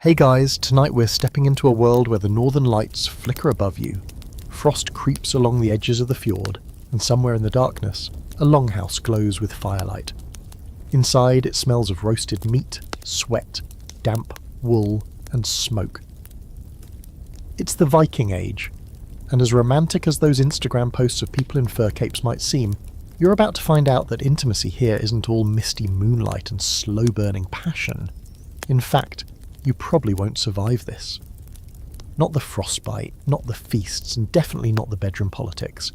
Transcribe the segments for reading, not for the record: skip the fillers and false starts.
Hey guys, tonight we're stepping into a world where the northern lights flicker above you, frost creeps along the edges of the fjord, and somewhere in the darkness, a longhouse glows with firelight. Inside it smells of roasted meat, sweat, damp wool, and smoke. It's the Viking Age, and as romantic as those Instagram posts of people in fur capes might seem, you're about to find out that intimacy here isn't all misty moonlight and slow-burning passion. In fact, you probably won't survive this. Not the frostbite, not the feasts, and definitely not the bedroom politics.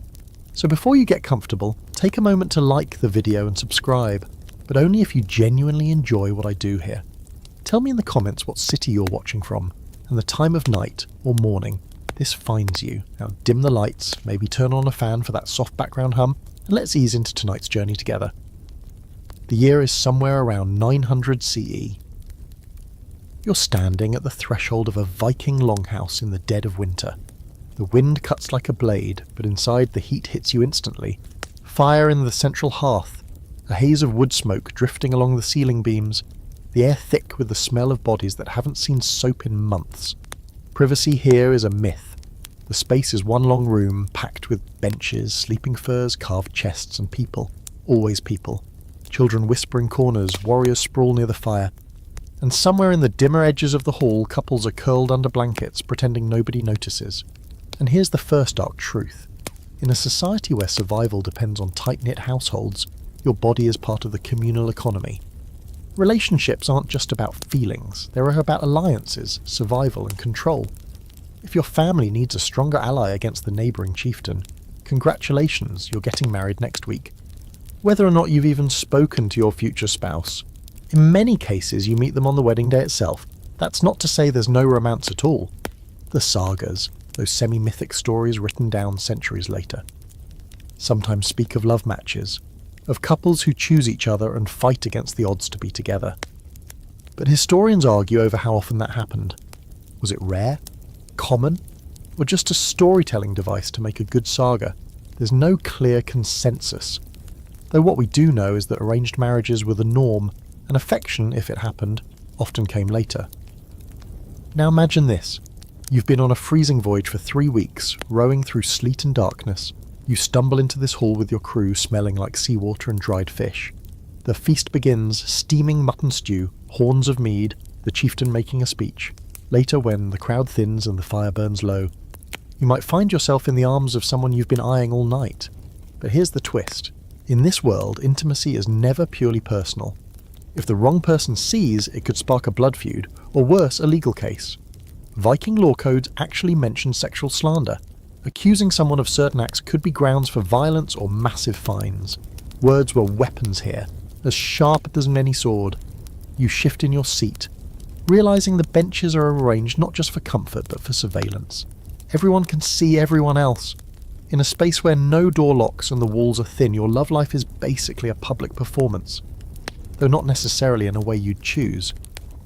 So before you get comfortable, take a moment to like the video and subscribe, but only if you genuinely enjoy what I do here. Tell me in the comments what city you're watching from, and the time of night or morning this finds you. Now dim the lights, maybe turn on a fan for that soft background hum, and let's ease into tonight's journey together. The year is somewhere around 900 CE. You're standing at the threshold of a Viking longhouse in the dead of winter. The wind cuts like a blade, but inside the heat hits you instantly. Fire in the central hearth, a haze of wood smoke drifting along the ceiling beams, the air thick with the smell of bodies that haven't seen soap in months. Privacy here is a myth. The space is one long room, packed with benches, sleeping furs, carved chests, and people. Always people. Children whisper in corners, warriors sprawl near the fire. And somewhere in the dimmer edges of the hall, couples are curled under blankets, pretending nobody notices. And here's the first dark truth. In a society where survival depends on tight-knit households, your body is part of the communal economy. Relationships aren't just about feelings, they're about alliances, survival, and control. If your family needs a stronger ally against the neighbouring chieftain, congratulations, you're getting married next week. Whether or not you've even spoken to your future spouse, in many cases you meet them on the wedding day itself. That's not to say there's no romance at all. The sagas, those semi-mythic stories written down centuries later, sometimes speak of love matches, of couples who choose each other and fight against the odds to be together. But historians argue over how often that happened. Was it rare? Common? Or just a storytelling device to make a good saga? There's no clear consensus. Though what we do know is that arranged marriages were the norm, and affection, if it happened, often came later. Now imagine this. You've been on a freezing voyage for 3 weeks, rowing through sleet and darkness. You stumble into this hall with your crew smelling like seawater and dried fish. The feast begins, steaming mutton stew, horns of mead, the chieftain making a speech. Later, when the crowd thins and the fire burns low, you might find yourself in the arms of someone you've been eyeing all night. But here's the twist. In this world, intimacy is never purely personal. If the wrong person sees, it could spark a blood feud, or worse, a legal case. Viking law codes actually mention sexual slander. Accusing someone of certain acts could be grounds for violence or massive fines. Words were weapons here, as sharp as any sword. You shift in your seat, realizing the benches are arranged not just for comfort but for surveillance. Everyone can see everyone else. In a space where no door locks and the walls are thin, your love life is basically a public performance. Though not necessarily in a way you'd choose.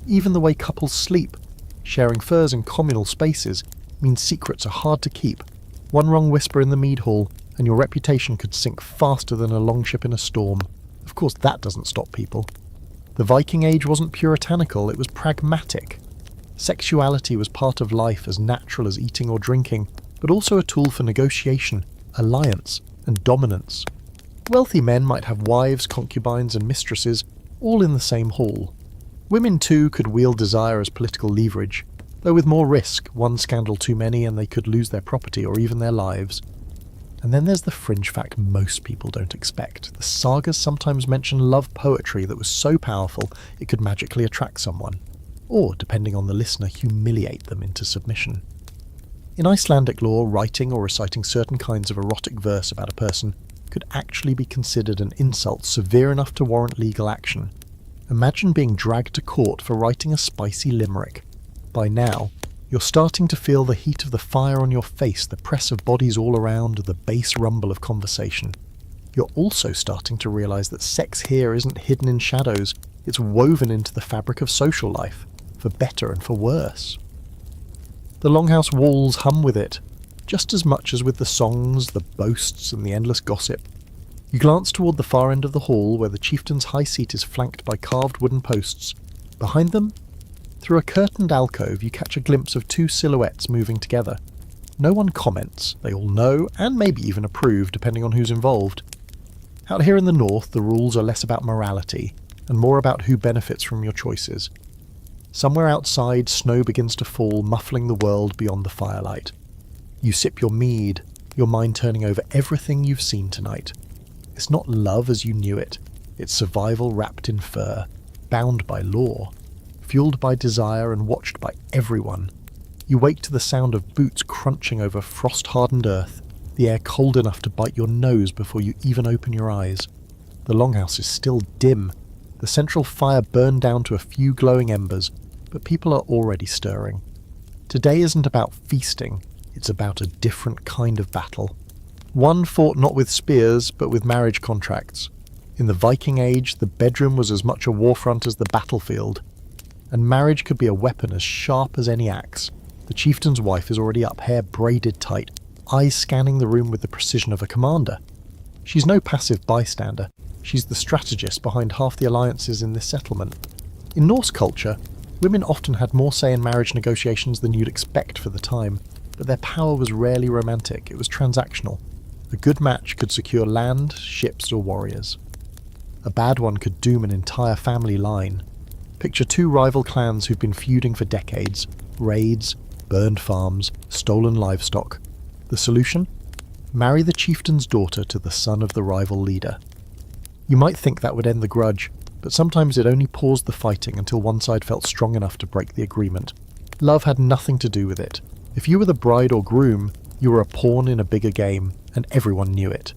Even the way couples sleep, sharing furs in communal spaces, means secrets are hard to keep. One wrong whisper in the mead hall, and your reputation could sink faster than a longship in a storm. Of course, that doesn't stop people. The Viking Age wasn't puritanical, it was pragmatic. Sexuality was part of life as natural as eating or drinking, but also a tool for negotiation, alliance, and dominance. Wealthy men might have wives, concubines, and mistresses, all in the same hall. Women too could wield desire as political leverage, though with more risk, one scandal too many and they could lose their property or even their lives. And then there's the fringe fact most people don't expect. The sagas sometimes mention love poetry that was so powerful it could magically attract someone, or, depending on the listener, humiliate them into submission. In Icelandic law, writing or reciting certain kinds of erotic verse about a person could actually be considered an insult severe enough to warrant legal action. Imagine being dragged to court for writing a spicy limerick. By now, you're starting to feel the heat of the fire on your face, the press of bodies all around, the bass rumble of conversation. You're also starting to realise that sex here isn't hidden in shadows, it's woven into the fabric of social life, for better and for worse. The longhouse walls hum with it, just as much as with the songs, the boasts, and the endless gossip. You glance toward the far end of the hall where the chieftain's high seat is flanked by carved wooden posts. Behind them, Through a curtained alcove, you catch a glimpse of two silhouettes moving together. No one comments, they all know, and maybe even approve, depending on who's involved. Out here in the north, the rules are less about morality, and more about who benefits from your choices. Somewhere outside, snow begins to fall, muffling the world beyond the firelight. You sip your mead, your mind turning over everything you've seen tonight. It's not love as you knew it, it's survival wrapped in fur, bound by law, fueled by desire and watched by everyone. You wake to the sound of boots crunching over frost-hardened earth, the air cold enough to bite your nose before you even open your eyes. The longhouse is still dim. The central fire burned down to a few glowing embers, but people are already stirring. Today isn't about feasting, it's about a different kind of battle. One fought not with spears, but with marriage contracts. In the Viking age, the bedroom was as much a warfront as the battlefield, and marriage could be a weapon as sharp as any axe. The chieftain's wife is already up, hair braided tight, eyes scanning the room with the precision of a commander. She's no passive bystander, she's the strategist behind half the alliances in this settlement. In Norse culture, women often had more say in marriage negotiations than you'd expect for the time, but their power was rarely romantic, it was transactional. A good match could secure land, ships, or warriors. A bad one could doom an entire family line. Picture two rival clans who've been feuding for decades, raids, burned farms, stolen livestock. The solution? Marry the chieftain's daughter to the son of the rival leader. You might think that would end the grudge, but sometimes it only paused the fighting until one side felt strong enough to break the agreement. Love had nothing to do with it. If you were the bride or groom, you were a pawn in a bigger game, and everyone knew it.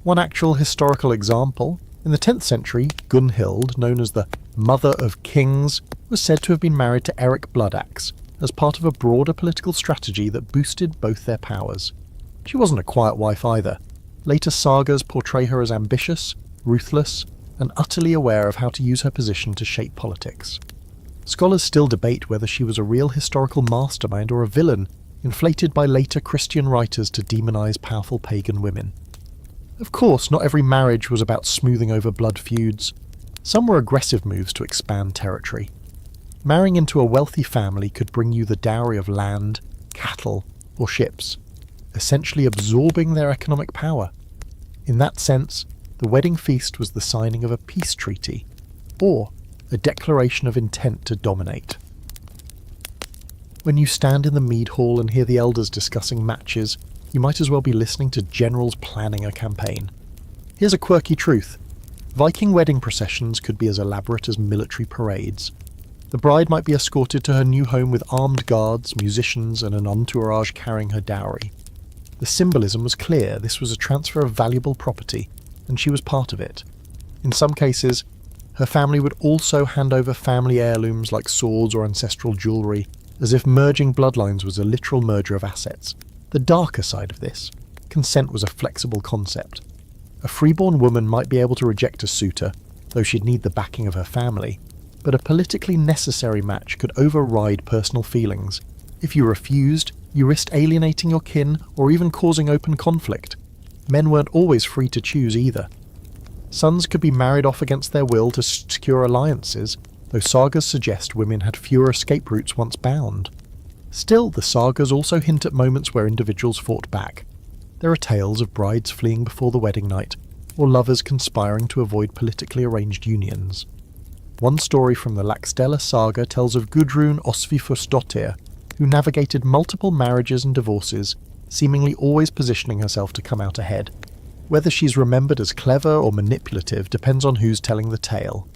One actual historical example: in the 10th century, Gunhild, known as the Mother of Kings, was said to have been married to Eric Bloodaxe, as part of a broader political strategy that boosted both their powers. She wasn't a quiet wife either. Later sagas portray her as ambitious, ruthless, and utterly aware of how to use her position to shape politics. Scholars still debate whether she was a real historical mastermind or a villain, inflated by later Christian writers to demonize powerful pagan women. Of course, not every marriage was about smoothing over blood feuds. Some were aggressive moves to expand territory. Marrying into a wealthy family could bring you the dowry of land, cattle, or ships, essentially absorbing their economic power. In that sense, the wedding feast was the signing of a peace treaty, or a declaration of intent to dominate. When you stand in the mead hall and hear the elders discussing matches, you might as well be listening to generals planning a campaign. Here's a quirky truth. Viking wedding processions could be as elaborate as military parades. The bride might be escorted to her new home with armed guards, musicians, and an entourage carrying her dowry. The symbolism was clear. This was a transfer of valuable property, and she was part of it. In some cases, her family would also hand over family heirlooms like swords or ancestral jewellery, as if merging bloodlines was a literal merger of assets. The darker side of this: consent was a flexible concept. A freeborn woman might be able to reject a suitor, though she'd need the backing of her family, but a politically necessary match could override personal feelings. If you refused, you risked alienating your kin or even causing open conflict. Men weren't always free to choose either. Sons could be married off against their will to secure alliances, though sagas suggest women had fewer escape routes once bound. Still, the sagas also hint at moments where individuals fought back. There are tales of brides fleeing before the wedding night, or lovers conspiring to avoid politically arranged unions. One story from the Laxdela saga tells of Gudrun Osvifusdottir, who navigated multiple marriages and divorces, seemingly always positioning herself to come out ahead. Whether she's remembered as clever or manipulative depends on who's telling the tale.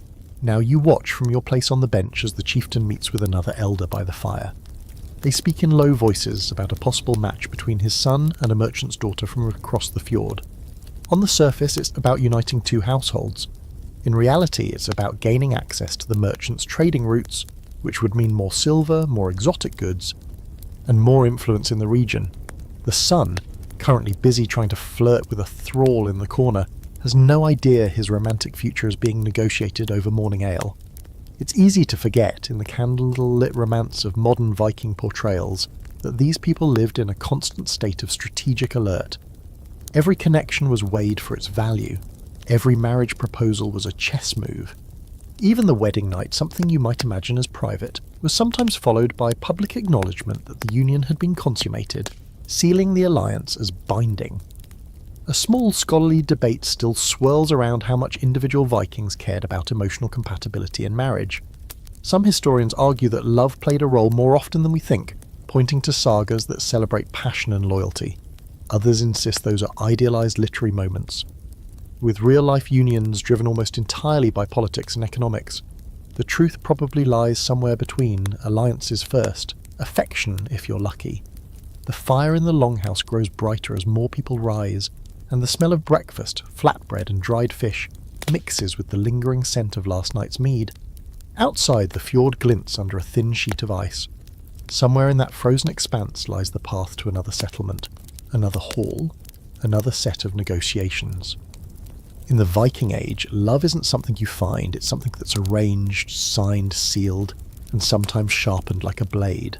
Now you watch from your place on the bench as the chieftain meets with another elder by the fire. They speak in low voices about a possible match between his son and a merchant's daughter from across the fjord. On the surface, it's about uniting two households. In reality, it's about gaining access to the merchant's trading routes, which would mean more silver, more exotic goods, and more influence in the region. The son, currently busy trying to flirt with a thrall in the corner, has no idea his romantic future is being negotiated over morning ale. It's easy to forget, in the candlelit romance of modern Viking portrayals, that these people lived in a constant state of strategic alert. Every connection was weighed for its value. Every marriage proposal was a chess move. Even the wedding night, something you might imagine as private, was sometimes followed by public acknowledgement that the union had been consummated, sealing the alliance as binding. A small scholarly debate still swirls around how much individual Vikings cared about emotional compatibility in marriage. Some historians argue that love played a role more often than we think, pointing to sagas that celebrate passion and loyalty. Others insist those are idealised literary moments. With real-life unions driven almost entirely by politics and economics, the truth probably lies somewhere between alliances first, affection if you're lucky. The fire in the longhouse grows brighter as more people rise, and the smell of breakfast, flatbread and dried fish mixes with the lingering scent of last night's mead. Outside, the fjord glints under a thin sheet of ice. Somewhere in that frozen expanse lies the path to another settlement, another hall, another set of negotiations. In the Viking Age, love isn't something you find, it's something that's arranged, signed, sealed, and sometimes sharpened like a blade.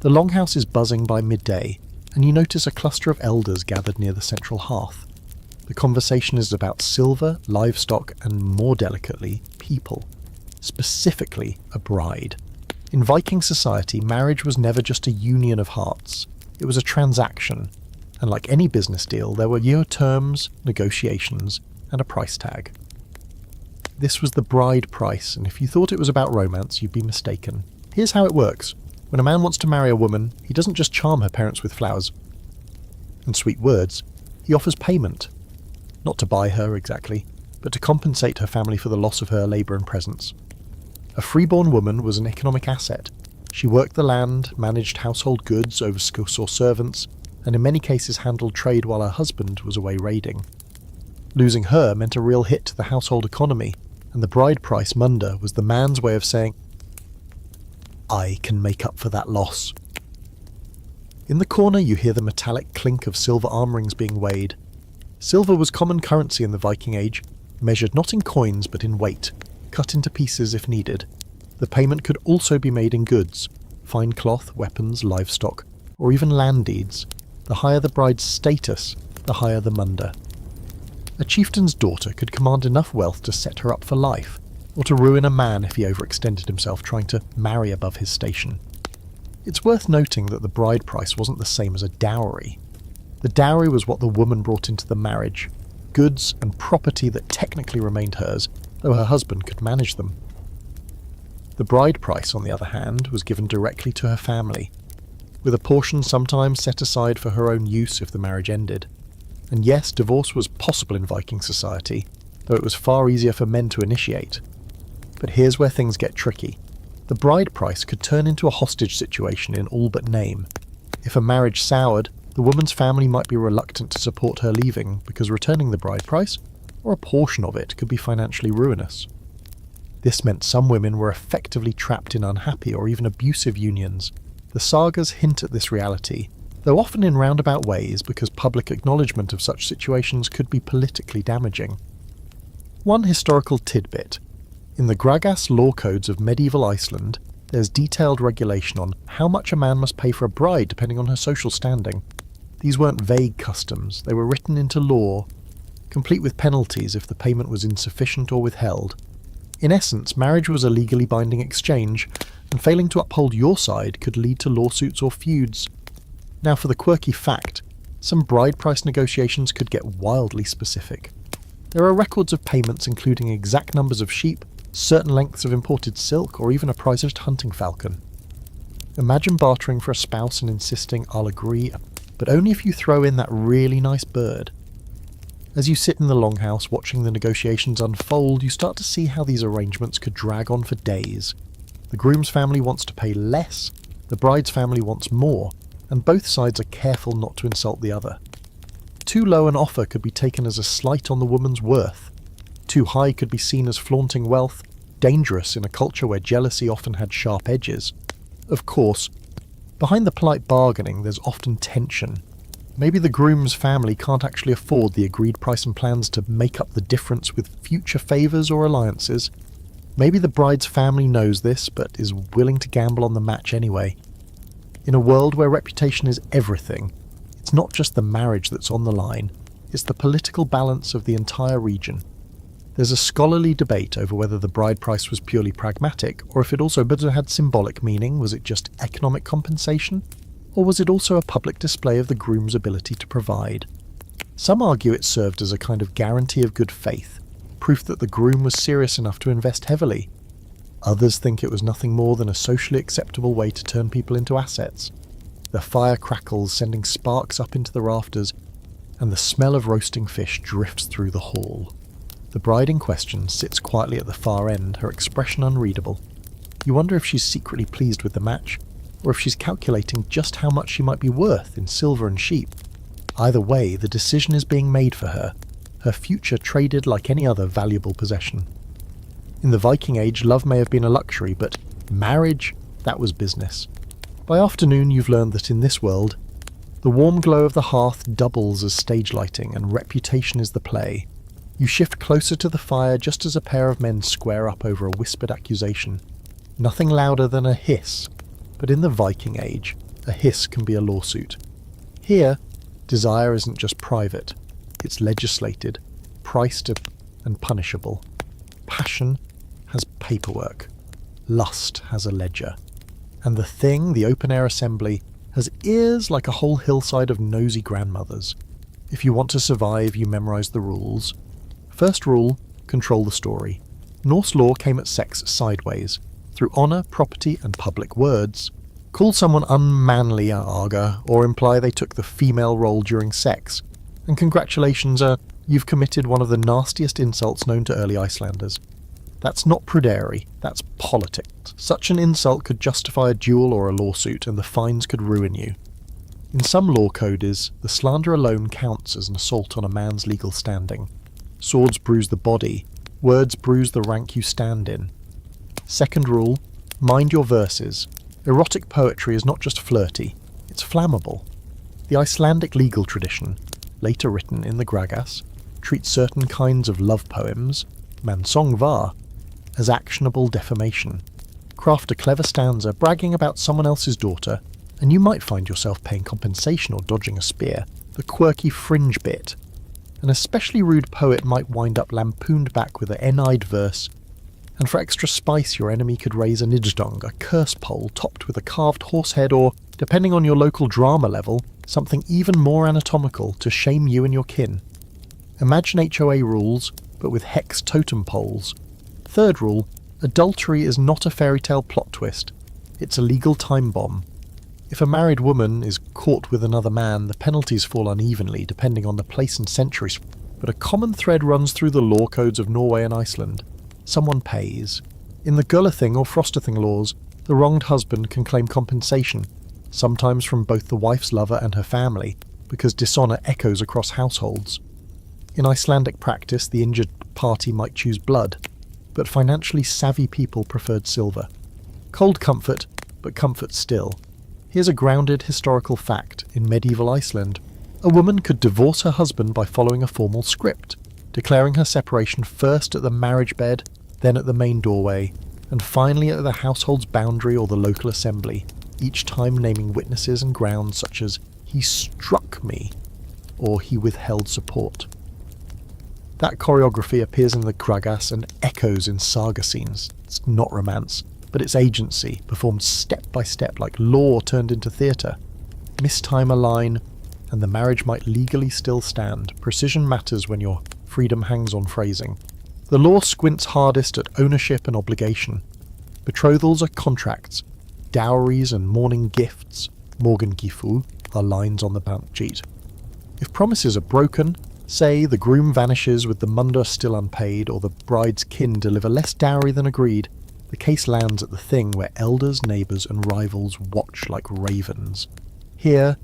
The longhouse is buzzing by midday, and you notice a cluster of elders gathered near the central hearth. The conversation is about silver, livestock, and more delicately, people. Specifically, a bride. In Viking society, marriage was never just a union of hearts. It was a transaction, and like any business deal, there were year terms, negotiations, and a price tag. This was the bride price, and if you thought it was about romance, you'd be mistaken. Here's how it works. When a man wants to marry a woman, he doesn't just charm her parents with flowers and sweet words, he offers payment. Not to buy her exactly, but to compensate her family for the loss of her labour and presence. A freeborn woman was an economic asset. She worked the land, managed household goods, oversaw servants, and in many cases handled trade while her husband was away raiding. Losing her meant a real hit to the household economy, and the bride price munda was the man's way of saying, I can make up for that loss. In the corner you hear the metallic clink of silver arm rings being weighed. Silver was common currency in the Viking Age, measured not in coins but in weight, cut into pieces if needed. The payment could also be made in goods, fine cloth, weapons, livestock, or even land deeds. The higher the bride's status, the higher the munda. A chieftain's daughter could command enough wealth to set her up for life, or to ruin a man if he overextended himself trying to marry above his station. It's worth noting that the bride price wasn't the same as a dowry. The dowry was what the woman brought into the marriage, goods and property that technically remained hers, though her husband could manage them. The bride price, on the other hand, was given directly to her family, with a portion sometimes set aside for her own use if the marriage ended. And yes, divorce was possible in Viking society, though it was far easier for men to initiate. But here's where things get tricky. The bride price could turn into a hostage situation in all but name. If a marriage soured, the woman's family might be reluctant to support her leaving because returning the bride price, or a portion of it, could be financially ruinous. This meant some women were effectively trapped in unhappy or even abusive unions. The sagas hint at this reality, though often in roundabout ways because public acknowledgement of such situations could be politically damaging. One historical tidbit. In the Gragas law codes of medieval Iceland, there's detailed regulation on how much a man must pay for a bride depending on her social standing. These weren't vague customs, they were written into law, complete with penalties if the payment was insufficient or withheld. In essence, marriage was a legally binding exchange, and failing to uphold your side could lead to lawsuits or feuds. Now for the quirky fact, some bride price negotiations could get wildly specific. There are records of payments including exact numbers of sheep, certain lengths of imported silk, or even a prized hunting falcon. Imagine bartering for a spouse and insisting, I'll agree, but only if you throw in that really nice bird. As you sit in the longhouse watching the negotiations unfold, you start to see how these arrangements could drag on for days. The groom's family wants to pay less, the bride's family wants more, and both sides are careful not to insult the other. Too low an offer could be taken as a slight on the woman's worth. Too high could be seen as flaunting wealth, dangerous in a culture where jealousy often had sharp edges. Of course, behind the polite bargaining there's often tension. Maybe the groom's family can't actually afford the agreed price and plans to make up the difference with future favours or alliances. Maybe the bride's family knows this, but is willing to gamble on the match anyway. In a world where reputation is everything, it's not just the marriage that's on the line, it's the political balance of the entire region. There's a scholarly debate over whether the bride price was purely pragmatic, or if it also had symbolic meaning. Was it just economic compensation? Or was it also a public display of the groom's ability to provide? Some argue it served as a kind of guarantee of good faith, proof that the groom was serious enough to invest heavily. Others think it was nothing more than a socially acceptable way to turn people into assets. The fire crackles, sending sparks up into the rafters, and the smell of roasting fish drifts through the hall. The bride in question sits quietly at the far end, her expression unreadable. You wonder if she's secretly pleased with the match, or if she's calculating just how much she might be worth in silver and sheep. Either way, the decision is being made for her, her future traded like any other valuable possession. In the Viking Age, love may have been a luxury, but marriage, that was business. By afternoon, you've learned that in this world, the warm glow of the hearth doubles as stage lighting, and reputation is the play. You shift closer to the fire just as a pair of men square up over a whispered accusation. Nothing louder than a hiss, but in the Viking Age, a hiss can be a lawsuit. Here, desire isn't just private, it's legislated, priced and punishable. Passion has paperwork. Lust has a ledger. And the thing, the open-air assembly, has ears like a whole hillside of nosy grandmothers. If you want to survive, you memorize the rules. First rule, control the story. Norse law came at sex sideways, through honour, property and public words. Call someone unmanly arga, or imply they took the female role during sex. And congratulations, you've committed one of the nastiest insults known to early Icelanders. That's not prudery, that's politics. Such an insult could justify a duel or a lawsuit, and the fines could ruin you. In some law codes, the slander alone counts as an assault on a man's legal standing. Swords bruise the body, words bruise the rank you stand in. Second rule, mind your verses. Erotic poetry is not just flirty, it's flammable. The Icelandic legal tradition, later written in the Gragas, treats certain kinds of love poems, mansongvar, as actionable defamation. Craft a clever stanza bragging about someone else's daughter, and you might find yourself paying compensation or dodging a spear, the quirky fringe bit. An especially rude poet might wind up lampooned back with an n-eyed verse, and for extra spice your enemy could raise a nidjdong, a curse pole topped with a carved horse head, or, depending on your local drama level, something even more anatomical to shame you and your kin. Imagine HOA rules, but with hex totem poles. Third rule, adultery is not a fairy tale plot twist, it's a legal time bomb. If a married woman is caught with another man, the penalties fall unevenly depending on the place and centuries, but a common thread runs through the law codes of Norway and Iceland. Someone pays. In the Gulathing or Frostathing laws, the wronged husband can claim compensation, sometimes from both the wife's lover and her family, because dishonour echoes across households. In Icelandic practice, the injured party might choose blood, but financially savvy people preferred silver. Cold comfort, but comfort still. Here's a grounded historical fact. In medieval Iceland, a woman could divorce her husband by following a formal script, declaring her separation first at the marriage bed, then at the main doorway, and finally at the household's boundary or the local assembly, each time naming witnesses and grounds such as, "he struck me," or "he withheld support." That choreography appears in the Gragas and echoes in saga scenes. It's not romance, but it's agency, performed step by step like law turned into theatre. Mistime a line, and the marriage might legally still stand. Precision matters when your freedom hangs on phrasing. The law squints hardest at ownership and obligation. Betrothals are contracts. Dowries and mourning gifts, morgengifu, are lines on the balance sheet. If promises are broken, say the groom vanishes with the munder still unpaid, or the bride's kin deliver less dowry than agreed, the case lands at the thing where elders, neighbours and rivals watch like ravens. Here,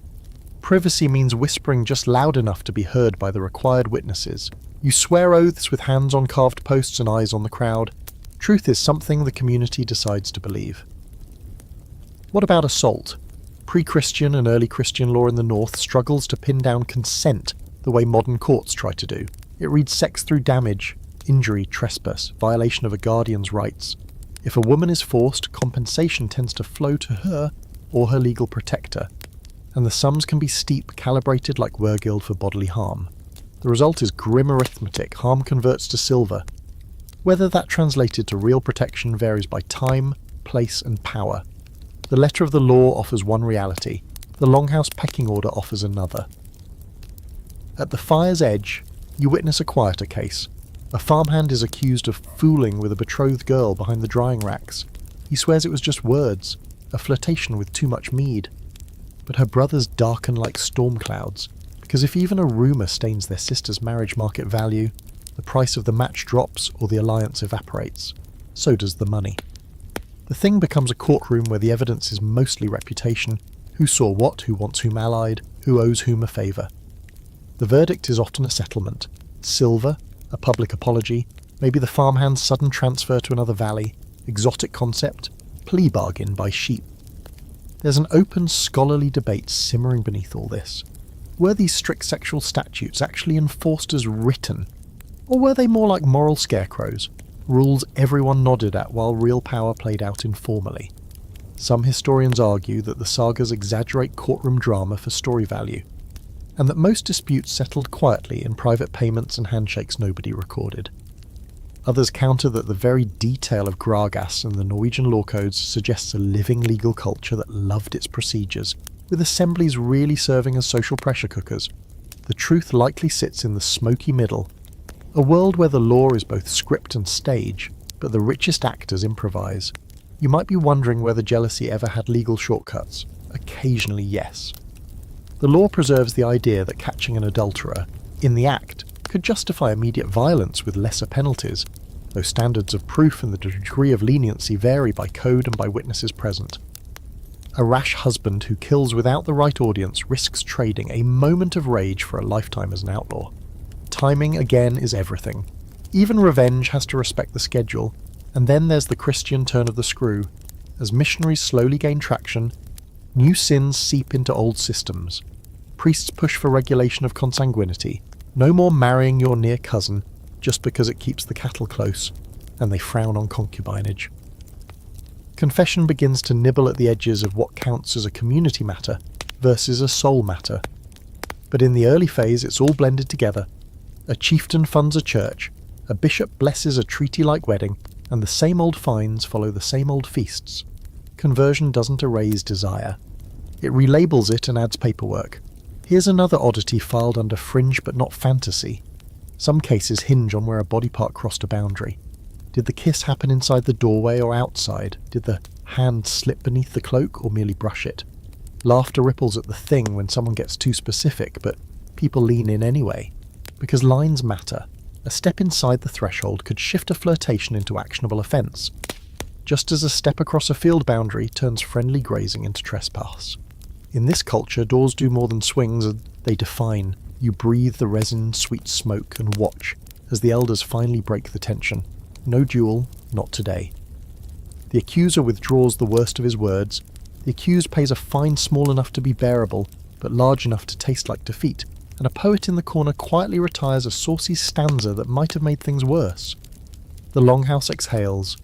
privacy means whispering just loud enough to be heard by the required witnesses. You swear oaths with hands on carved posts and eyes on the crowd. Truth is something the community decides to believe. What about assault? Pre-Christian and early Christian law in the North struggles to pin down consent the way modern courts try to do. It reads sex through damage, injury, trespass, violation of a guardian's rights. If a woman is forced, compensation tends to flow to her or her legal protector, and the sums can be steep, calibrated like Wergild for bodily harm. The result is grim arithmetic. Harm converts to silver, Whether that translated to real protection varies by time, place and power. The letter of the law offers one reality, the longhouse pecking order offers another. At the fire's edge, you witness a quieter case. A farmhand is accused of fooling with a betrothed girl behind the drying racks. He swears it was just words, a flirtation with too much mead. But her brothers darken like storm clouds, because if even a rumour stains their sister's marriage market value, the price of the match drops or the alliance evaporates. So does the money. The thing becomes a courtroom where the evidence is mostly reputation, who saw what, who wants whom allied, who owes whom a favour. The verdict is often a settlement. Silver, a public apology, maybe the farmhand's sudden transfer to another valley, exotic concept, plea bargain by sheep. There's an open scholarly debate simmering beneath all this. Were these strict sexual statutes actually enforced as written? Or were they more like moral scarecrows, rules everyone nodded at while real power played out informally? Some historians argue that the sagas exaggerate courtroom drama for story value, and that most disputes settled quietly in private payments and handshakes nobody recorded. Others counter that the very detail of Gragas and the Norwegian law codes suggests a living legal culture that loved its procedures, with assemblies really serving as social pressure cookers. The truth likely sits in the smoky middle, a world where the law is both script and stage, but the richest actors improvise. You might be wondering whether jealousy ever had legal shortcuts. Occasionally, yes. The law preserves the idea that catching an adulterer, in the act, could justify immediate violence with lesser penalties, though standards of proof and the degree of leniency vary by code and by witnesses present. A rash husband who kills without the right audience risks trading a moment of rage for a lifetime as an outlaw. Timing, again, is everything. Even revenge has to respect the schedule, and then there's the Christian turn of the screw. As missionaries slowly gain traction, new sins seep into old systems. Priests push for regulation of consanguinity. No more marrying your near cousin just because it keeps the cattle close, and they frown on concubinage. Confession begins to nibble at the edges of what counts as a community matter versus a soul matter. But in the early phase, it's all blended together. A chieftain funds a church, a bishop blesses a treaty-like wedding, and the same old fines follow the same old feasts. Conversion doesn't erase desire. It relabels it and adds paperwork. Here's another oddity filed under fringe but not fantasy. Some cases hinge on where a body part crossed a boundary. Did the kiss happen inside the doorway or outside? Did the hand slip beneath the cloak or merely brush it? Laughter ripples at the thing when someone gets too specific, but people lean in anyway. Because lines matter. A step inside the threshold could shift a flirtation into actionable offence, just as a step across a field boundary turns friendly grazing into trespass. In this culture, doors do more than swings, they define. You breathe the resin-sweet smoke and watch as the elders finally break the tension. No duel, not today. The accuser withdraws the worst of his words. The accused pays a fine small enough to be bearable, but large enough to taste like defeat, and a poet in the corner quietly retires a saucy stanza that might have made things worse. The longhouse exhales.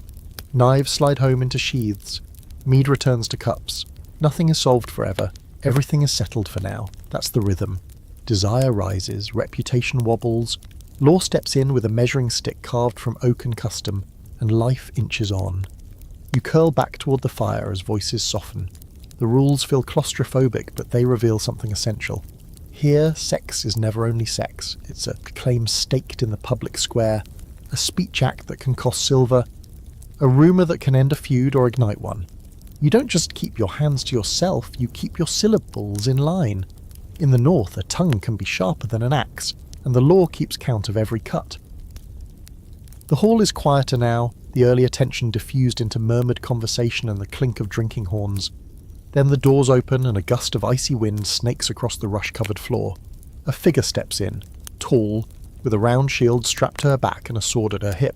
Knives slide home into sheaths. Mead returns to cups. Nothing is solved forever. Everything is settled for now. That's the rhythm. Desire rises, reputation wobbles. Law steps in with a measuring stick carved from oak and custom, and life inches on. You curl back toward the fire as voices soften. The rules feel claustrophobic, but they reveal something essential. Here, sex is never only sex. It's a claim staked in the public square, a speech act that can cost silver, a rumour that can end a feud or ignite one. You don't just keep your hands to yourself, you keep your syllables in line. In the north, a tongue can be sharper than an axe, and the law keeps count of every cut. The hall is quieter now, the earlier tension diffused into murmured conversation and the clink of drinking horns. Then the doors open and a gust of icy wind snakes across the rush-covered floor. A figure steps in, tall, with a round shield strapped to her back and a sword at her hip.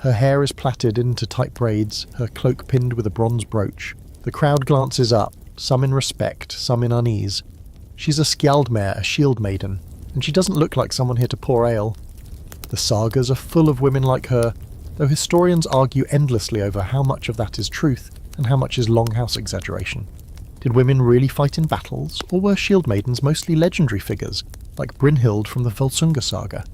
Her hair is plaited into tight braids, her cloak pinned with a bronze brooch. The crowd glances up, some in respect, some in unease. She's a skjaldmare, a shield maiden, and she doesn't look like someone here to pour ale. The sagas are full of women like her, though historians argue endlessly over how much of that is truth and how much is longhouse exaggeration. Did women really fight in battles, or were shield maidens mostly legendary figures, like Brynhild from the Volsunga saga?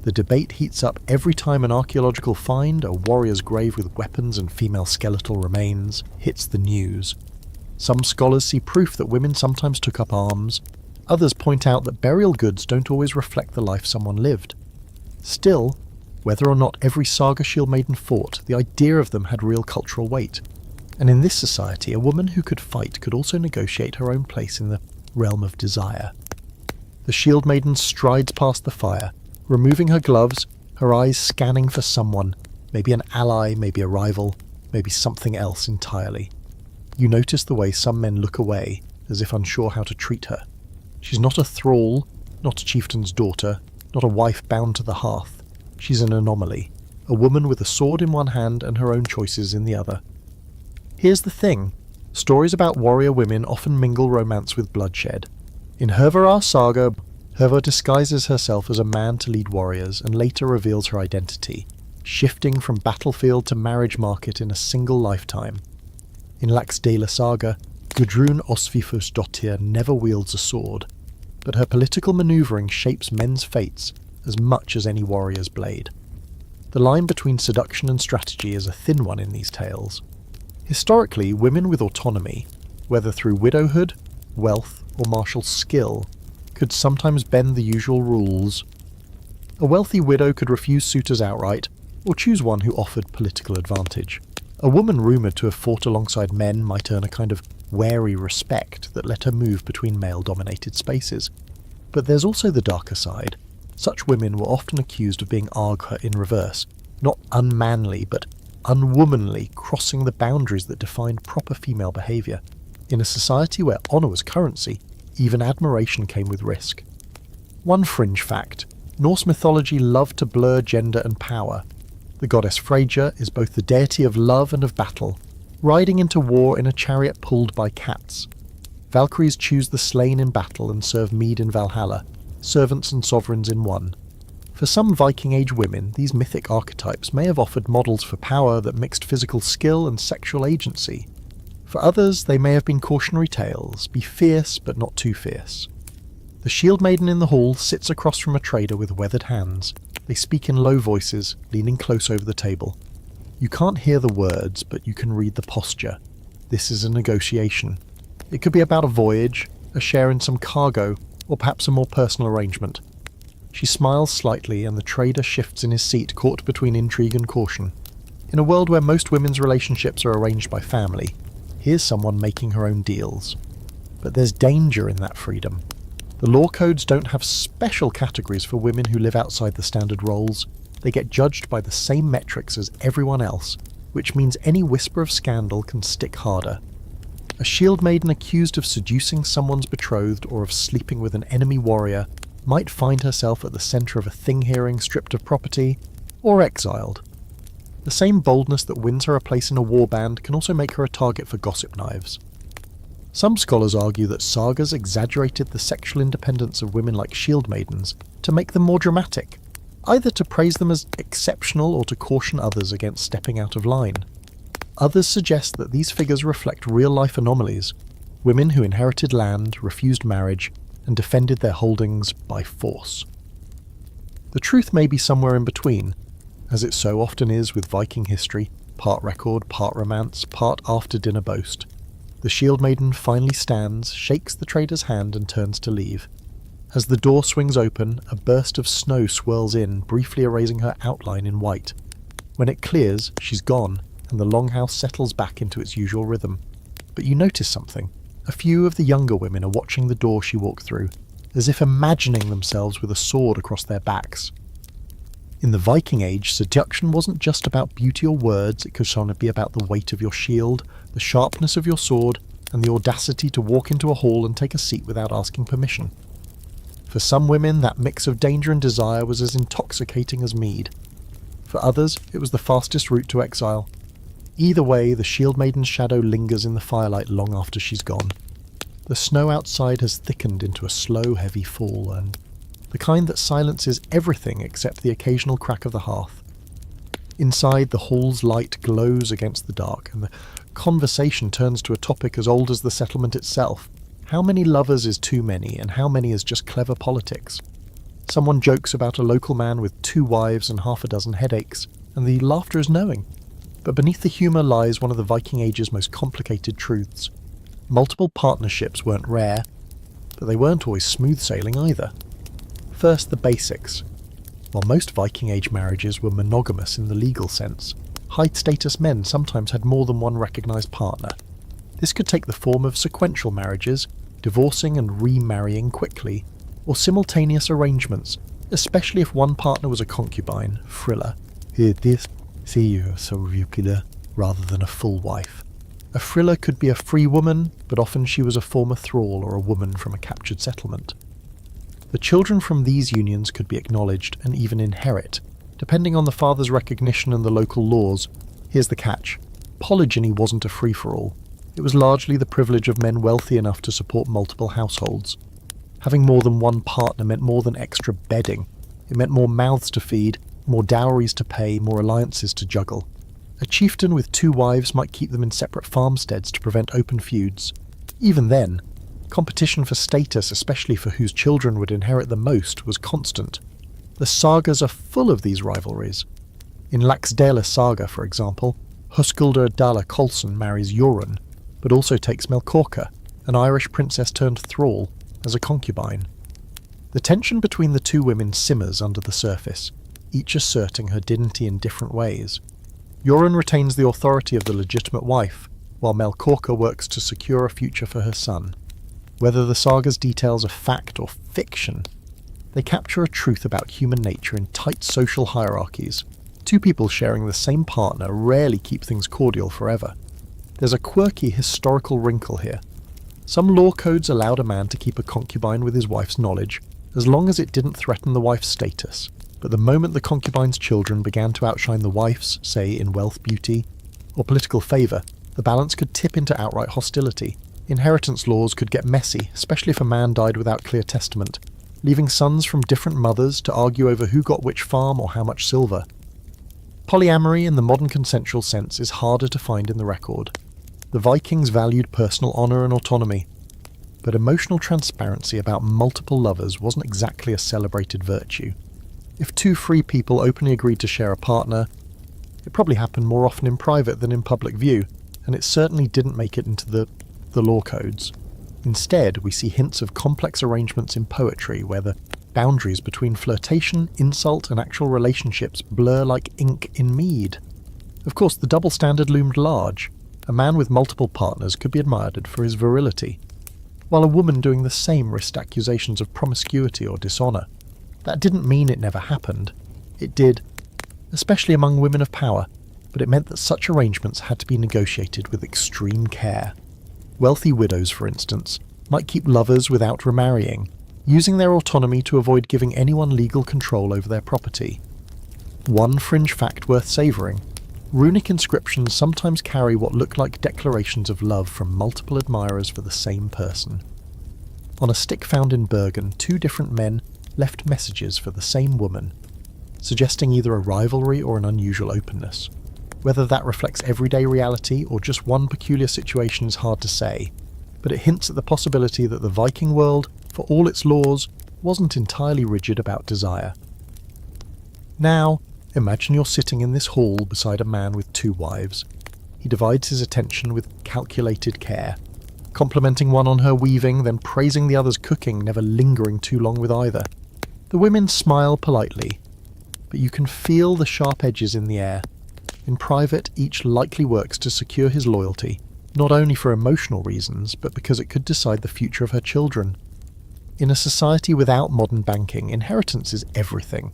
The debate heats up every time an archaeological find, a warrior's grave with weapons and female skeletal remains, hits the news. Some scholars see proof that women sometimes took up arms. Others point out that burial goods don't always reflect the life someone lived. Still, whether or not every saga shield maiden fought, the idea of them had real cultural weight. And in this society, a woman who could fight could also negotiate her own place in the realm of desire. The shield maiden strides past the fire, removing her gloves, her eyes scanning for someone, maybe an ally, maybe a rival, maybe something else entirely. You notice the way some men look away, as if unsure how to treat her. She's not a thrall, not a chieftain's daughter, not a wife bound to the hearth. She's an anomaly, a woman with a sword in one hand and her own choices in the other. Here's the thing. Stories about warrior women often mingle romance with bloodshed. In Hervarar saga, Herva disguises herself as a man to lead warriors and later reveals her identity, shifting from battlefield to marriage market in a single lifetime. In Laxdæla saga, Gudrun Osvifusdottir never wields a sword, but her political manoeuvring shapes men's fates as much as any warrior's blade. The line between seduction and strategy is a thin one in these tales. Historically, women with autonomy, whether through widowhood, wealth, or martial skill, could sometimes bend the usual rules. A wealthy widow could refuse suitors outright, or choose one who offered political advantage. A woman rumoured to have fought alongside men might earn a kind of wary respect that let her move between male-dominated spaces. But there's also the darker side. Such women were often accused of being Argha in reverse, not unmanly but unwomanly, crossing the boundaries that defined proper female behaviour. In a society where honour was currency, even admiration came with risk. One fringe fact: Norse mythology loved to blur gender and power. The goddess Freyja is both the deity of love and of battle, riding into war in a chariot pulled by cats. Valkyries choose the slain in battle and serve mead in Valhalla, servants and sovereigns in one. For some Viking Age women, these mythic archetypes may have offered models for power that mixed physical skill and sexual agency. For others, they may have been cautionary tales, be fierce but not too fierce. The shield maiden in the hall sits across from a trader with weathered hands. They speak in low voices, leaning close over the table. You can't hear the words, but you can read the posture. This is a negotiation. It could be about a voyage, a share in some cargo, or perhaps a more personal arrangement. She smiles slightly and the trader shifts in his seat, caught between intrigue and caution. In a world where most women's relationships are arranged by family, here's someone making her own deals. But there's danger in that freedom. The law codes don't have special categories for women who live outside the standard roles. They get judged by the same metrics as everyone else, which means any whisper of scandal can stick harder. A shield maiden accused of seducing someone's betrothed or of sleeping with an enemy warrior might find herself at the centre of a thing-hearing, stripped of property, or exiled. The same boldness that wins her a place in a warband can also make her a target for gossip knives. Some scholars argue that sagas exaggerated the sexual independence of women like shield maidens to make them more dramatic, either to praise them as exceptional or to caution others against stepping out of line. Others suggest that these figures reflect real-life anomalies, women who inherited land, refused marriage, and defended their holdings by force. The truth may be somewhere in between, as it so often is with Viking history, part record, part romance, part after-dinner boast. The shield maiden finally stands, shakes the trader's hand and turns to leave. As the door swings open, a burst of snow swirls in, briefly erasing her outline in white. When it clears, she's gone, and the longhouse settles back into its usual rhythm. But you notice something. A few of the younger women are watching the door she walked through, as if imagining themselves with a sword across their backs. In the Viking Age, seduction wasn't just about beauty or words, it could sort of be about the weight of your shield, the sharpness of your sword, and the audacity to walk into a hall and take a seat without asking permission. For some women, that mix of danger and desire was as intoxicating as mead. For others, it was the fastest route to exile. Either way, the shield maiden's shadow lingers in the firelight long after she's gone. The snow outside has thickened into a slow, heavy fall, and the kind that silences everything except the occasional crack of the hearth. Inside, the hall's light glows against the dark, and the conversation turns to a topic as old as the settlement itself. How many lovers is too many, and how many is just clever politics? Someone jokes about a local man with 2 wives and half a dozen headaches, and the laughter is knowing. But beneath the humour lies one of the Viking Age's most complicated truths. Multiple partnerships weren't rare, but they weren't always smooth sailing either. First, the basics. While most Viking Age marriages were monogamous in the legal sense, high-status men sometimes had more than one recognised partner. This could take the form of sequential marriages, divorcing and remarrying quickly, or simultaneous arrangements, especially if one partner was a concubine, frilla, rather than a full wife. A frilla could be a free woman, but often she was a former thrall or a woman from a captured settlement. The children from these unions could be acknowledged and even inherit, depending on the father's recognition and the local laws. Here's the catch. Polygyny wasn't a free-for-all. It was largely the privilege of men wealthy enough to support multiple households. Having more than one partner meant more than extra bedding. It meant more mouths to feed, more dowries to pay, more alliances to juggle. A chieftain with 2 wives might keep them in separate farmsteads to prevent open feuds. Even then, competition for status, especially for whose children would inherit the most, was constant. The sagas are full of these rivalries. In Laxdæla saga, for example, Höskuldr Dala Kolsson marries Jorun, but also takes Melkorka, an Irish princess turned thrall, as a concubine. The tension between the 2 women simmers under the surface, each asserting her dignity in different ways. Jorun retains the authority of the legitimate wife, while Melkorka works to secure a future for her son. Whether the saga's details are fact or fiction, they capture a truth about human nature in tight social hierarchies. 2 people sharing the same partner rarely keep things cordial forever. There's a quirky historical wrinkle here. Some law codes allowed a man to keep a concubine with his wife's knowledge, as long as it didn't threaten the wife's status. But the moment the concubine's children began to outshine the wife's, say in wealth, beauty, or political favour, the balance could tip into outright hostility. Inheritance laws could get messy, especially if a man died without clear testament, leaving sons from different mothers to argue over who got which farm or how much silver. Polyamory in the modern consensual sense is harder to find in the record. The Vikings valued personal honour and autonomy, but emotional transparency about multiple lovers wasn't exactly a celebrated virtue. If 2 free people openly agreed to share a partner, it probably happened more often in private than in public view, and it certainly didn't make it into the law codes. Instead, we see hints of complex arrangements in poetry where the boundaries between flirtation, insult, and actual relationships blur like ink in mead. Of course, the double standard loomed large. A man with multiple partners could be admired for his virility, while a woman doing the same risked accusations of promiscuity or dishonour. That didn't mean it never happened. It did, especially among women of power, but it meant that such arrangements had to be negotiated with extreme care. Wealthy widows, for instance, might keep lovers without remarrying, using their autonomy to avoid giving anyone legal control over their property. One fringe fact worth savouring: runic inscriptions sometimes carry what look like declarations of love from multiple admirers for the same person. On a stick found in Bergen, 2 different men left messages for the same woman, suggesting either a rivalry or an unusual openness. Whether that reflects everyday reality or just one peculiar situation is hard to say, but it hints at the possibility that the Viking world, for all its laws, wasn't entirely rigid about desire. Now, imagine you're sitting in this hall beside a man with 2 wives. He divides his attention with calculated care, complimenting one on her weaving, then praising the other's cooking, never lingering too long with either. The women smile politely, but you can feel the sharp edges in the air. In private, each likely works to secure his loyalty, not only for emotional reasons, but because it could decide the future of her children. In a society without modern banking, inheritance is everything.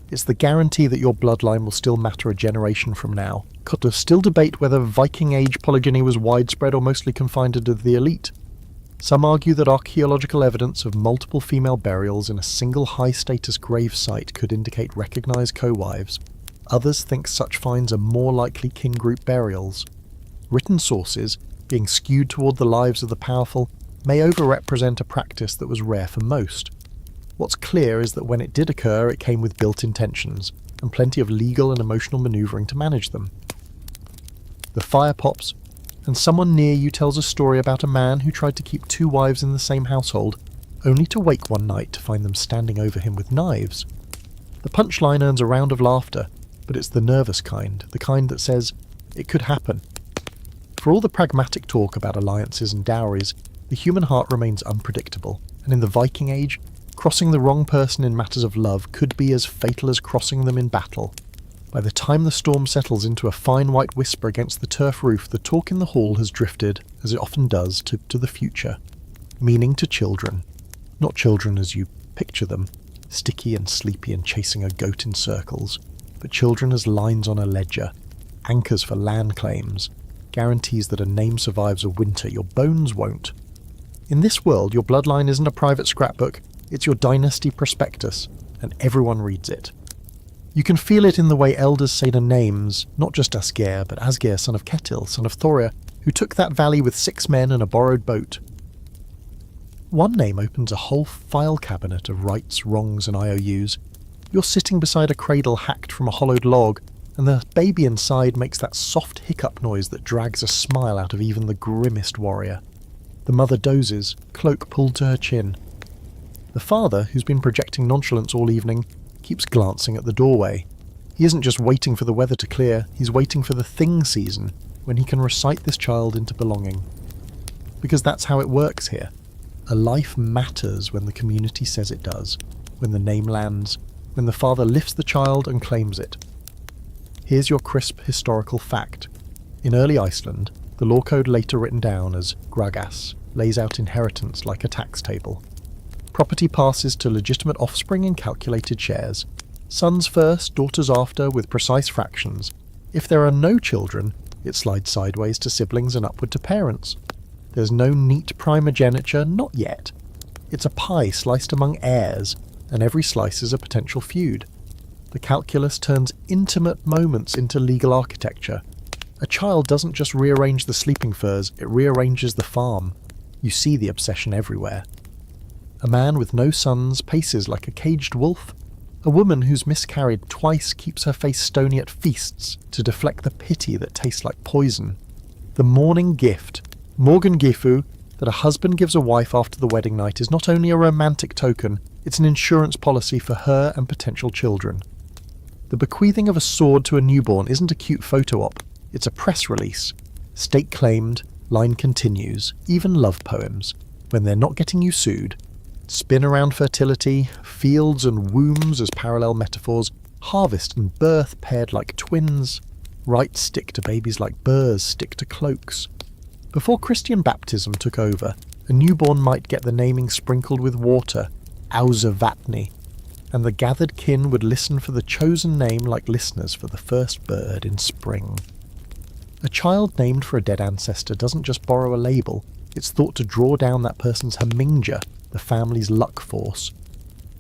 It's the guarantee that your bloodline will still matter a generation from now. Could still debate whether Viking Age polygyny was widespread or mostly confined to the elite. Some argue that archaeological evidence of multiple female burials in a single high-status grave site could indicate recognised co-wives. Others think such finds are more likely kin group burials. Written sources, being skewed toward the lives of the powerful, may overrepresent a practice that was rare for most. What's clear is that when it did occur, it came with built-in tensions, and plenty of legal and emotional manoeuvring to manage them. The fire pops, and someone near you tells a story about a man who tried to keep 2 wives in the same household, only to wake one night to find them standing over him with knives. The punchline earns a round of laughter, but it's the nervous kind, the kind that says, it could happen. For all the pragmatic talk about alliances and dowries, the human heart remains unpredictable, and in the Viking Age, crossing the wrong person in matters of love could be as fatal as crossing them in battle. By the time the storm settles into a fine white whisper against the turf roof, the talk in the hall has drifted, as it often does, to the future. Meaning to children. Not children as you picture them, sticky and sleepy and chasing a goat in circles, but children as lines on a ledger, anchors for land claims, guarantees that a name survives a winter your bones won't. In this world, your bloodline isn't a private scrapbook, it's your dynasty prospectus, and everyone reads it. You can feel it in the way elders say the names, not just Asgeir, but Asgeir, son of Ketil, son of Thorir, who took that valley with 6 men and a borrowed boat. One name opens a whole file cabinet of rights, wrongs, and IOUs. You're sitting beside a cradle hacked from a hollowed log, and the baby inside makes that soft hiccup noise that drags a smile out of even the grimmest warrior. The mother dozes, cloak pulled to her chin. The father, who's been projecting nonchalance all evening, keeps glancing at the doorway. He isn't just waiting for the weather to clear, he's waiting for the thing season, when he can recite this child into belonging. Because that's how it works here. A life matters when the community says it does, when the name lands, when the father lifts the child and claims it. Here's your crisp historical fact. In early Iceland, the law code later written down as gragas lays out inheritance like a tax table. Property passes to legitimate offspring in calculated shares. Sons first, daughters after, with precise fractions. If there are no children, it slides sideways to siblings and upward to parents. There's no neat primogeniture, not yet. It's a pie sliced among heirs, and every slice is a potential feud. The calculus turns intimate moments into legal architecture. A child doesn't just rearrange the sleeping furs, it rearranges the farm. You see the obsession everywhere. A man with no sons paces like a caged wolf. A woman who's miscarried twice keeps her face stony at feasts to deflect the pity that tastes like poison. The morning gift, Morgan Gifu, that a husband gives a wife after the wedding night is not only a romantic token, it's an insurance policy for her and potential children. The bequeathing of a sword to a newborn isn't a cute photo op, it's a press release. State claimed, line continues, even love poems, when they're not getting you sued. Spin around fertility, fields and wombs as parallel metaphors, harvest and birth paired like twins. Rites stick to babies like burrs stick to cloaks. Before Christian baptism took over, a newborn might get the naming sprinkled with water, Auservatni, and the gathered kin would listen for the chosen name like listeners for the first bird in spring. A child named for a dead ancestor doesn't just borrow a label, it's thought to draw down that person's hamingja, the family's luck force.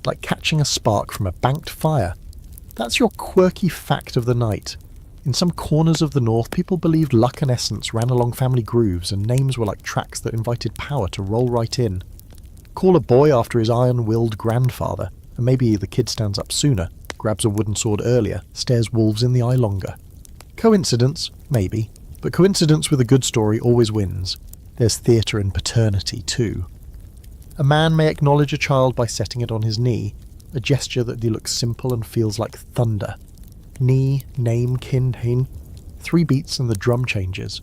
Like catching a spark from a banked fire. That's your quirky fact of the night. In some corners of the north, people believed luck and essence ran along family grooves, and names were like tracks that invited power to roll right in. Call a boy after his iron-willed grandfather, and maybe the kid stands up sooner, grabs a wooden sword earlier, stares wolves in the eye longer. Coincidence? Maybe. But coincidence with a good story always wins. There's theatre in paternity, too. A man may acknowledge a child by setting it on his knee, a gesture that looks simple and feels like thunder. Knee, name, kin, hin. 3 beats and the drum changes.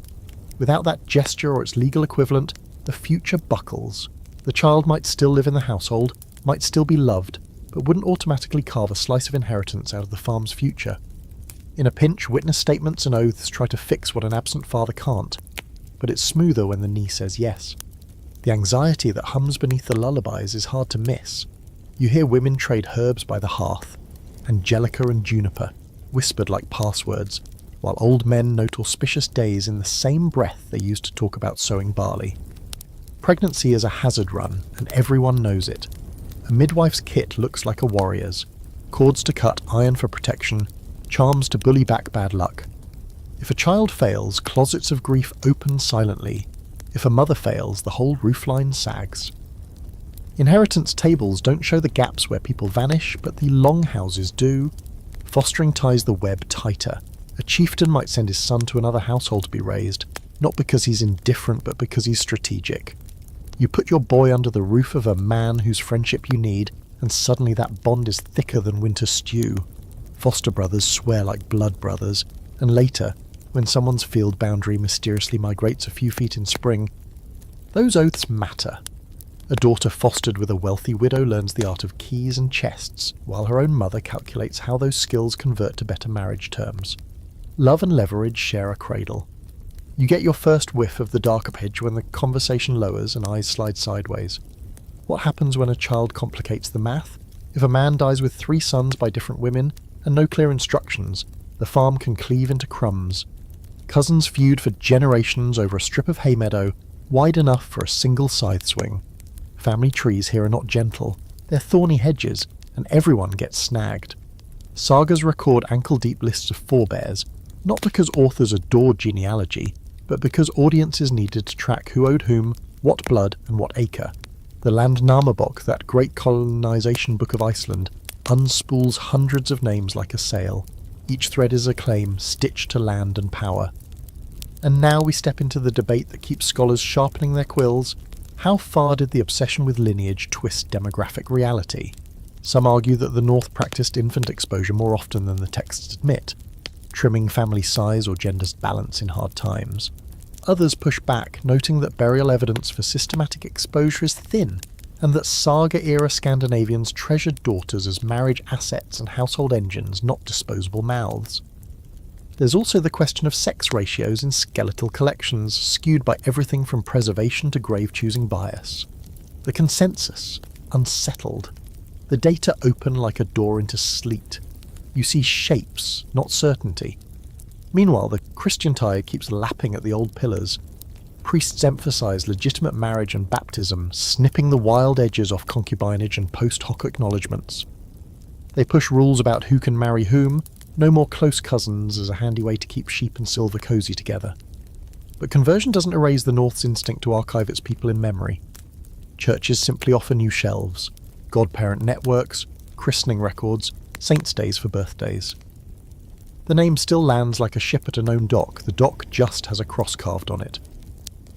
Without that gesture or its legal equivalent, the future buckles. The child might still live in the household, might still be loved, but wouldn't automatically carve a slice of inheritance out of the farm's future. In a pinch, witness statements and oaths try to fix what an absent father can't, but it's smoother when the knee says yes. The anxiety that hums beneath the lullabies is hard to miss. You hear women trade herbs by the hearth, angelica and juniper, whispered like passwords, while old men note auspicious days in the same breath they used to talk about sowing barley. Pregnancy is a hazard run, and everyone knows it. A midwife's kit looks like a warrior's. Cords to cut, iron for protection, charms to bully back bad luck. If a child fails, closets of grief open silently. If a mother fails, the whole roofline sags. Inheritance tables don't show the gaps where people vanish, but the longhouses do. Fostering ties the web tighter. A chieftain might send his son to another household to be raised, not because he's indifferent, but because he's strategic. You put your boy under the roof of a man whose friendship you need, and suddenly that bond is thicker than winter stew. Foster brothers swear like blood brothers, and later, when someone's field boundary mysteriously migrates a few feet in spring, those oaths matter. A daughter fostered with a wealthy widow learns the art of keys and chests, while her own mother calculates how those skills convert to better marriage terms. Love and leverage share a cradle. You get your first whiff of the dark edge when the conversation lowers and eyes slide sideways. What happens when a child complicates the math? If a man dies with 3 sons by different women, and no clear instructions, the farm can cleave into crumbs. Cousins feud for generations over a strip of hay meadow, wide enough for a single scythe swing. Family trees here are not gentle, they're thorny hedges, and everyone gets snagged. Sagas record ankle-deep lists of forebears, not because authors adored genealogy, but because audiences needed to track who owed whom, what blood, and what acre. The Landnámabók, that great colonisation book of Iceland, unspools hundreds of names like a sail. Each thread is a claim, stitched to land and power. And now we step into the debate that keeps scholars sharpening their quills. How far did the obsession with lineage twist demographic reality? Some argue that the North practiced infant exposure more often than the texts admit, trimming family size or gender's balance in hard times. Others push back, noting that burial evidence for systematic exposure is thin, and that saga-era Scandinavians treasured daughters as marriage assets and household engines, not disposable mouths. There's also the question of sex ratios in skeletal collections, skewed by everything from preservation to grave-choosing bias. The consensus, unsettled. The data open like a door into sleet. You see shapes, not certainty. Meanwhile, the Christian tide keeps lapping at the old pillars. Priests emphasise legitimate marriage and baptism, snipping the wild edges off concubinage and post hoc acknowledgements. They push rules about who can marry whom, no more close cousins as a handy way to keep sheep and silver cosy together. But conversion doesn't erase the North's instinct to archive its people in memory. Churches simply offer new shelves, godparent networks, christening records, saints' days for birthdays. The name still lands like a ship at a known dock. The dock just has a cross carved on it.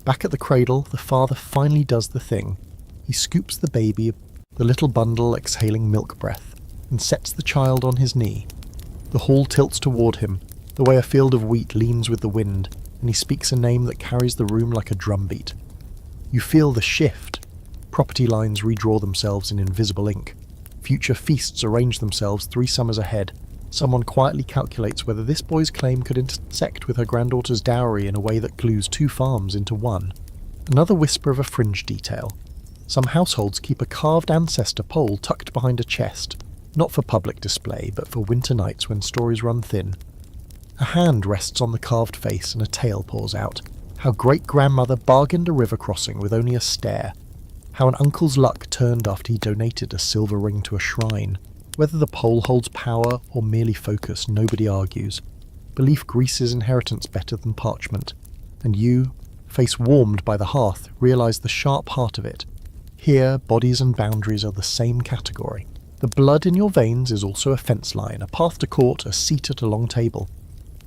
Back at the cradle, the father finally does the thing. He scoops the baby, the little bundle exhaling milk breath, and sets the child on his knee. The hall tilts toward him, the way a field of wheat leans with the wind, and he speaks a name that carries the room like a drumbeat. You feel the shift. Property lines redraw themselves in invisible ink. Future feasts arrange themselves 3 summers ahead. Someone quietly calculates whether this boy's claim could intersect with her granddaughter's dowry in a way that glues 2 farms into one. Another whisper of a fringe detail. Some households keep a carved ancestor pole tucked behind a chest, not for public display, but for winter nights when stories run thin. A hand rests on the carved face and a tale pours out. How great-grandmother bargained a river crossing with only a stare. How an uncle's luck turned after he donated a silver ring to a shrine. Whether the pole holds power or merely focus, nobody argues. Belief greases inheritance better than parchment. And you, face warmed by the hearth, realise the sharp heart of it. Here, bodies and boundaries are the same category. The blood in your veins is also a fence line, a path to court, a seat at a long table.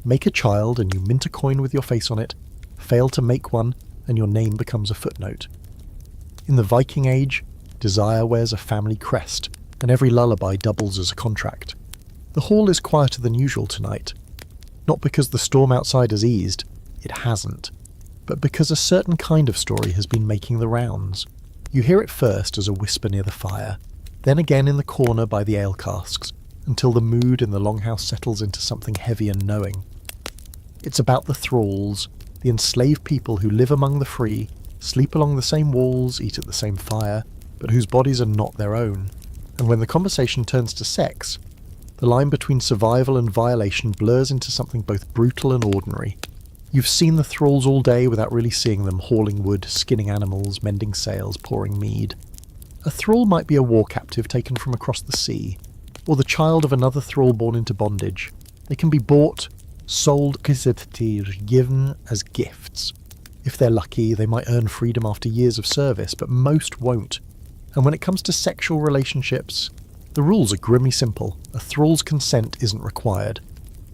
Make a child and you mint a coin with your face on it. Fail to make one and your name becomes a footnote. In the Viking age, desire wears a family crest, and every lullaby doubles as a contract. The hall is quieter than usual tonight. Not because the storm outside has eased, it hasn't, but because a certain kind of story has been making the rounds. You hear it first as a whisper near the fire, then again in the corner by the ale casks, until the mood in the longhouse settles into something heavy and knowing. It's about the thralls, the enslaved people who live among the free, sleep along the same walls, eat at the same fire, but whose bodies are not their own. And when the conversation turns to sex, the line between survival and violation blurs into something both brutal and ordinary. You've seen the thralls all day without really seeing them, hauling wood, skinning animals, mending sails, pouring mead. A thrall might be a war captive taken from across the sea, or the child of another thrall born into bondage. They can be bought, sold, given as gifts. If they're lucky, they might earn freedom after years of service, but most won't. And when it comes to sexual relationships, the rules are grimly simple. A thrall's consent isn't required.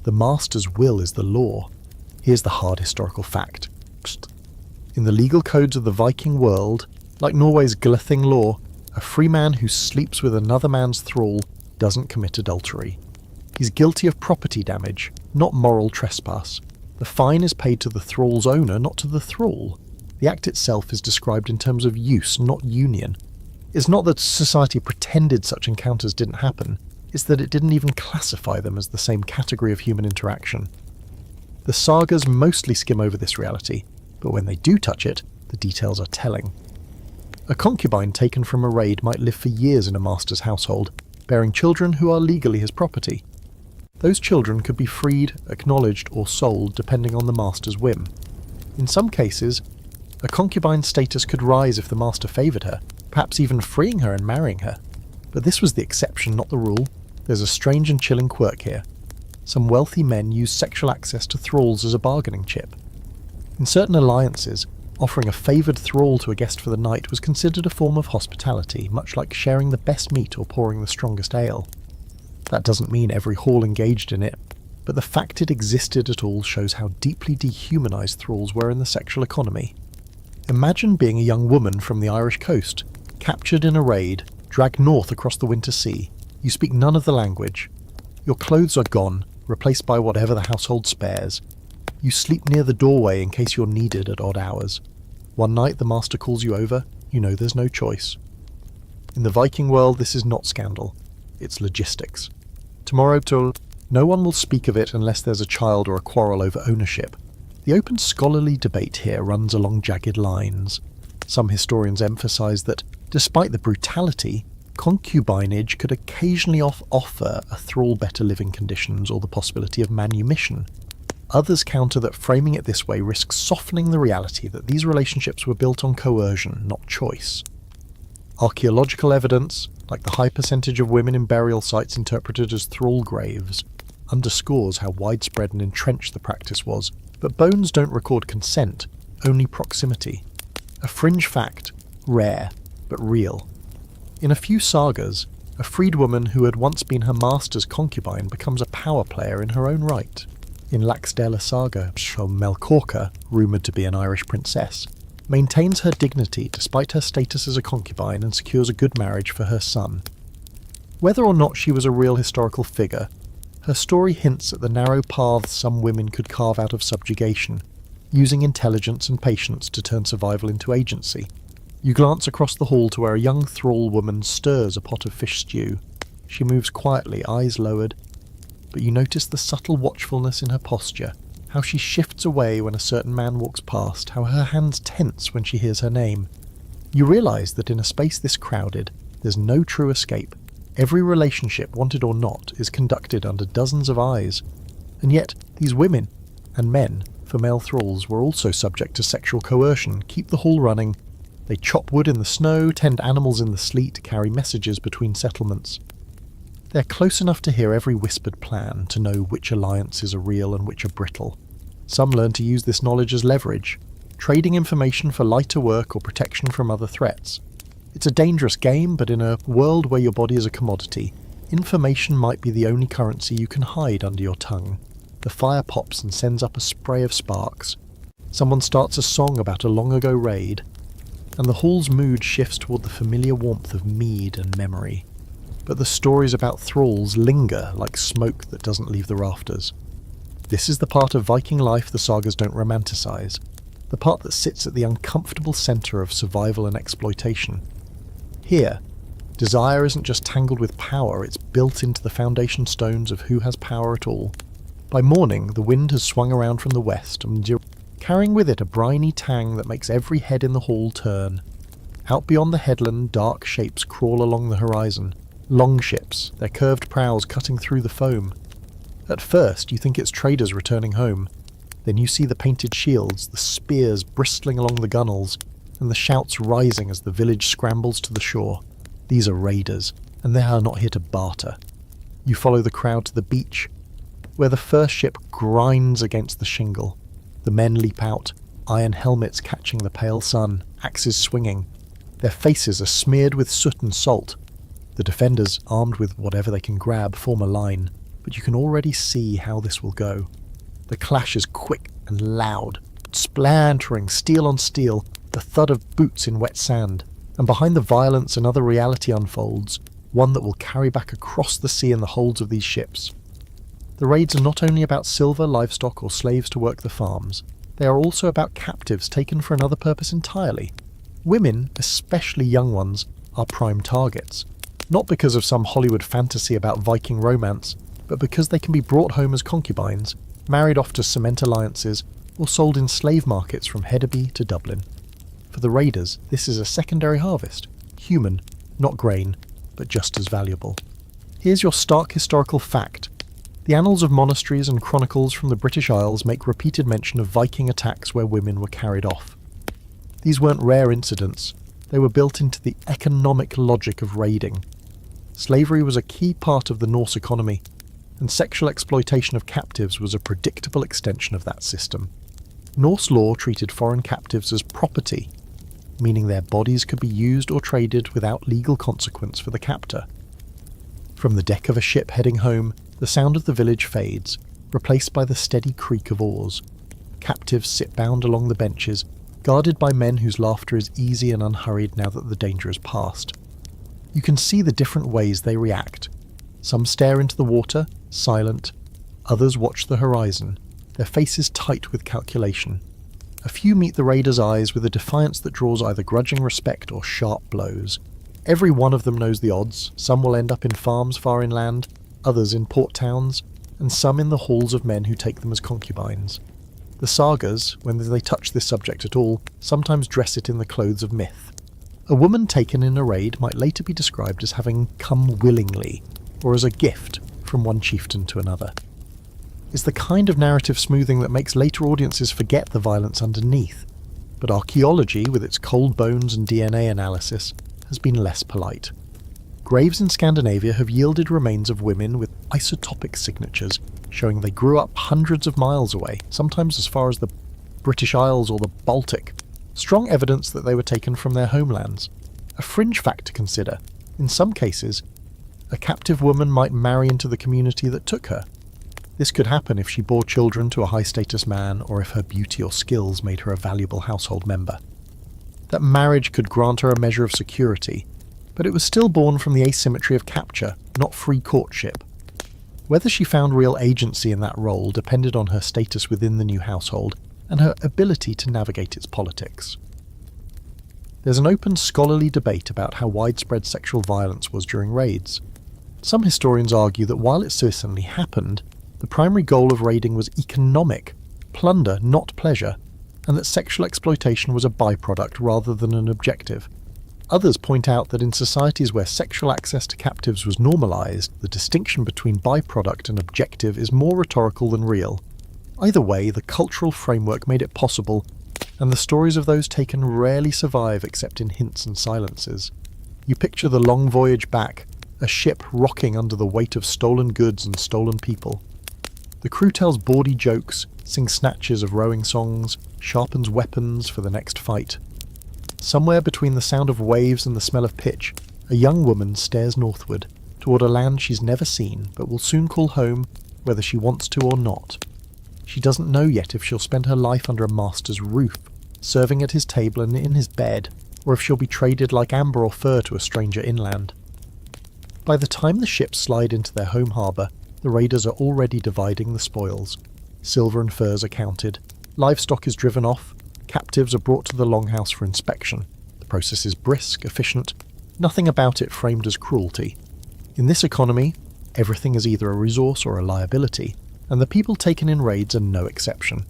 The master's will is the law. Here's the hard historical fact. In the legal codes of the Viking world, Like Norway's Glything law, a free man who sleeps with another man's thrall doesn't commit adultery. He's guilty of property damage, not moral trespass. The fine is paid to the thrall's owner, not to the thrall. The act itself is described in terms of use, not union. It's not that society pretended such encounters didn't happen, it's that it didn't even classify them as the same category of human interaction. The sagas mostly skim over this reality, but when they do touch it, the details are telling. A concubine taken from a raid might live for years in a master's household, bearing children who are legally his property. Those children could be freed, acknowledged, or sold depending on the master's whim. In some cases, a concubine's status could rise if the master favoured her, perhaps even freeing her and marrying her. But this was the exception, not the rule. There's a strange and chilling quirk here. Some wealthy men use sexual access to thralls as a bargaining chip. In certain alliances, offering a favoured thrall to a guest for the night was considered a form of hospitality, much like sharing the best meat or pouring the strongest ale. That doesn't mean every hall engaged in it, but the fact it existed at all shows how deeply dehumanised thralls were in the sexual economy. Imagine being a young woman from the Irish coast, captured in a raid, dragged north across the winter sea. You speak none of the language. Your clothes are gone, replaced by whatever the household spares. You sleep near the doorway in case you're needed at odd hours. One night the master calls you over, you know there's no choice. In the Viking world, this is not scandal. It's logistics. Tomorrow, no one will speak of it unless there's a child or a quarrel over ownership. The open scholarly debate here runs along jagged lines. Some historians emphasise that, despite the brutality, concubinage could occasionally offer a thrall better living conditions or the possibility of manumission. Others counter that framing it this way risks softening the reality that these relationships were built on coercion, not choice. Archaeological evidence, like the high percentage of women in burial sites interpreted as thrall graves, underscores how widespread and entrenched the practice was, but bones don't record consent, only proximity. A fringe fact, rare, but real. In a few sagas, a freedwoman who had once been her master's concubine becomes a power player in her own right. In Laxdela saga, Melkorka, rumoured to be an Irish princess, maintains her dignity despite her status as a concubine and secures a good marriage for her son. Whether or not she was a real historical figure, her story hints at the narrow paths some women could carve out of subjugation, using intelligence and patience to turn survival into agency. You glance across the hall to where a young thrall woman stirs a pot of fish stew. She moves quietly, eyes lowered, but you notice the subtle watchfulness in her posture, how she shifts away when a certain man walks past, how her hands tense when she hears her name. You realise that in a space this crowded, there's no true escape. Every relationship, wanted or not, is conducted under dozens of eyes. And yet, these women, and men, for male thralls, were also subject to sexual coercion, keep the hall running. They chop wood in the snow, tend animals in the sleet, carry messages between settlements. They're close enough to hear every whispered plan, to know which alliances are real and which are brittle. Some learn to use this knowledge as leverage, trading information for lighter work or protection from other threats. It's a dangerous game, but in a world where your body is a commodity, information might be the only currency you can hide under your tongue. The fire pops and sends up a spray of sparks. Someone starts a song about a long-ago raid, and the hall's mood shifts toward the familiar warmth of mead and memory. But the stories about thralls linger like smoke that doesn't leave the rafters. This is the part of Viking life the sagas don't romanticize, the part that sits at the uncomfortable center of survival and exploitation. Here, desire isn't just tangled with power, it's built into the foundation stones of who has power at all. By morning, the wind has swung around from the west, and carrying with it a briny tang that makes every head in the hall turn. Out beyond the headland, dark shapes crawl along the horizon. Longships, their curved prows cutting through the foam. At first, you think it's traders returning home. Then you see the painted shields, the spears bristling along the gunwales, and the shouts rising as the village scrambles to the shore. These are raiders, and they are not here to barter. You follow the crowd to the beach, where the first ship grinds against the shingle. The men leap out, iron helmets catching the pale sun, axes swinging. Their faces are smeared with soot and salt. The defenders, armed with whatever they can grab, form a line, but you can already see how this will go. The clash is quick and loud, splintering steel on steel, the thud of boots in wet sand. and behind the violence another reality unfolds, one that will carry back across the sea in the holds of these ships. The raids are not only about silver, livestock, or slaves to work the farms, they are also about captives taken for another purpose entirely. Women, especially young ones, are prime targets, not because of some Hollywood fantasy about Viking romance, but because they can be brought home as concubines, married off to cement alliances, or sold in slave markets from Hedeby to Dublin. For the raiders, this is a secondary harvest, human, not grain, but just as valuable. Here's your stark historical fact. The annals of monasteries and chronicles from the British Isles make repeated mention of Viking attacks where women were carried off. These weren't rare incidents, they were built into the economic logic of raiding. Slavery was a key part of the Norse economy, and sexual exploitation of captives was a predictable extension of that system. Norse law treated foreign captives as property, meaning their bodies could be used or traded without legal consequence for the captor. From the deck of a ship heading home, the sound of the village fades, replaced by the steady creak of oars. Captives sit bound along the benches, guarded by men whose laughter is easy and unhurried now that the danger is past. You can see the different ways they react. Some stare into the water, silent. Others watch the horizon, their faces tight with calculation. A few meet the raider's eyes with a defiance that draws either grudging respect or sharp blows. Every one of them knows the odds. Some will end up in farms far inland, others in port towns, and some in the halls of men who take them as concubines. The sagas, when they touch this subject at all, sometimes dress it in the clothes of myth. A woman taken in a raid might later be described as having come willingly, or as a gift from one chieftain to another. It's the kind of narrative smoothing that makes later audiences forget the violence underneath, but archaeology, with its cold bones and DNA analysis, has been less polite. Graves in Scandinavia have yielded remains of women with isotopic signatures, showing they grew up hundreds of miles away, sometimes as far as the British Isles or the Baltic. Strong evidence that they were taken from their homelands. A fringe fact to consider. In some cases, a captive woman might marry into the community that took her. This could happen if she bore children to a high-status man or if her beauty or skills made her a valuable household member. That marriage could grant her a measure of security, but it was still born from the asymmetry of capture, not free courtship. Whether she found real agency in that role depended on her status within the new household and her ability to navigate its politics. There's an open scholarly debate about how widespread sexual violence was during raids. Some historians argue that while it certainly happened, the primary goal of raiding was economic, plunder, not pleasure, and that sexual exploitation was a byproduct rather than an objective. Others point out that in societies where sexual access to captives was normalized, the distinction between byproduct and objective is more rhetorical than real. Either way, the cultural framework made it possible, and the stories of those taken rarely survive except in hints and silences. You picture the long voyage back, a ship rocking under the weight of stolen goods and stolen people. The crew tells bawdy jokes, sings snatches of rowing songs, sharpens weapons for the next fight. Somewhere between the sound of waves and the smell of pitch, a young woman stares northward, toward a land she's never seen but will soon call home, whether she wants to or not. She doesn't know yet if she'll spend her life under a master's roof, serving at his table and in his bed, or if she'll be traded like amber or fur to a stranger inland. By the time the ships slide into their home harbour, the raiders are already dividing the spoils. Silver and furs are counted, livestock is driven off, captives are brought to the longhouse for inspection. The process is brisk, efficient, nothing about it framed as cruelty. In this economy, everything is either a resource or a liability, and the people taken in raids are no exception.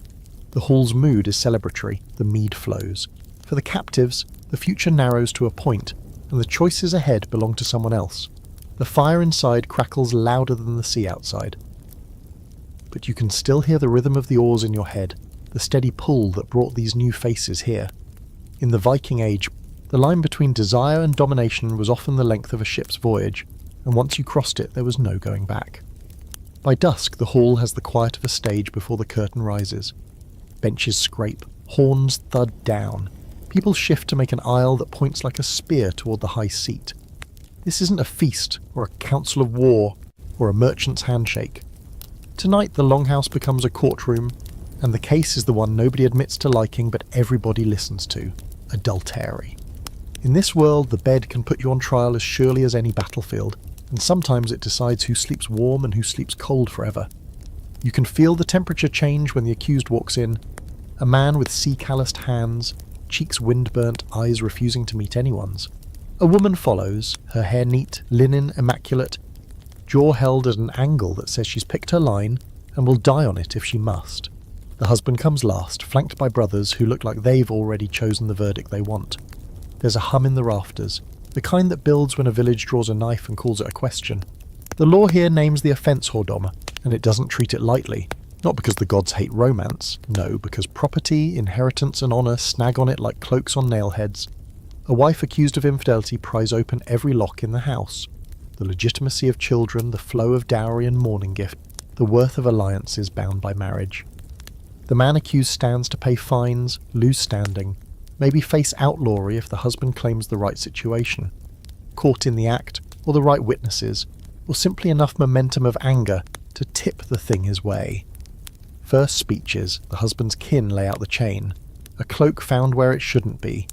The hall's mood is celebratory, the mead flows. For the captives, the future narrows to a point, and the choices ahead belong to someone else. The fire inside crackles louder than the sea outside. But you can still hear the rhythm of the oars in your head, the steady pull that brought these new faces here. In the Viking Age, the line between desire and domination was often the length of a ship's voyage, and once you crossed it there was no going back. By dusk the hall has the quiet of a stage before the curtain rises. Benches scrape, horns thud down. People shift to make an aisle that points like a spear toward the high seat. This isn't a feast, or a council of war, or a merchant's handshake. Tonight the longhouse becomes a courtroom, and the case is the one nobody admits to liking but everybody listens to, adultery. In this world, the bed can put you on trial as surely as any battlefield, and sometimes it decides who sleeps warm and who sleeps cold forever. You can feel the temperature change when the accused walks in, a man with sea-calloused hands, cheeks wind-burnt, eyes refusing to meet anyone's. A woman follows, her hair neat, linen immaculate, jaw held at an angle that says she's picked her line and will die on it if she must. The husband comes last, flanked by brothers who look like they've already chosen the verdict they want. There's a hum in the rafters, the kind that builds when a village draws a knife and calls it a question. The law here names the offence whoredom, and it doesn't treat it lightly. Not because the gods hate romance, no, because property, inheritance and honour snag on it like cloaks on nail-heads. A wife accused of infidelity pries open every lock in the house. The legitimacy of children, the flow of dowry and mourning gift, the worth of alliances bound by marriage. The man accused stands to pay fines, lose standing, maybe face outlawry if the husband claims the right situation, caught in the act, or the right witnesses, or simply enough momentum of anger to tip the thing his way. First speeches, the husband's kin lay out the chain, a cloak found where it shouldn't be,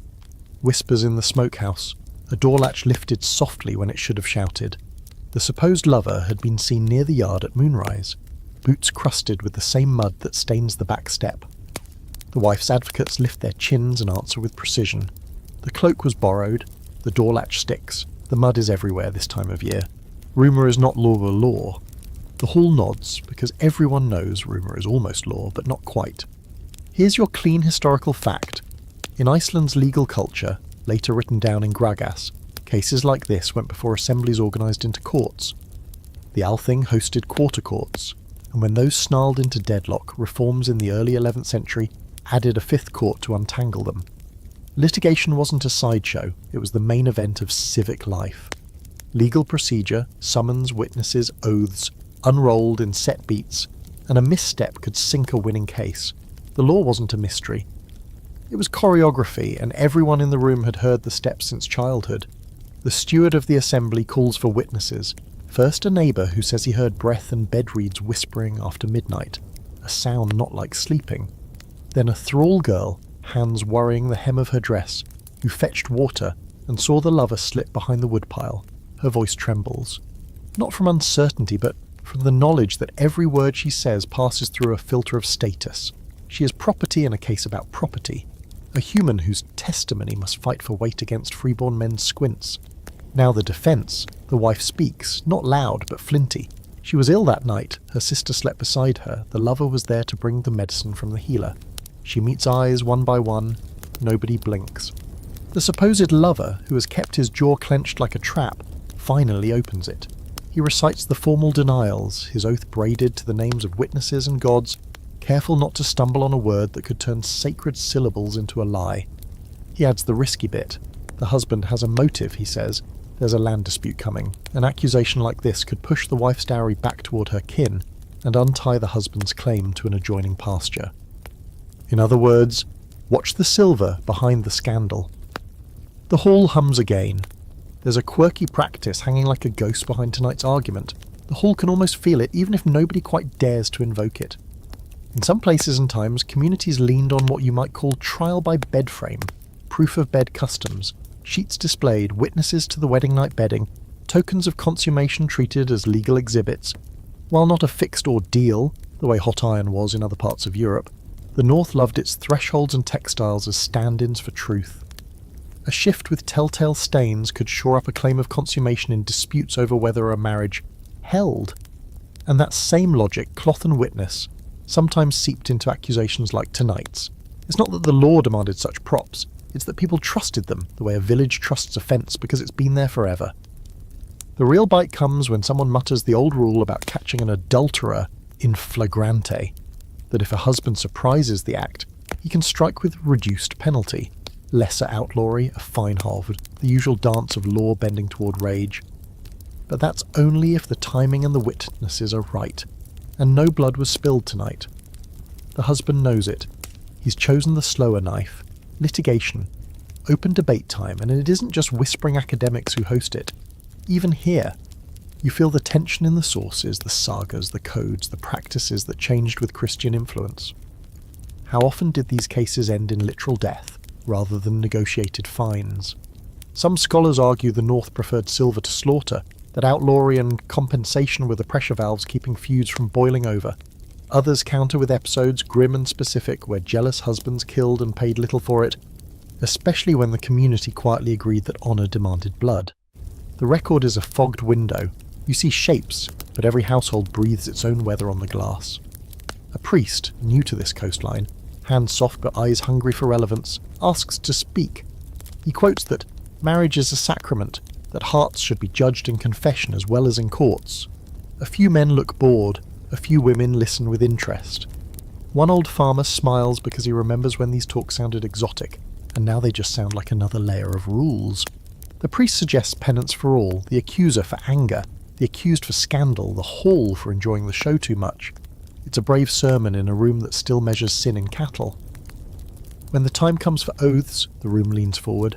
whispers in the smokehouse, a door latch lifted softly when it should have shouted. The supposed lover had been seen near the yard at moonrise, boots crusted with the same mud that stains the back step. The wife's advocates lift their chins and answer with precision. The cloak was borrowed, the door latch sticks, the mud is everywhere this time of year. Rumour is not law. The hall nods, because everyone knows rumour is almost law, but not quite. Here's your clean historical fact. In Iceland's legal culture, later written down in Gragas, cases like this went before assemblies organised into courts. The Althing hosted quarter courts, and when those snarled into deadlock, reforms in the early 11th century added a fifth court to untangle them. Litigation wasn't a sideshow, it was the main event of civic life. Legal procedure, summons, witnesses, oaths, unrolled in set beats, and a misstep could sink a winning case. The law wasn't a mystery. It was choreography, and everyone in the room had heard the steps since childhood. The steward of the assembly calls for witnesses. First a neighbour who says he heard breath and bed reeds whispering after midnight, a sound not like sleeping. Then a thrall girl, hands worrying the hem of her dress, who fetched water and saw the lover slip behind the woodpile. Her voice trembles. Not from uncertainty, but from the knowledge that every word she says passes through a filter of status. She is property in a case about property. A human whose testimony must fight for weight against freeborn men's squints. Now the defence. The wife speaks, not loud but flinty. She was ill that night, her sister slept beside her, the lover was there to bring the medicine from the healer. She meets eyes one by one, nobody blinks. The supposed lover, who has kept his jaw clenched like a trap, finally opens it. He recites the formal denials, his oath braided to the names of witnesses and gods, careful not to stumble on a word that could turn sacred syllables into a lie. He adds the risky bit. The husband has a motive, he says. There's a land dispute coming. An accusation like this could push the wife's dowry back toward her kin and untie the husband's claim to an adjoining pasture. In other words, watch the silver behind the scandal. The hall hums again. There's a quirky practice hanging like a ghost behind tonight's argument. The hall can almost feel it, even if nobody quite dares to invoke it. In some places and times, communities leaned on what you might call trial by bed frame, proof of bed customs, sheets displayed, witnesses to the wedding night bedding, tokens of consummation treated as legal exhibits. While not a fixed ordeal, the way hot iron was in other parts of Europe, the North loved its thresholds and textiles as stand-ins for truth. A shift with telltale stains could shore up a claim of consummation in disputes over whether a marriage held. And that same logic, cloth and witness, sometimes seeped into accusations like tonight's. It's not that the law demanded such props, it's that people trusted them the way a village trusts a fence because it's been there forever. The real bite comes when someone mutters the old rule about catching an adulterer in flagrante, that if a husband surprises the act, he can strike with reduced penalty, lesser outlawry, a fine halved, the usual dance of law bending toward rage. But that's only if the timing and the witnesses are right, and no blood was spilled tonight. The husband knows it. He's chosen the slower knife, litigation, open debate time, and it isn't just whispering academics who host it. Even here, you feel the tension in the sources, the sagas, the codes, the practices that changed with Christian influence. How often did these cases end in literal death, rather than negotiated fines? Some scholars argue the North preferred silver to slaughter, that outlawry and compensation were the pressure valves keeping feuds from boiling over. Others counter with episodes grim and specific where jealous husbands killed and paid little for it, especially when the community quietly agreed that honour demanded blood. The record is a fogged window. You see shapes, but every household breathes its own weather on the glass. A priest, new to this coastline, hands soft but eyes hungry for relevance, asks to speak. He quotes that marriage is a sacrament, that hearts should be judged in confession as well as in courts. A few men look bored, a few women listen with interest. One old farmer smiles because he remembers when these talks sounded exotic, and now they just sound like another layer of rules. The priest suggests penance for all, the accuser for anger, the accused for scandal, the hall for enjoying the show too much. It's a brave sermon in a room that still measures sin in cattle. When the time comes for oaths, the room leans forward.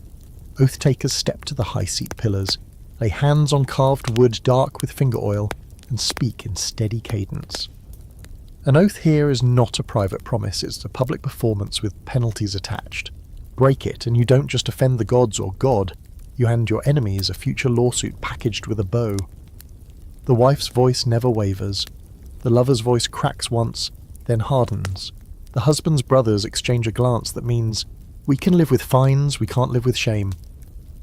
Oath-takers step to the high seat pillars, lay hands on carved wood dark with finger oil, and speak in steady cadence. An oath here is not a private promise, it's a public performance with penalties attached. Break it, and you don't just offend the gods or God, you hand your enemies a future lawsuit packaged with a bow. The wife's voice never wavers. The lover's voice cracks once, then hardens. The husband's brothers exchange a glance that means, we can live with fines, we can't live with shame.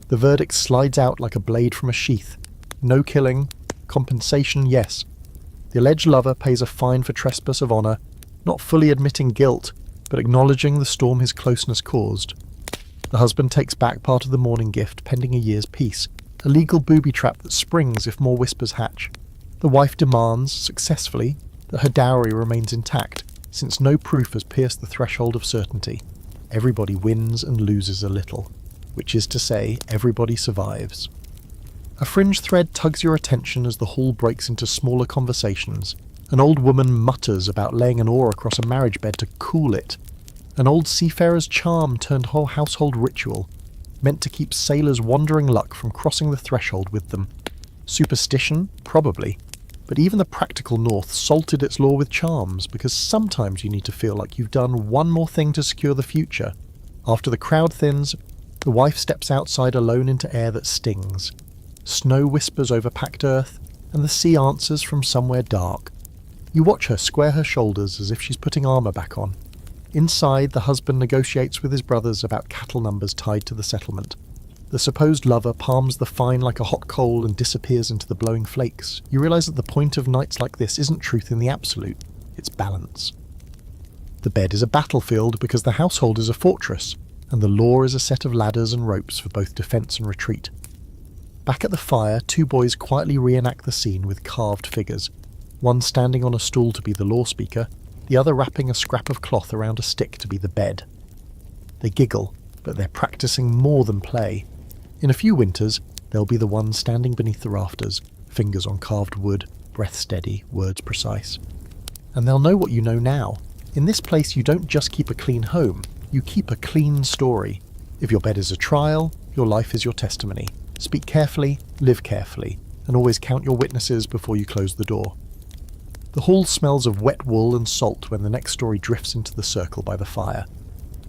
The verdict slides out like a blade from a sheath. No killing, compensation, yes. The alleged lover pays a fine for trespass of honour, not fully admitting guilt, but acknowledging the storm his closeness caused. The husband takes back part of the mourning gift pending a year's peace, a legal booby trap that springs if more whispers hatch. The wife demands, successfully, that her dowry remains intact, since no proof has pierced the threshold of certainty. Everybody wins and loses a little, which is to say, everybody survives. A fringe thread tugs your attention as the hall breaks into smaller conversations. An old woman mutters about laying an oar across a marriage bed to cool it. An old seafarer's charm turned whole household ritual, meant to keep sailors' wandering luck from crossing the threshold with them. Superstition? Probably. But even the practical North salted its law with charms, because sometimes you need to feel like you've done one more thing to secure the future. After the crowd thins, the wife steps outside alone into air that stings. Snow whispers over packed earth, and the sea answers from somewhere dark. You watch her square her shoulders as if she's putting armour back on. Inside, the husband negotiates with his brothers about cattle numbers tied to the settlement. The supposed lover palms the fine like a hot coal and disappears into the blowing flakes. You realise that the point of nights like this isn't truth in the absolute, it's balance. The bed is a battlefield because the household is a fortress, and the law is a set of ladders and ropes for both defence and retreat. Back at the fire, two boys quietly reenact the scene with carved figures, one standing on a stool to be the law speaker, the other wrapping a scrap of cloth around a stick to be the bed. They giggle, but they're practising more than play. In a few winters, they'll be the ones standing beneath the rafters, fingers on carved wood, breath steady, words precise. And they'll know what you know now. In this place you don't just keep a clean home, you keep a clean story. If your bed is a trial, your life is your testimony. Speak carefully, live carefully, and always count your witnesses before you close the door. The hall smells of wet wool and salt when the next story drifts into the circle by the fire.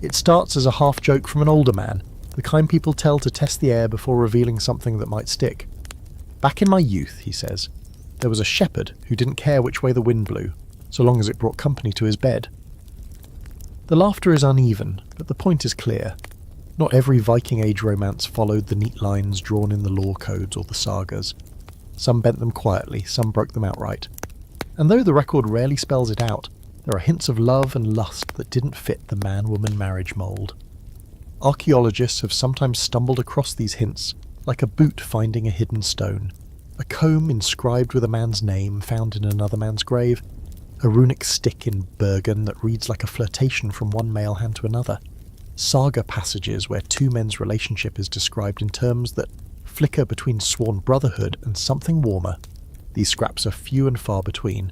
It starts as a half-joke from an older man, the kind people tell to test the air before revealing something that might stick. Back in my youth, he says, there was a shepherd who didn't care which way the wind blew, so long as it brought company to his bed. The laughter is uneven, but the point is clear. Not every Viking Age romance followed the neat lines drawn in the law codes or the sagas. Some bent them quietly, some broke them outright. And though the record rarely spells it out, there are hints of love and lust that didn't fit the man-woman marriage mould. Archaeologists have sometimes stumbled across these hints, like a boot finding a hidden stone, a comb inscribed with a man's name found in another man's grave, a runic stick in Bergen that reads like a flirtation from one male hand to another, saga passages where two men's relationship is described in terms that flicker between sworn brotherhood and something warmer. These scraps are few and far between,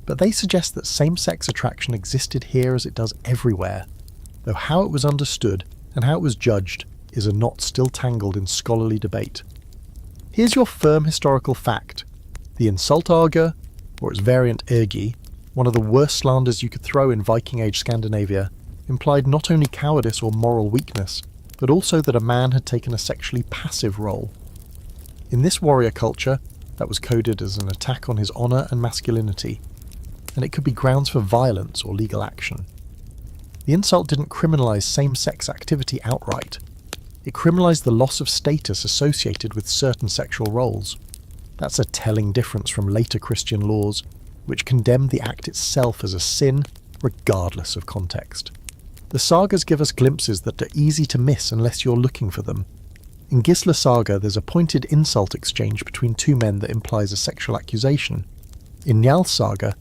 but they suggest that same-sex attraction existed here as it does everywhere, though how it was understood and how it was judged is a knot still tangled in scholarly debate. Here's your firm historical fact. The insult arga, or its variant ergi, one of the worst slanders you could throw in Viking Age Scandinavia, implied not only cowardice or moral weakness, but also that a man had taken a sexually passive role. In this warrior culture, that was coded as an attack on his honour and masculinity, and it could be grounds for violence or legal action. The insult didn't criminalise same-sex activity outright. It criminalised the loss of status associated with certain sexual roles. That's a telling difference from later Christian laws, which condemned the act itself as a sin, regardless of context. The sagas give us glimpses that are easy to miss unless you're looking for them. In Gisla Saga, there's a pointed insult exchange between two men that implies a sexual accusation. In Njal Saga,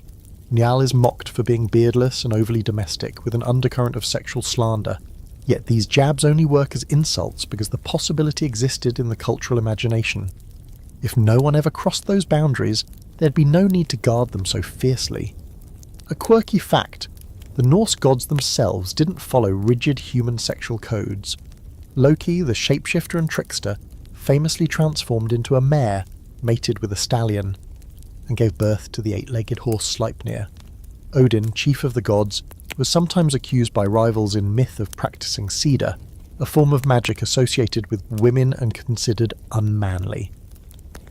Njal is mocked for being beardless and overly domestic, with an undercurrent of sexual slander. Yet these jabs only work as insults because the possibility existed in the cultural imagination. If no one ever crossed those boundaries, there'd be no need to guard them so fiercely. A quirky fact: the Norse gods themselves didn't follow rigid human sexual codes. Loki, the shapeshifter and trickster, famously transformed into a mare, mated with a stallion, and gave birth to the eight-legged horse Sleipnir. Odin, chief of the gods, was sometimes accused by rivals in myth of practicing cedar, a form of magic associated with women and considered unmanly.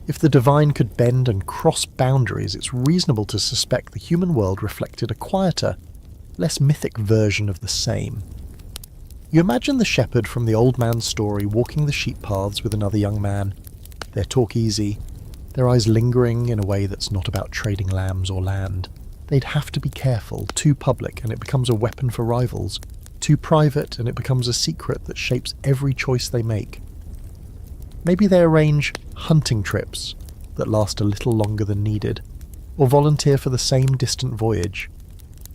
If the divine could bend and cross boundaries, it's reasonable to suspect the human world reflected a quieter, less mythic version of the same. You imagine the shepherd from the old man's story walking the sheep paths with another young man, their talk easy, their eyes lingering in a way that's not about trading lambs or land. They'd have to be careful, too public and it becomes a weapon for rivals, too private and it becomes a secret that shapes every choice they make. Maybe they arrange hunting trips that last a little longer than needed, or volunteer for the same distant voyage.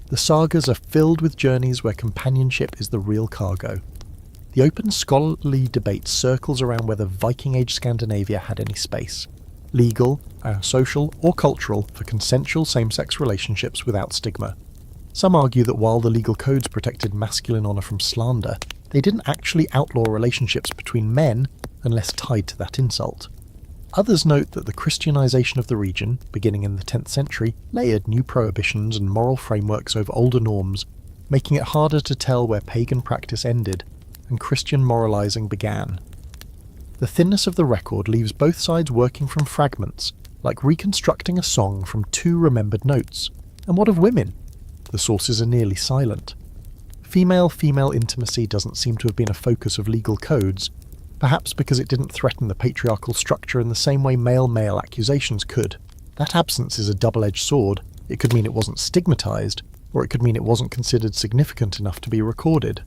The sagas are filled with journeys where companionship is the real cargo. The open scholarly debate circles around whether Viking Age Scandinavia had any space, legal, social, or cultural, for consensual same-sex relationships without stigma. Some argue that while the legal codes protected masculine honour from slander, they didn't actually outlaw relationships between men unless tied to that insult. Others note that the Christianization of the region, beginning in the 10th century, layered new prohibitions and moral frameworks over older norms, making it harder to tell where pagan practice ended and Christian moralizing began. The thinness of the record leaves both sides working from fragments, like reconstructing a song from two remembered notes. And what of women? The sources are nearly silent. Female-female intimacy doesn't seem to have been a focus of legal codes, perhaps because it didn't threaten the patriarchal structure in the same way male-male accusations could. That absence is a double-edged sword. It could mean it wasn't stigmatized, or it could mean it wasn't considered significant enough to be recorded.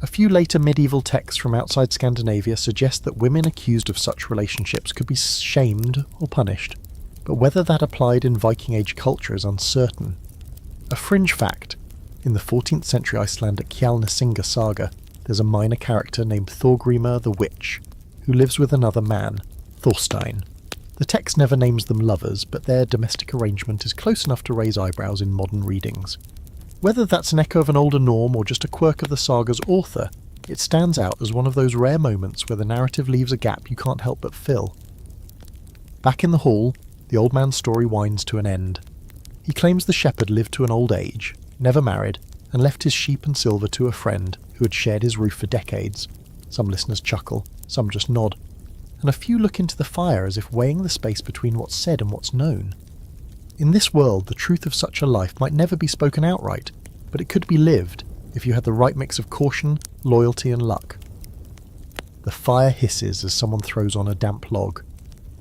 A few later medieval texts from outside Scandinavia suggest that women accused of such relationships could be shamed or punished, but whether that applied in Viking Age culture is uncertain. A fringe fact: in the 14th century Icelandic Kjalnesinga saga, there's a minor character named Thorgrimr the Witch, who lives with another man, Thorstein. The text never names them lovers, but their domestic arrangement is close enough to raise eyebrows in modern readings. Whether that's an echo of an older norm or just a quirk of the saga's author, it stands out as one of those rare moments where the narrative leaves a gap you can't help but fill. Back in the hall, the old man's story winds to an end. He claims the shepherd lived to an old age, never married, and left his sheep and silver to a friend who had shared his roof for decades. Some listeners chuckle, some just nod, and a few look into the fire as if weighing the space between what's said and what's known. In this world, the truth of such a life might never be spoken outright, but it could be lived if you had the right mix of caution, loyalty and luck. The fire hisses as someone throws on a damp log.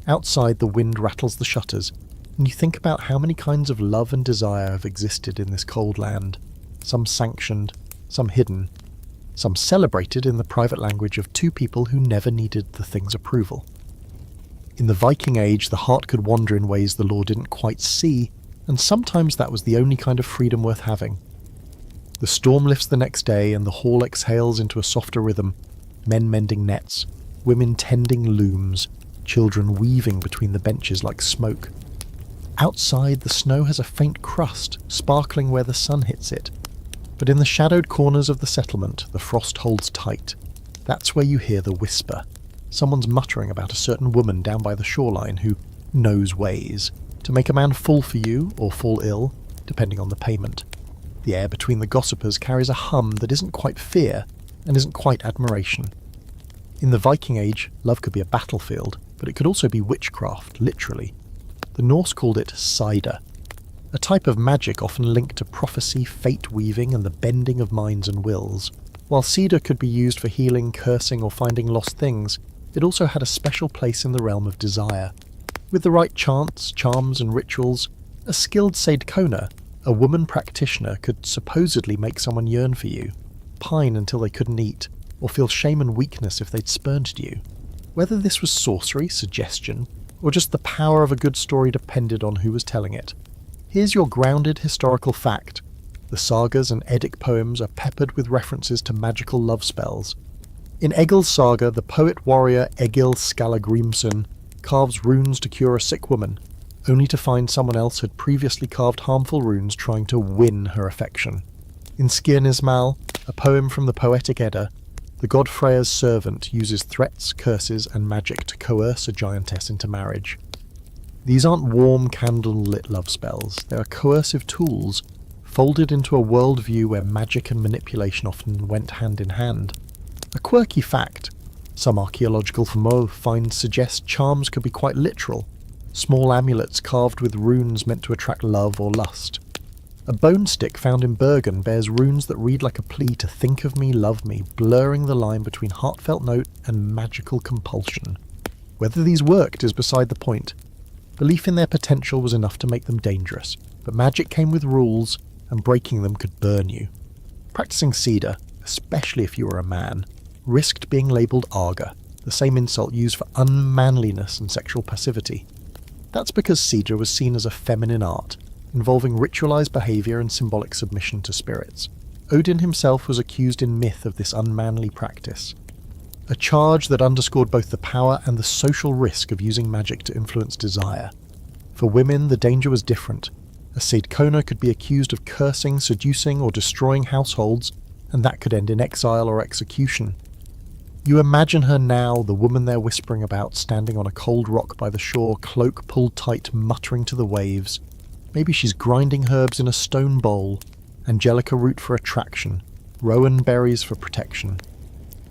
Outside, the wind rattles the shutters, and you think about how many kinds of love and desire have existed in this cold land. Some sanctioned, some hidden, some celebrated in the private language of two people who never needed the thing's approval. In the Viking Age, the heart could wander in ways the law didn't quite see, and sometimes that was the only kind of freedom worth having. The storm lifts the next day, and the hall exhales into a softer rhythm, men mending nets, women tending looms, children weaving between the benches like smoke. Outside, the snow has a faint crust, sparkling where the sun hits it. But in the shadowed corners of the settlement, the frost holds tight. That's where you hear the whisper. Someone's muttering about a certain woman down by the shoreline who knows ways to make a man fall for you or fall ill, depending on the payment. The air between the gossipers carries a hum that isn't quite fear, and isn't quite admiration. In the Viking Age, love could be a battlefield, but it could also be witchcraft, literally. The Norse called it saga, a type of magic often linked to prophecy, fate-weaving, and the bending of minds and wills. While cedar could be used for healing, cursing, or finding lost things, it also had a special place in the realm of desire. With the right chants, charms, and rituals, a skilled seidkona, a woman practitioner, could supposedly make someone yearn for you, pine until they couldn't eat, or feel shame and weakness if they'd spurned you. Whether this was sorcery, suggestion, or just the power of a good story depended on who was telling it. Here's your grounded historical fact. The sagas and Eddic poems are peppered with references to magical love spells. In Egil's saga, the poet-warrior Egil Skallagrimsson carves runes to cure a sick woman, only to find someone else had previously carved harmful runes trying to win her affection. In Skirnismal, a poem from the Poetic Edda, the god Freya's servant uses threats, curses, and magic to coerce a giantess into marriage. These aren't warm, candle-lit love spells, they are coercive tools, folded into a worldview where magic and manipulation often went hand in hand. A quirky fact, some archaeological finds suggest charms could be quite literal, small amulets carved with runes meant to attract love or lust. A bone stick found in Bergen bears runes that read like a plea to think of me, love me, blurring the line between heartfelt note and magical compulsion. Whether these worked is beside the point. Belief in their potential was enough to make them dangerous, but magic came with rules, and breaking them could burn you. Practicing cedar, especially if you were a man, risked being labelled aga, the same insult used for unmanliness and sexual passivity. That's because cedar was seen as a feminine art, involving ritualized behaviour and symbolic submission to spirits. Odin himself was accused in myth of this unmanly practice, a charge that underscored both the power and the social risk of using magic to influence desire. For women, the danger was different. A seidkona could be accused of cursing, seducing, or destroying households, and that could end in exile or execution. You imagine her now, the woman they're whispering about, standing on a cold rock by the shore, cloak pulled tight, muttering to the waves. Maybe she's grinding herbs in a stone bowl, angelica root for attraction, rowan berries for protection,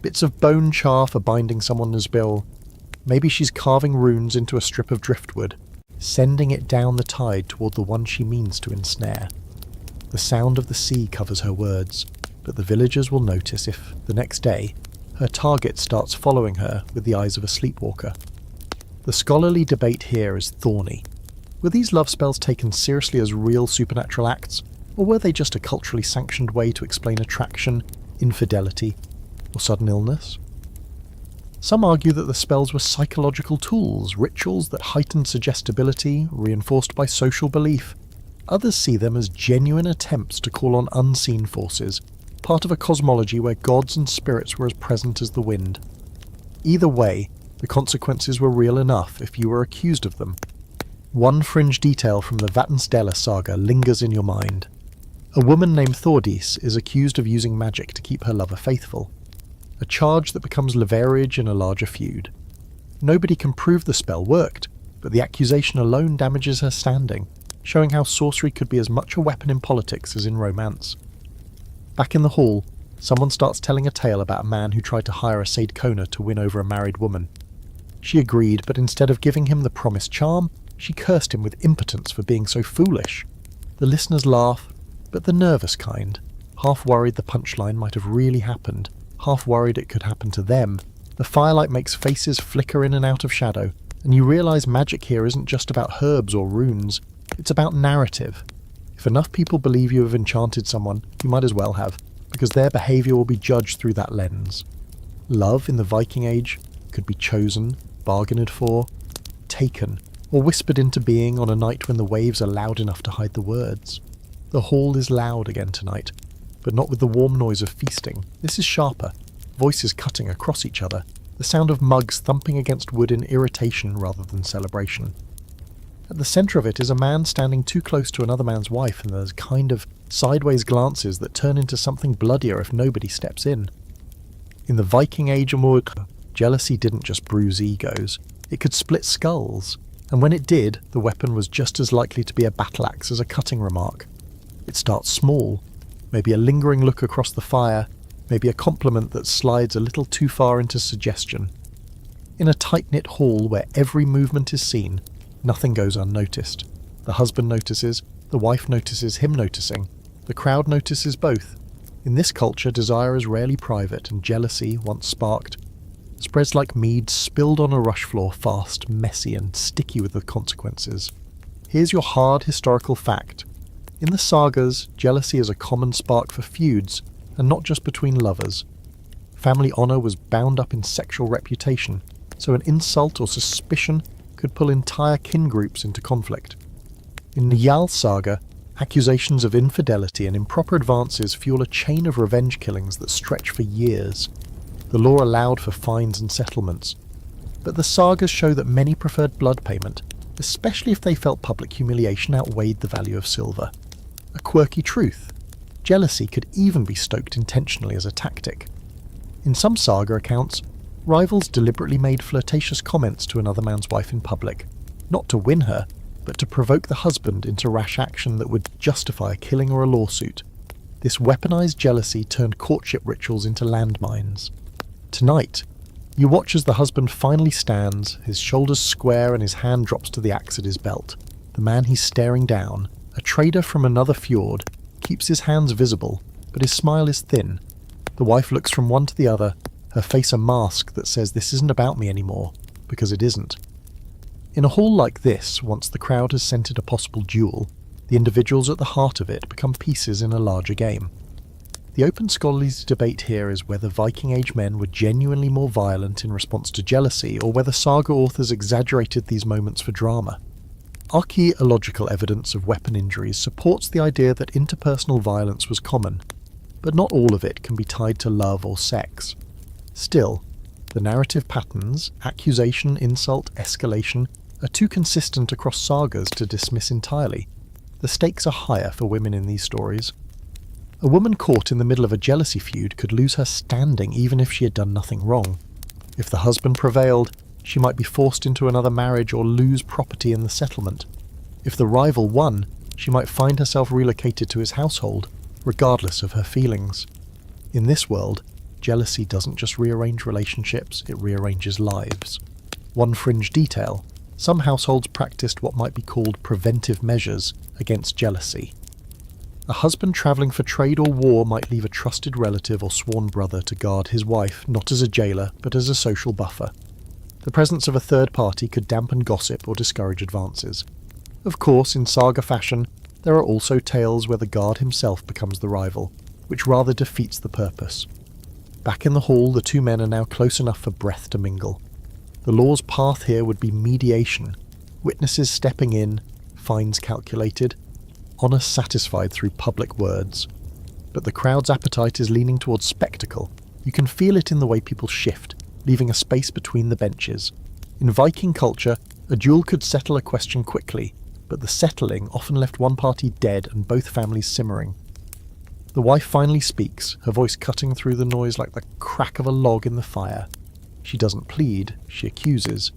bits of bone char for binding someone's bill. Maybe she's carving runes into a strip of driftwood, sending it down the tide toward the one she means to ensnare. The sound of the sea covers her words, but the villagers will notice if, the next day, her target starts following her with the eyes of a sleepwalker. The scholarly debate here is thorny. Were these love spells taken seriously as real supernatural acts, or were they just a culturally sanctioned way to explain attraction, infidelity, or sudden illness? Some argue that the spells were psychological tools, rituals that heightened suggestibility, reinforced by social belief. Others see them as genuine attempts to call on unseen forces, part of a cosmology where gods and spirits were as present as the wind. Either way, the consequences were real enough if you were accused of them. One fringe detail from the Vatnsdæla saga lingers in your mind. A woman named Thordis is accused of using magic to keep her lover faithful, a charge that becomes leverage in a larger feud. Nobody can prove the spell worked, but the accusation alone damages her standing, showing how sorcery could be as much a weapon in politics as in romance. Back in the hall, someone starts telling a tale about a man who tried to hire a seidkona to win over a married woman. She agreed, but instead of giving him the promised charm, she cursed him with impotence for being so foolish. The listeners laugh, but the nervous kind, half worried the punchline might have really happened, half worried it could happen to them. The firelight makes faces flicker in and out of shadow, and you realise magic here isn't just about herbs or runes, it's about narrative. If enough people believe you have enchanted someone, you might as well have, because their behaviour will be judged through that lens. Love in the Viking Age could be chosen, bargained for, taken, or whispered into being on a night when the waves are loud enough to hide the words. The hall is loud again tonight, but not with the warm noise of feasting. This is sharper, voices cutting across each other, the sound of mugs thumping against wood in irritation rather than celebration. At the centre of it is a man standing too close to another man's wife, and there's kind of sideways glances that turn into something bloodier if nobody steps in. In the Viking Age jealousy didn't just bruise egos, it could split skulls, and when it did, the weapon was just as likely to be a battle axe as a cutting remark. It starts small, maybe a lingering look across the fire, maybe a compliment that slides a little too far into suggestion. In a tight-knit hall where every movement is seen, nothing goes unnoticed. The husband notices, the wife notices him noticing, the crowd notices both. In this culture, desire is rarely private, and jealousy, once sparked, spreads like mead spilled on a rush floor, fast, messy, and sticky with the consequences. Here's your hard historical fact. In the sagas, jealousy is a common spark for feuds, and not just between lovers. Family honour was bound up in sexual reputation, so an insult or suspicion could pull entire kin groups into conflict. In the Jarl saga, accusations of infidelity and improper advances fuel a chain of revenge killings that stretch for years. The law allowed for fines and settlements, but the sagas show that many preferred blood payment, especially if they felt public humiliation outweighed the value of silver. A quirky truth. Jealousy could even be stoked intentionally as a tactic. In some saga accounts, rivals deliberately made flirtatious comments to another man's wife in public, not to win her, but to provoke the husband into rash action that would justify a killing or a lawsuit. This weaponized jealousy turned courtship rituals into landmines. Tonight, you watch as the husband finally stands, his shoulders square and his hand drops to the axe at his belt. The man he's staring down, a trader from another fjord, keeps his hands visible, but his smile is thin. The wife looks from one to the other, her face a mask that says this isn't about me anymore, because it isn't. In a hall like this, once the crowd has scented a possible duel, the individuals at the heart of it become pieces in a larger game. The open scholarly debate here is whether Viking Age men were genuinely more violent in response to jealousy, or whether saga authors exaggerated these moments for drama. Archaeological evidence of weapon injuries supports the idea that interpersonal violence was common, but not all of it can be tied to love or sex. Still, the narrative patterns, accusation, insult, escalation, are too consistent across sagas to dismiss entirely. The stakes are higher for women in these stories. A woman caught in the middle of a jealousy feud could lose her standing even if she had done nothing wrong. If the husband prevailed, she might be forced into another marriage or lose property in the settlement. If the rival won, she might find herself relocated to his household, regardless of her feelings. In this world, jealousy doesn't just rearrange relationships, it rearranges lives. One fringe detail: some households practiced what might be called preventive measures against jealousy. A husband travelling for trade or war might leave a trusted relative or sworn brother to guard his wife, not as a jailer, but as a social buffer. The presence of a third party could dampen gossip or discourage advances. Of course, in saga fashion, there are also tales where the guard himself becomes the rival, which rather defeats the purpose. Back in the hall, the two men are now close enough for breath to mingle. The law's path here would be mediation, witnesses stepping in, fines calculated, honour satisfied through public words. But the crowd's appetite is leaning towards spectacle. You can feel it in the way people shift, leaving a space between the benches. In Viking culture, a duel could settle a question quickly, but the settling often left one party dead and both families simmering. The wife finally speaks, her voice cutting through the noise like the crack of a log in the fire. She doesn't plead, she accuses.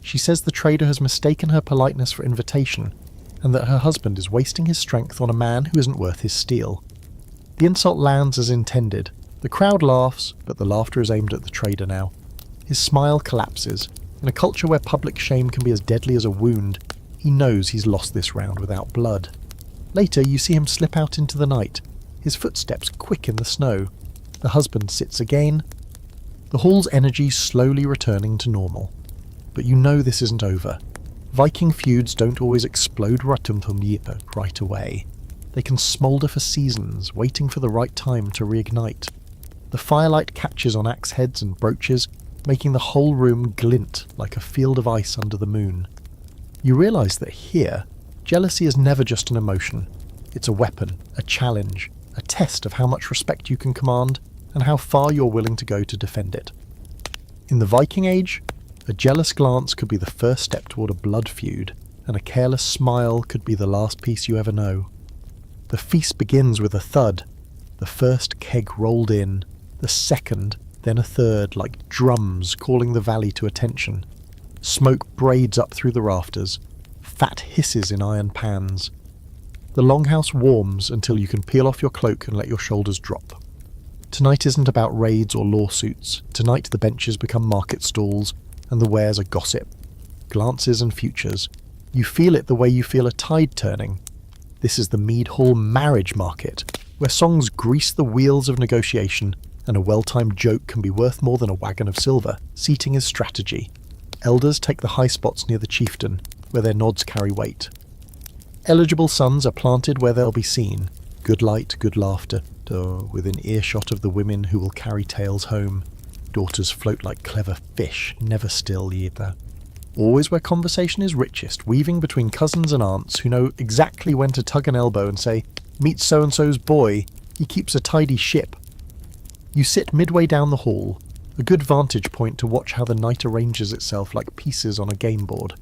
She says the trader has mistaken her politeness for invitation, and that her husband is wasting his strength on a man who isn't worth his steel. The insult lands as intended. The crowd laughs, but the laughter is aimed at the trader now. His smile collapses. In a culture where public shame can be as deadly as a wound, he knows he's lost this round without blood. Later, you see him slip out into the night, his footsteps quick in the snow. The husband sits again. The hall's energy slowly returning to normal. But you know this isn't over. Viking feuds don't always explode right away. They can smoulder for seasons, waiting for the right time to reignite. The firelight catches on axe heads and brooches, making the whole room glint like a field of ice under the moon. You realise that here, jealousy is never just an emotion. It's a weapon, a challenge, a test of how much respect you can command and how far you're willing to go to defend it. In the Viking Age, a jealous glance could be the first step toward a blood feud, and a careless smile could be the last peace you ever know. The feast begins with a thud. The first keg rolled in, the second, then a third, like drums calling the valley to attention. Smoke braids up through the rafters. Fat hisses in iron pans. The longhouse warms until you can peel off your cloak and let your shoulders drop. Tonight isn't about raids or lawsuits. Tonight the benches become market stalls, and the wares are gossip, glances and futures. You feel it the way you feel a tide turning. This is the Mead Hall marriage market, where songs grease the wheels of negotiation, and a well-timed joke can be worth more than a wagon of silver. Seating is strategy. Elders take the high spots near the chieftain, where their nods carry weight. Eligible sons are planted where they'll be seen. Good light, good laughter, within earshot of the women who will carry tales home. Daughters float like clever fish, never still either. Always where conversation is richest, weaving between cousins and aunts who know exactly when to tug an elbow and say, "Meet so-and-so's boy, he keeps a tidy ship." You sit midway down the hall, a good vantage point to watch how the night arranges itself like pieces on a game board.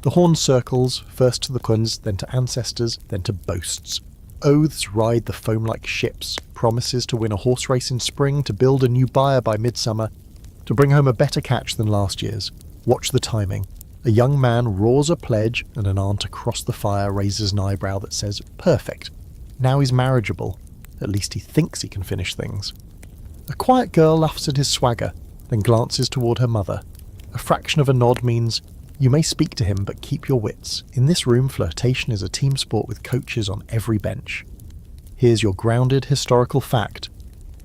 The horn circles, first to the quins, then to ancestors, then to boasts. Oaths ride the foam like ships, promises to win a horse race in spring, to build a new byre by midsummer, to bring home a better catch than last year's. Watch the timing. A young man roars a pledge, and an aunt across the fire raises an eyebrow that says, "Perfect. Now he's marriageable. At least he thinks he can finish things." A quiet girl laughs at his swagger, then glances toward her mother. A fraction of a nod means, "You may speak to him, but keep your wits. In this room, flirtation is a team sport with coaches on every bench." Here's your grounded historical fact.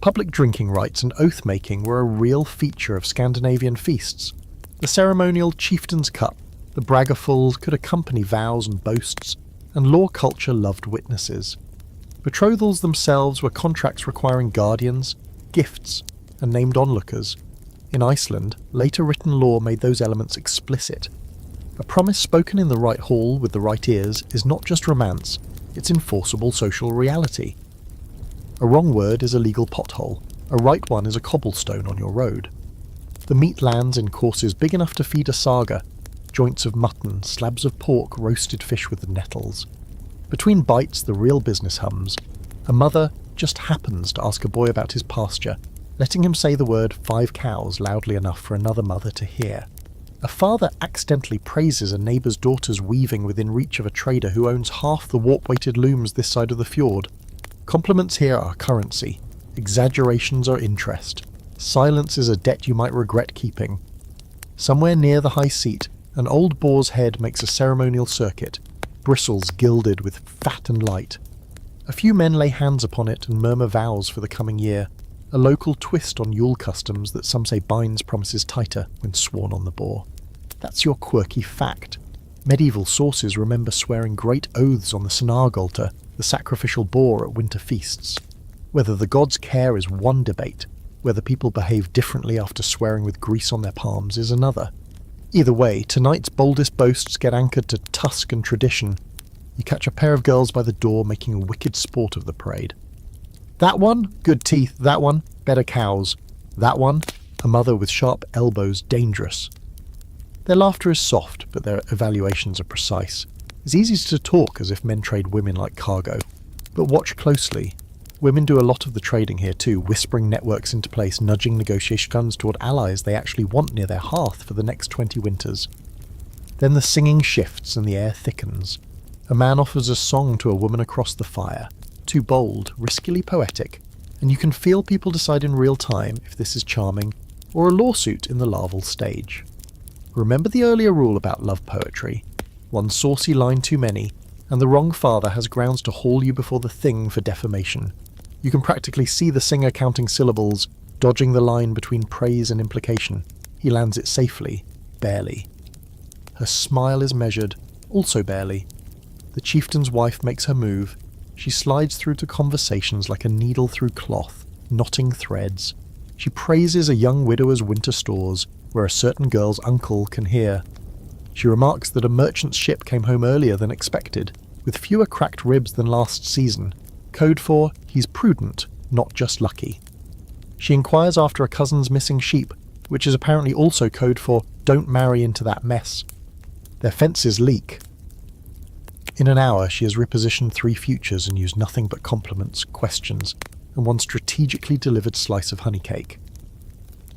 Public drinking rites and oath-making were a real feature of Scandinavian feasts. The ceremonial chieftain's cup, the braggerfuls could accompany vows and boasts, and law culture loved witnesses. Betrothals themselves were contracts requiring guardians, gifts, and named onlookers. In Iceland, later written law made those elements explicit. A promise spoken in the right hall with the right ears is not just romance, it's enforceable social reality. A wrong word is a legal pothole, a right one is a cobblestone on your road. The meat lands in courses big enough to feed a saga, joints of mutton, slabs of pork, roasted fish with the nettles. Between bites, the real business hums. A mother just happens to ask a boy about his pasture, letting him say the word 5 cows loudly enough for another mother to hear. A father accidentally praises a neighbour's daughter's weaving within reach of a trader who owns half the warp-weighted looms this side of the fjord. Compliments here are currency. Exaggerations are interest. Silence is a debt you might regret keeping. Somewhere near the high seat, an old boar's head makes a ceremonial circuit, bristles gilded with fat and light. A few men lay hands upon it and murmur vows for the coming year, a local twist on Yule customs that some say binds promises tighter when sworn on the boar. That's your quirky fact. Medieval sources remember swearing great oaths on the Snarg altar, the sacrificial boar at winter feasts. Whether the gods care is one debate, whether people behave differently after swearing with grease on their palms is another. Either way, tonight's boldest boasts get anchored to tusk and tradition. You catch a pair of girls by the door making a wicked sport of the parade. That one, good teeth. That one, better cows. That one, a mother with sharp elbows, dangerous. Their laughter is soft, but their evaluations are precise. It's easy to talk as if men trade women like cargo. But watch closely. Women do a lot of the trading here too, whispering networks into place, nudging negotiation guns toward allies they actually want near their hearth for the next 20 winters. Then the singing shifts and the air thickens. A man offers a song to a woman across the fire, too bold, riskily poetic, and you can feel people decide in real time if this is charming or a lawsuit in the larval stage. Remember the earlier rule about love poetry. One saucy line too many, and the wrong father has grounds to haul you before the thing for defamation. You can practically see the singer counting syllables, dodging the line between praise and implication. He lands it safely, barely. Her smile is measured, also barely. The chieftain's wife makes her move. She slides through to conversations like a needle through cloth, knotting threads. She praises a young widower's winter stores, where a certain girl's uncle can hear. She remarks that a merchant's ship came home earlier than expected, with fewer cracked ribs than last season. Code for, he's prudent, not just lucky. She inquires after a cousin's missing sheep, which is apparently also code for, don't marry into that mess. Their fences leak. In an hour, she has repositioned 3 futures and used nothing but compliments, questions, and one strategically delivered slice of honey cake.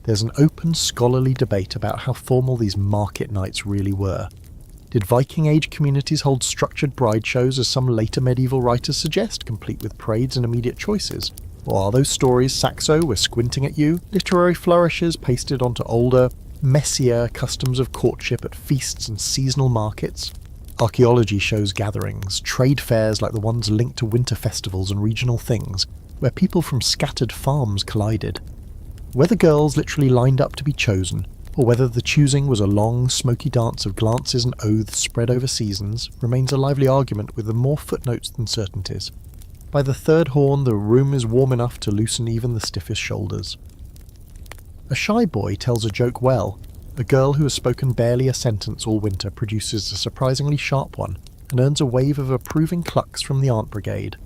There's an open, scholarly debate about how formal these market nights really were. Did Viking-age communities hold structured bride shows as some later medieval writers suggest, complete with parades and immediate choices? Or are those stories Saxo, we're squinting at you, literary flourishes pasted onto older, messier customs of courtship at feasts and seasonal markets? Archaeology shows gatherings, trade fairs like the ones linked to winter festivals and regional things, where people from scattered farms collided. Whether girls literally lined up to be chosen, or whether the choosing was a long, smoky dance of glances and oaths spread over seasons, remains a lively argument with more footnotes than certainties. By the third horn, the room is warm enough to loosen even the stiffest shoulders. A shy boy tells a joke well. A girl who has spoken barely a sentence all winter produces a surprisingly sharp one, and earns a wave of approving clucks from the Aunt Brigade.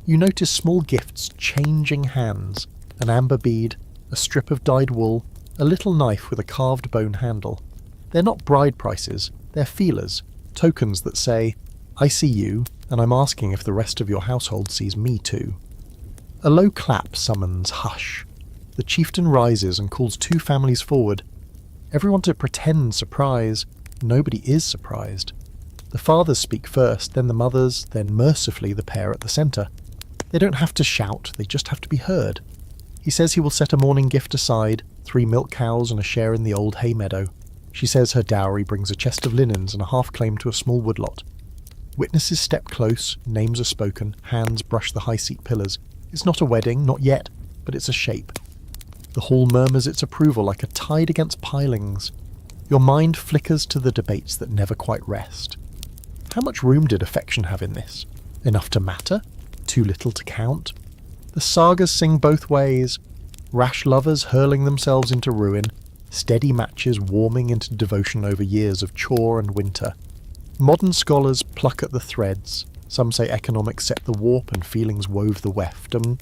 You notice small gifts changing hands, an amber bead, a strip of dyed wool, a little knife with a carved bone handle. They're not bride prices, they're feelers, tokens that say, I see you, and I'm asking if the rest of your household sees me too. A low clap summons hush. The chieftain rises and calls two families forward. Everyone to pretend surprise. Nobody is surprised. The fathers speak first, then the mothers, then mercifully the pair at the centre. They don't have to shout, they just have to be heard. He says he will set a morning gift aside, 3 milk cows and a share in the old hay meadow. She says her dowry brings a chest of linens and a half-claim to a small woodlot. Witnesses step close, names are spoken, hands brush the high-seat pillars. It's not a wedding, not yet, but it's a shape. The hall murmurs its approval like a tide against pilings. Your mind flickers to the debates that never quite rest. How much room did affection have in this? Enough to matter? Too little to count? The sagas sing both ways. Rash lovers hurling themselves into ruin, steady matches warming into devotion over years of chore and winter. Modern scholars pluck at the threads. Some say economics set the warp and feelings wove the weft, and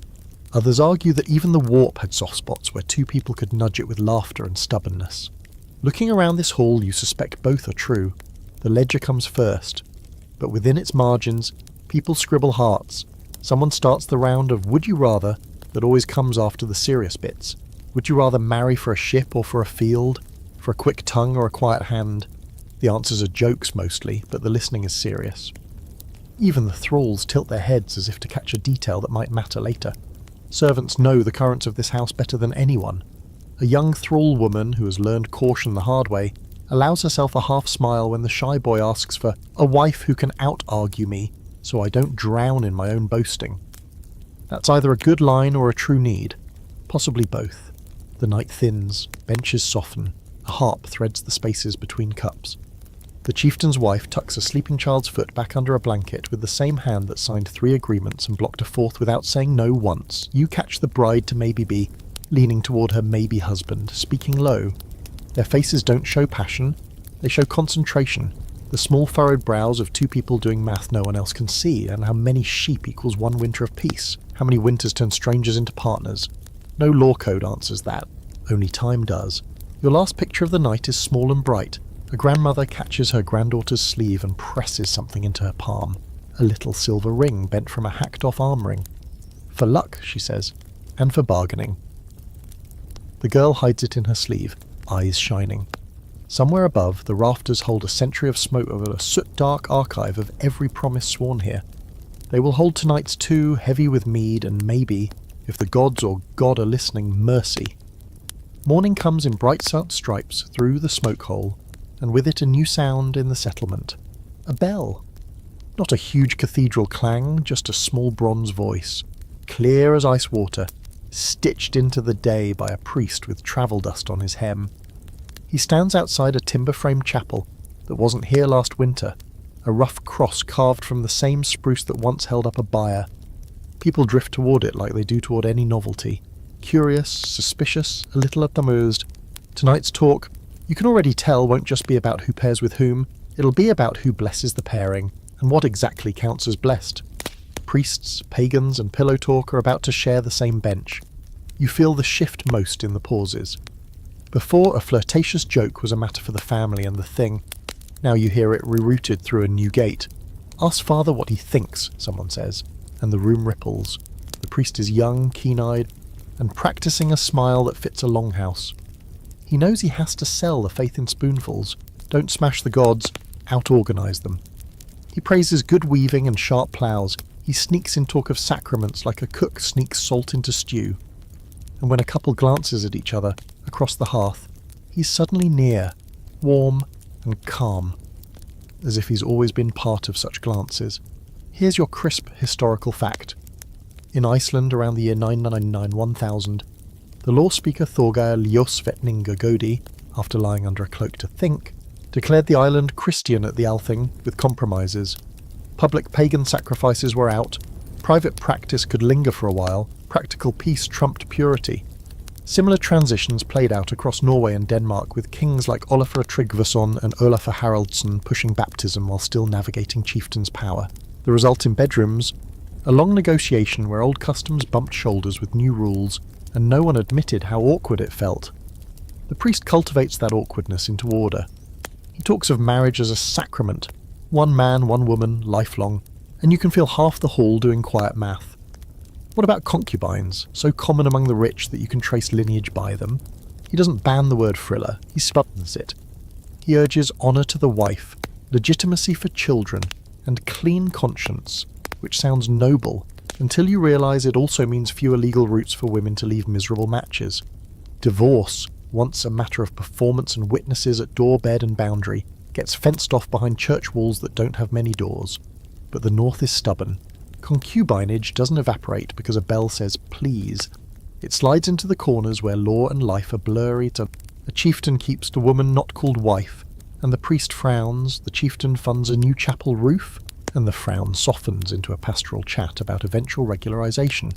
others argue that even the warp had soft spots where two people could nudge it with laughter and stubbornness. Looking around this hall, you suspect both are true. The ledger comes first, but within its margins, people scribble hearts. Someone starts the round of would you rather that always comes after the serious bits. Would you rather marry for a ship or for a field? For a quick tongue or a quiet hand? The answers are jokes mostly, but the listening is serious. Even the thralls tilt their heads as if to catch a detail that might matter later. Servants know the currents of this house better than anyone. A young thrall woman who has learned caution the hard way allows herself a half smile when the shy boy asks for a wife who can out-argue me so I don't drown in my own boasting. That's either a good line or a true need. Possibly both. The night thins, benches soften, a harp threads the spaces between cups. The chieftain's wife tucks a sleeping child's foot back under a blanket with the same hand that signed 3 agreements and blocked a 4th without saying no once. You catch the bride to maybe be, leaning toward her maybe husband, speaking low. Their faces don't show passion, they show concentration. The small furrowed brows of 2 people doing math no one else can see, and how many sheep equals 1 winter of peace. How many winters turn strangers into partners. No law code answers that. Only time does. Your last picture of the night is small and bright. A grandmother catches her granddaughter's sleeve and presses something into her palm. A little silver ring bent from a hacked-off arm ring. For luck, she says, and for bargaining. The girl hides it in her sleeve, eyes shining. Somewhere above, the rafters hold a century of smoke over a soot-dark archive of every promise sworn here. They will hold tonight's too, heavy with mead and maybe, if the gods or God are listening, mercy. Morning comes in bright stripes through the smoke hole, and with it a new sound in the settlement. A bell. Not a huge cathedral clang, just a small bronze voice, clear as ice water, stitched into the day by a priest with travel dust on his hem. He stands outside a timber-framed chapel that wasn't here last winter, a rough cross carved from the same spruce that once held up a bier. People drift toward it like they do toward any novelty. Curious, suspicious, a little amused. Tonight's talk, you can already tell, won't just be about who pairs with whom, it'll be about who blesses the pairing, and what exactly counts as blessed. Priests, pagans, and pillow talk are about to share the same bench. You feel the shift most in the pauses. Before, a flirtatious joke was a matter for the family and the thing. Now you hear it rerouted through a new gate. Ask father what he thinks, someone says, and the room ripples. The priest is young, keen-eyed, and practicing a smile that fits a longhouse. He knows he has to sell the faith in spoonfuls. Don't smash the gods, out-organise them. He praises good weaving and sharp ploughs, He sneaks in talk of sacraments like a cook sneaks salt into stew. And when a couple glances at each other across the hearth, he's suddenly near, warm and calm, as if he's always been part of such glances. Here's your crisp historical fact. In Iceland around the year 999-1000, the law speaker Thorgeir Ljósvetninga Godi, after lying under a cloak to think, declared the island Christian at the Althing with compromises. Public pagan sacrifices were out, private practice could linger for a while, practical peace trumped purity. Similar transitions played out across Norway and Denmark, with kings like Olafur Tryggvason and Olafur Haraldsson pushing baptism while still navigating chieftains' power. The result in bedrooms? A long negotiation where old customs bumped shoulders with new rules, and no one admitted how awkward it felt. The priest cultivates that awkwardness into order. He talks of marriage as a sacrament, one man, one woman, lifelong, and you can feel half the hall doing quiet math. What about concubines, so common among the rich that you can trace lineage by them? He doesn't ban the word frilla, he sputters it. He urges honour to the wife, legitimacy for children, and clean conscience, which sounds noble, until you realise it also means fewer legal routes for women to leave miserable matches. Divorce, once a matter of performance and witnesses at door, bed and boundary, gets fenced off behind church walls that don't have many doors. But the North is stubborn. Concubinage doesn't evaporate because a bell says please. It slides into the corners where law and life are blurry. A chieftain keeps the woman not called wife, and the priest frowns, the chieftain funds a new chapel roof, and the frown softens into a pastoral chat about eventual regularisation.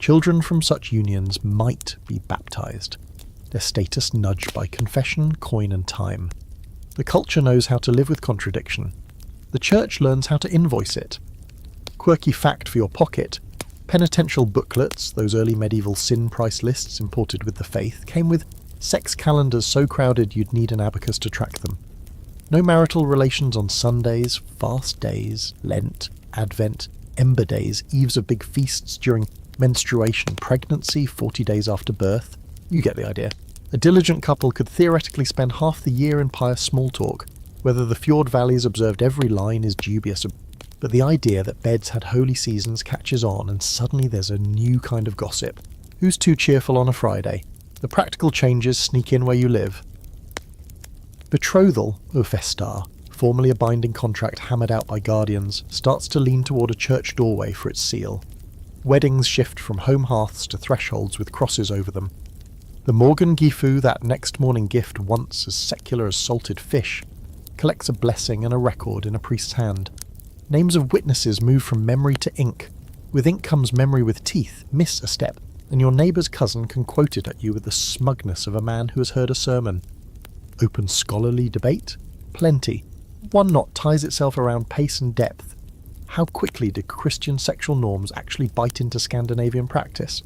Children from such unions might be baptised, their status nudged by confession, coin and time. The culture knows how to live with contradiction. The church learns how to invoice it. Quirky fact for your pocket: penitential booklets, those early medieval sin price lists imported with the faith, came with sex calendars so crowded you'd need an abacus to track them. No marital relations on Sundays, fast days, Lent, Advent, Ember days, eves of big feasts during menstruation, pregnancy, 40 days after birth. You get the idea. A diligent couple could theoretically spend half the year in pious small talk. Whether the fjord valleys observed every line is dubious, but the idea that beds had holy seasons catches on, and suddenly there's a new kind of gossip. Who's too cheerful on a Friday? The practical changes sneak in where you live. Betrothal, o festar, formerly a binding contract hammered out by guardians, starts to lean toward a church doorway for its seal. Weddings shift from home hearths to thresholds with crosses over them. The Morgan Gifu, that next morning gift once as secular as salted fish, collects a blessing and a record in a priest's hand. Names of witnesses move from memory to ink. With ink comes memory with teeth. Miss a step, and your neighbour's cousin can quote it at you with the smugness of a man who has heard a sermon. Open scholarly debate? Plenty. One knot ties itself around pace and depth. How quickly did Christian sexual norms actually bite into Scandinavian practice?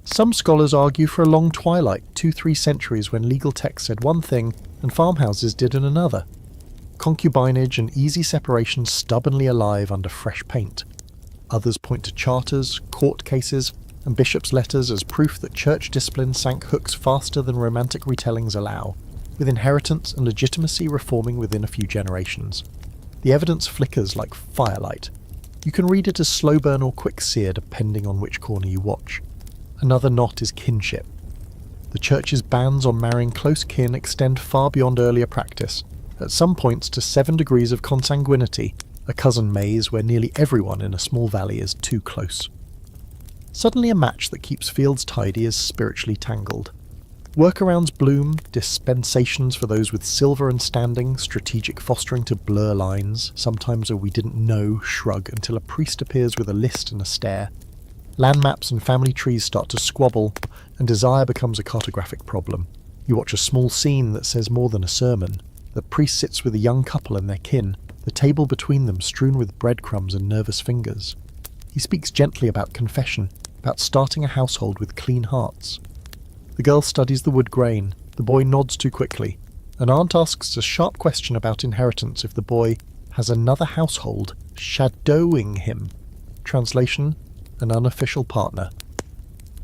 Some scholars argue for a long twilight, 2-3 centuries, when legal texts said one thing and farmhouses did another. Concubinage and easy separation stubbornly alive under fresh paint. Others point to charters, court cases, and bishops' letters as proof that church discipline sank hooks faster than romantic retellings allow, with inheritance and legitimacy reforming within a few generations. The evidence flickers like firelight. You can read it as slow burn or quick sear depending on which corner you watch. Another knot is kinship. The church's bans on marrying close kin extend far beyond earlier practice, at some points to 7 degrees of consanguinity, a cousin maze where nearly everyone in a small valley is too close. Suddenly a match that keeps fields tidy is spiritually tangled. Workarounds bloom, dispensations for those with silver and standing, strategic fostering to blur lines, sometimes a we didn't know shrug until a priest appears with a list and a stare. Land maps and family trees start to squabble, and desire becomes a cartographic problem. You watch a small scene that says more than a sermon. The priest sits with a young couple and their kin, the table between them strewn with breadcrumbs and nervous fingers. He speaks gently about confession, about starting a household with clean hearts. The girl studies the wood grain, the boy nods too quickly. An aunt asks a sharp question about inheritance if the boy has another household shadowing him. Translation: an unofficial partner.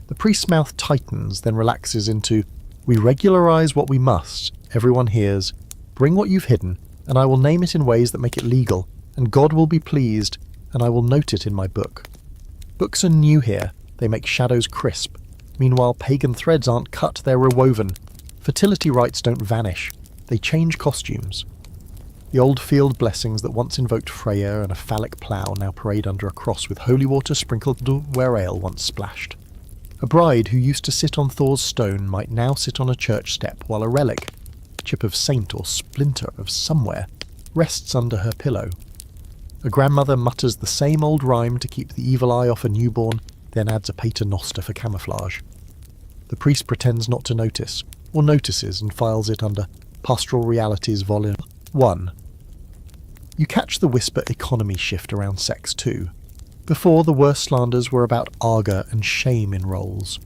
The priest's mouth tightens, then relaxes into, "We regularise what we must, everyone hears. Bring what you've hidden, and I will name it in ways that make it legal, and God will be pleased. and I will note it in my book. Books are new here, they make shadows crisp. Meanwhile, pagan threads aren't cut, they're rewoven. Fertility rites don't vanish, they change costumes. The old field blessings that once invoked Freya and a phallic plough now parade under a cross with holy water sprinkled where ale once splashed. A bride who used to sit on Thor's stone might now sit on a church step while a relic, chip of saint or splinter of somewhere, rests under her pillow. A grandmother mutters the same old rhyme to keep the evil eye off a newborn, then adds a paternoster for camouflage. The priest pretends not to notice, or notices and files it under Pastoral Realities Volume 1. You catch the whisper economy shift around sex too. Before, the worst slanders were about argour and shame in roles.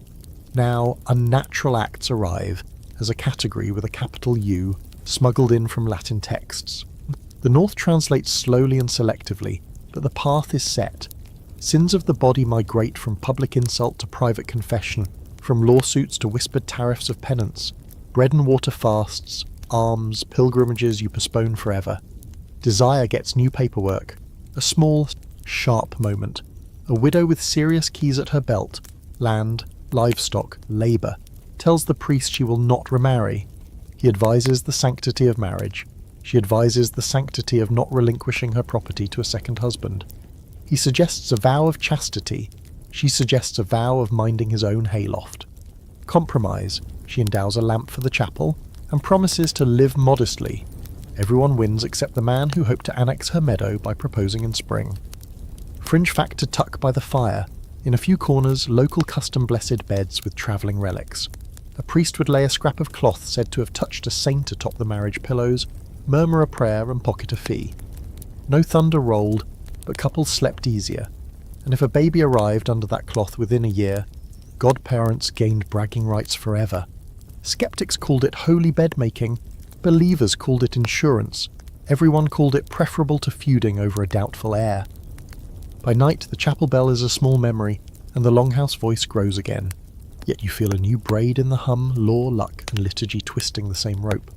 Now, unnatural acts arrive as a category with a capital U, smuggled in from Latin texts. The North translates slowly and selectively, but the path is set. Sins of the body migrate from public insult to private confession, from lawsuits to whispered tariffs of penance, bread and water fasts, alms, pilgrimages you postpone forever. Desire gets new paperwork, a small, sharp moment. A widow with serious keys at her belt, land, livestock, labour, tells the priest she will not remarry. He advises the sanctity of marriage. She advises the sanctity of not relinquishing her property to a second husband. He suggests a vow of chastity. She suggests a vow of minding his own hayloft. Compromise. She endows a lamp for the chapel and promises to live modestly. Everyone wins except the man who hoped to annex her meadow by proposing in spring. Fringe fact to tuck by the fire. In a few corners, local custom-blessed beds with travelling relics. A priest would lay a scrap of cloth said to have touched a saint atop the marriage pillows, murmur a prayer and pocket a fee. No thunder rolled, but couples slept easier, and if a baby arrived under that cloth within a year, godparents gained bragging rights forever. Skeptics called it holy bed-making, believers called it insurance, everyone called it preferable to feuding over a doubtful heir. By night, the chapel bell is a small memory, and the longhouse voice grows again. Yet you feel a new braid in the hum, law, luck, and liturgy twisting the same rope.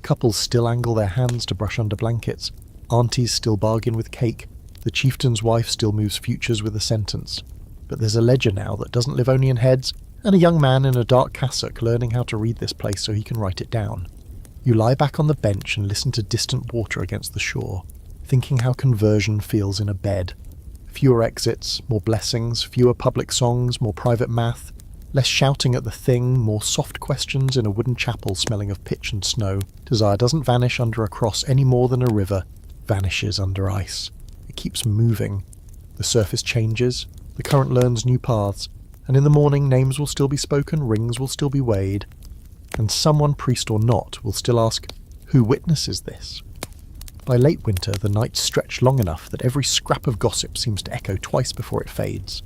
Couples still angle their hands to brush under blankets, aunties still bargain with cake, the chieftain's wife still moves futures with a sentence. But there's a ledger now that doesn't live only in heads, and a young man in a dark cassock learning how to read this place so he can write it down. You lie back on the bench and listen to distant water against the shore, thinking how conversion feels in a bed. Fewer exits, more blessings, fewer public songs, more private math, less shouting at the thing, more soft questions in a wooden chapel smelling of pitch and snow. Desire doesn't vanish under a cross any more than a river vanishes under ice. It keeps moving. The surface changes, the current learns new paths, and in the morning names will still be spoken, rings will still be weighed, and someone, priest or not, will still ask, who witnesses this? By late winter, the nights stretch long enough that every scrap of gossip seems to echo twice before it fades.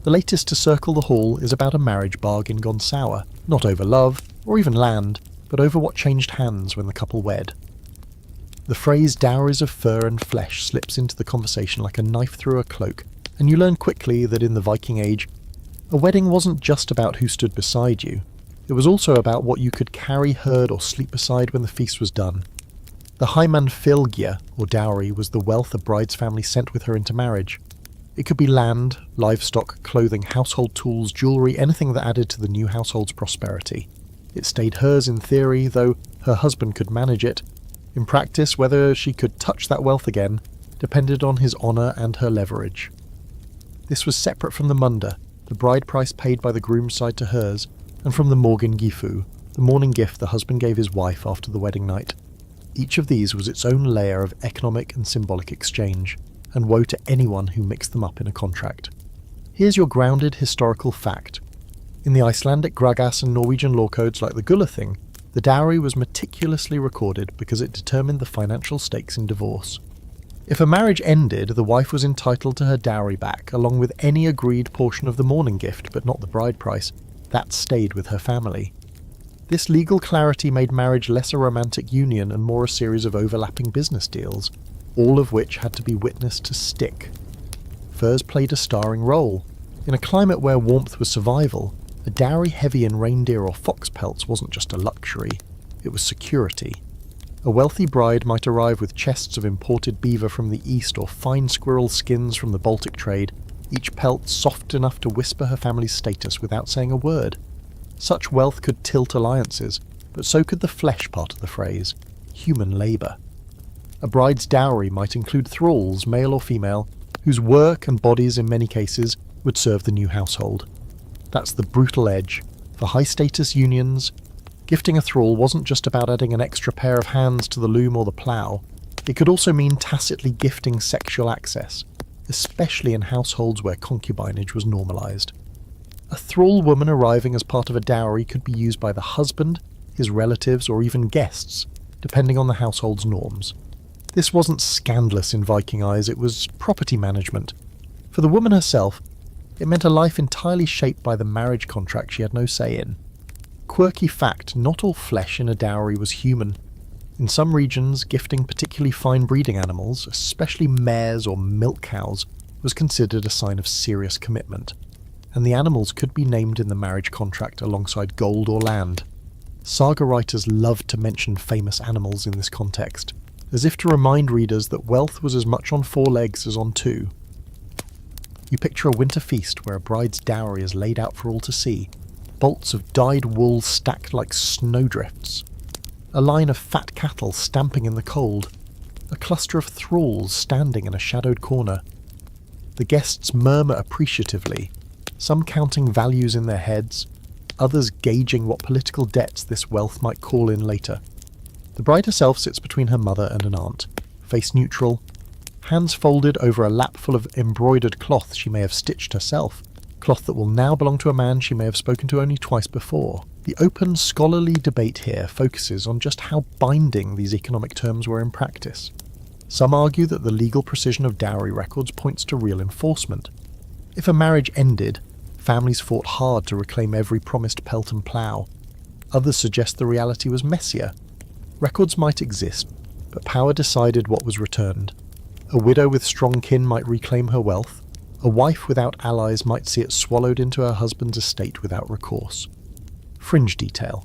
The latest to circle the hall is about a marriage bargain gone sour, not over love, or even land, but over what changed hands when the couple wed. The phrase dowries of fur and flesh slips into the conversation like a knife through a cloak, and you learn quickly that in the Viking age, a wedding wasn't just about who stood beside you, it was also about what you could carry, herd, or sleep beside when the feast was done. The heimanfylgja, or dowry, was the wealth a bride's family sent with her into marriage. It could be land, livestock, clothing, household tools, jewellery, anything that added to the new household's prosperity. It stayed hers in theory, though her husband could manage it. In practice, whether she could touch that wealth again depended on his honour and her leverage. This was separate from the munda, the bride price paid by the groom's side to hers, and from the morgengifu, the morning gift the husband gave his wife after the wedding night. Each of these was its own layer of economic and symbolic exchange, and woe to anyone who mixed them up in a contract. Here's your grounded historical fact. In the Icelandic Gragas and Norwegian law codes like the Gulathing, the dowry was meticulously recorded because it determined the financial stakes in divorce. If a marriage ended, the wife was entitled to her dowry back, along with any agreed portion of the morning gift, but not the bride price. That stayed with her family. This legal clarity made marriage less a romantic union and more a series of overlapping business deals, all of which had to be witnessed to stick. Furs played a starring role. In a climate where warmth was survival, a dowry heavy in reindeer or fox pelts wasn't just a luxury, it was security. A wealthy bride might arrive with chests of imported beaver from the east or fine squirrel skins from the Baltic trade, each pelt soft enough to whisper her family's status without saying a word. Such wealth could tilt alliances, but so could the flesh part of the phrase, human labour. A bride's dowry might include thralls, male or female, whose work and bodies in many cases would serve the new household. That's the brutal edge. For high-status unions, gifting a thrall wasn't just about adding an extra pair of hands to the loom or the plough. It could also mean tacitly gifting sexual access, especially in households where concubinage was normalised. A thrall woman arriving as part of a dowry could be used by the husband, his relatives, or even guests, depending on the household's norms. This wasn't scandalous in Viking eyes, it was property management. For the woman herself, it meant a life entirely shaped by the marriage contract she had no say in. Quirky fact, not all flesh in a dowry was human. In some regions, gifting particularly fine breeding animals, especially mares or milk cows, was considered a sign of serious commitment, and the animals could be named in the marriage contract alongside gold or land. Saga writers loved to mention famous animals in this context, as if to remind readers that wealth was as much on 4 legs as on 2. You picture a winter feast where a bride's dowry is laid out for all to see, bolts of dyed wool stacked like snowdrifts, a line of fat cattle stamping in the cold, a cluster of thralls standing in a shadowed corner. The guests murmur appreciatively, some counting values in their heads, others gauging what political debts this wealth might call in later. The bride herself sits between her mother and an aunt, face neutral, hands folded over a lap full of embroidered cloth she may have stitched herself, cloth that will now belong to a man she may have spoken to only twice before. The open, scholarly debate here focuses on just how binding these economic terms were in practice. Some argue that the legal precision of dowry records points to real enforcement. If a marriage ended, families fought hard to reclaim every promised pelt and plough. Others suggest the reality was messier. Records might exist, but power decided what was returned. A widow with strong kin might reclaim her wealth. A wife without allies might see it swallowed into her husband's estate without recourse. Fringe detail.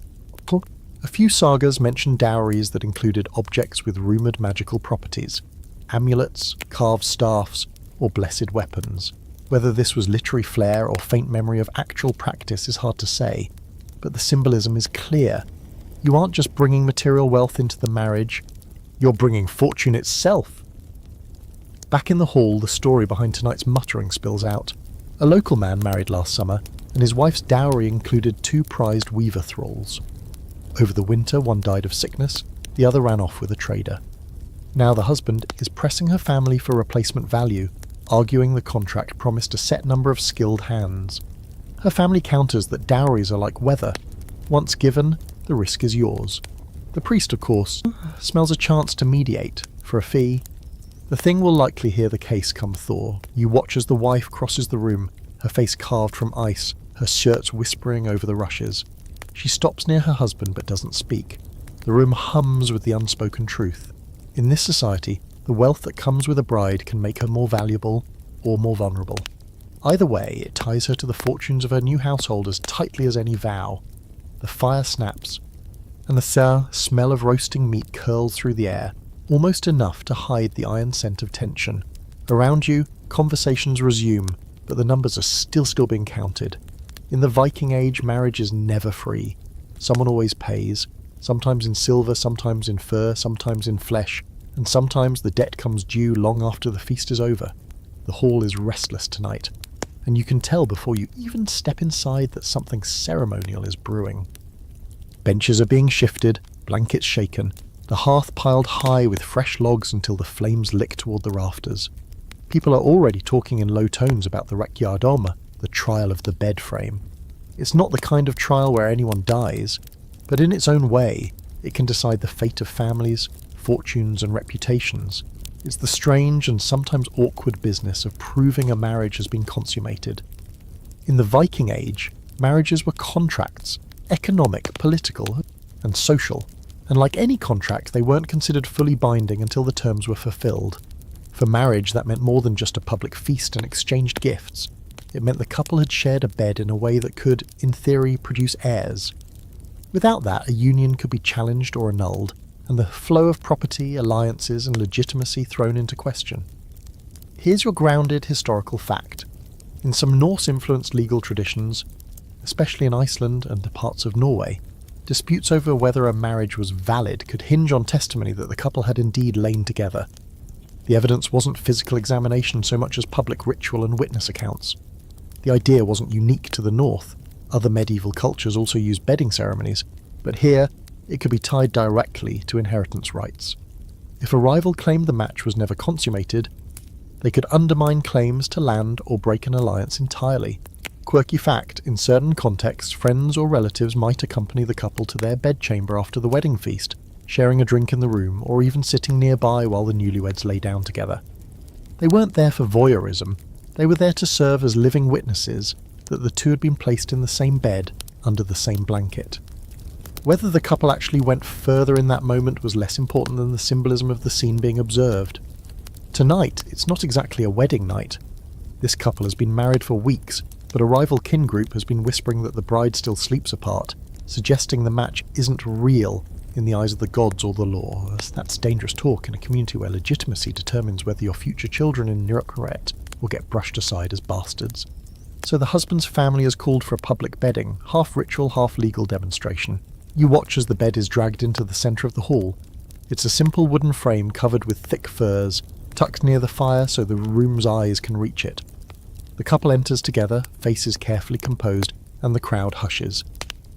A few sagas mention dowries that included objects with rumoured magical properties, amulets, carved staffs, or blessed weapons. Whether this was literary flair or faint memory of actual practice is hard to say, but the symbolism is clear. You aren't just bringing material wealth into the marriage, you're bringing fortune itself. Back in the hall, the story behind tonight's muttering spills out. A local man married last summer, and his wife's dowry included 2 prized weaver thralls. Over the winter, one died of sickness, the other ran off with a trader. Now the husband is pressing her family for replacement value, arguing the contract promised a set number of skilled hands. Her family counters that dowries are like weather. Once given, the risk is yours. The priest, of course, smells a chance to mediate, for a fee. The thing will likely hear the case come thaw. You watch as the wife crosses the room, her face carved from ice, her shirts whispering over the rushes. She stops near her husband but doesn't speak. The room hums with the unspoken truth. In this society, the wealth that comes with a bride can make her more valuable or more vulnerable. Either way, it ties her to the fortunes of her new household as tightly as any vow. The fire snaps, and the smell of roasting meat curls through the air, almost enough to hide the iron scent of tension. Around you, conversations resume, but the numbers are still being counted. In the Viking age, marriage is never free. Someone always pays, sometimes in silver, sometimes in fur, sometimes in flesh, and sometimes the debt comes due long after the feast is over. The hall is restless tonight, and you can tell before you even step inside that something ceremonial is brewing. Benches are being shifted, blankets shaken, the hearth piled high with fresh logs until the flames lick toward the rafters. People are already talking in low tones about the rekyardoma, the trial of the bed frame. It's not the kind of trial where anyone dies, but in its own way, it can decide the fate of families, fortunes and reputations. It's the strange and sometimes awkward business of proving a marriage has been consummated. In the Viking age, marriages were contracts, economic, political, and social, and like any contract, they weren't considered fully binding until the terms were fulfilled. For marriage, that meant more than just a public feast and exchanged gifts. It meant the couple had shared a bed in a way that could, in theory, produce heirs. Without that, a union could be challenged or annulled, and the flow of property, alliances, and legitimacy thrown into question. Here's your grounded historical fact. In some Norse-influenced legal traditions, especially in Iceland and parts of Norway, disputes over whether a marriage was valid could hinge on testimony that the couple had indeed lain together. The evidence wasn't physical examination so much as public ritual and witness accounts. The idea wasn't unique to the North. Other medieval cultures also used bedding ceremonies, but here it could be tied directly to inheritance rights. If a rival claimed the match was never consummated, they could undermine claims to land or break an alliance entirely. Quirky fact, in certain contexts, friends or relatives might accompany the couple to their bedchamber after the wedding feast, sharing a drink in the room, or even sitting nearby while the newlyweds lay down together. They weren't there for voyeurism, they were there to serve as living witnesses that the two had been placed in the same bed, under the same blanket. Whether the couple actually went further in that moment was less important than the symbolism of the scene being observed. Tonight, it's not exactly a wedding night. This couple has been married for weeks, but a rival kin group has been whispering that the bride still sleeps apart, suggesting the match isn't real in the eyes of the gods or the law. That's dangerous talk in a community where legitimacy determines whether your future children in Nuremberg will get brushed aside as bastards. So the husband's family has called for a public bedding, half ritual, half legal demonstration. You watch as the bed is dragged into the centre of the hall. It's a simple wooden frame covered with thick furs, tucked near the fire so the room's eyes can reach it. The couple enters together, faces carefully composed, and the crowd hushes.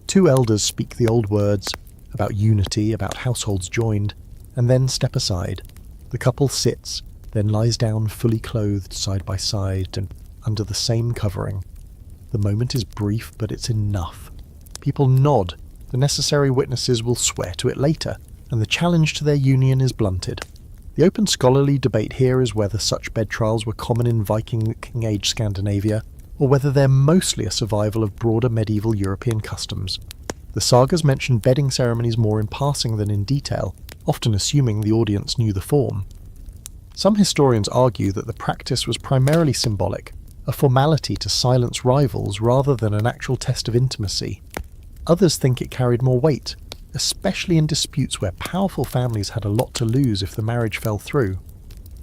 Two elders speak the old words about unity, about households joined, and then step aside. The couple sits, then lies down fully clothed side by side and under the same covering. The moment is brief, but it's enough. People nod. The necessary witnesses will swear to it later, and the challenge to their union is blunted. The open scholarly debate here is whether such bed trials were common in Viking Age Scandinavia, or whether they're mostly a survival of broader medieval European customs. The sagas mention bedding ceremonies more in passing than in detail, often assuming the audience knew the form. Some historians argue that the practice was primarily symbolic, a formality to silence rivals rather than an actual test of intimacy. Others think it carried more weight, especially in disputes where powerful families had a lot to lose if the marriage fell through.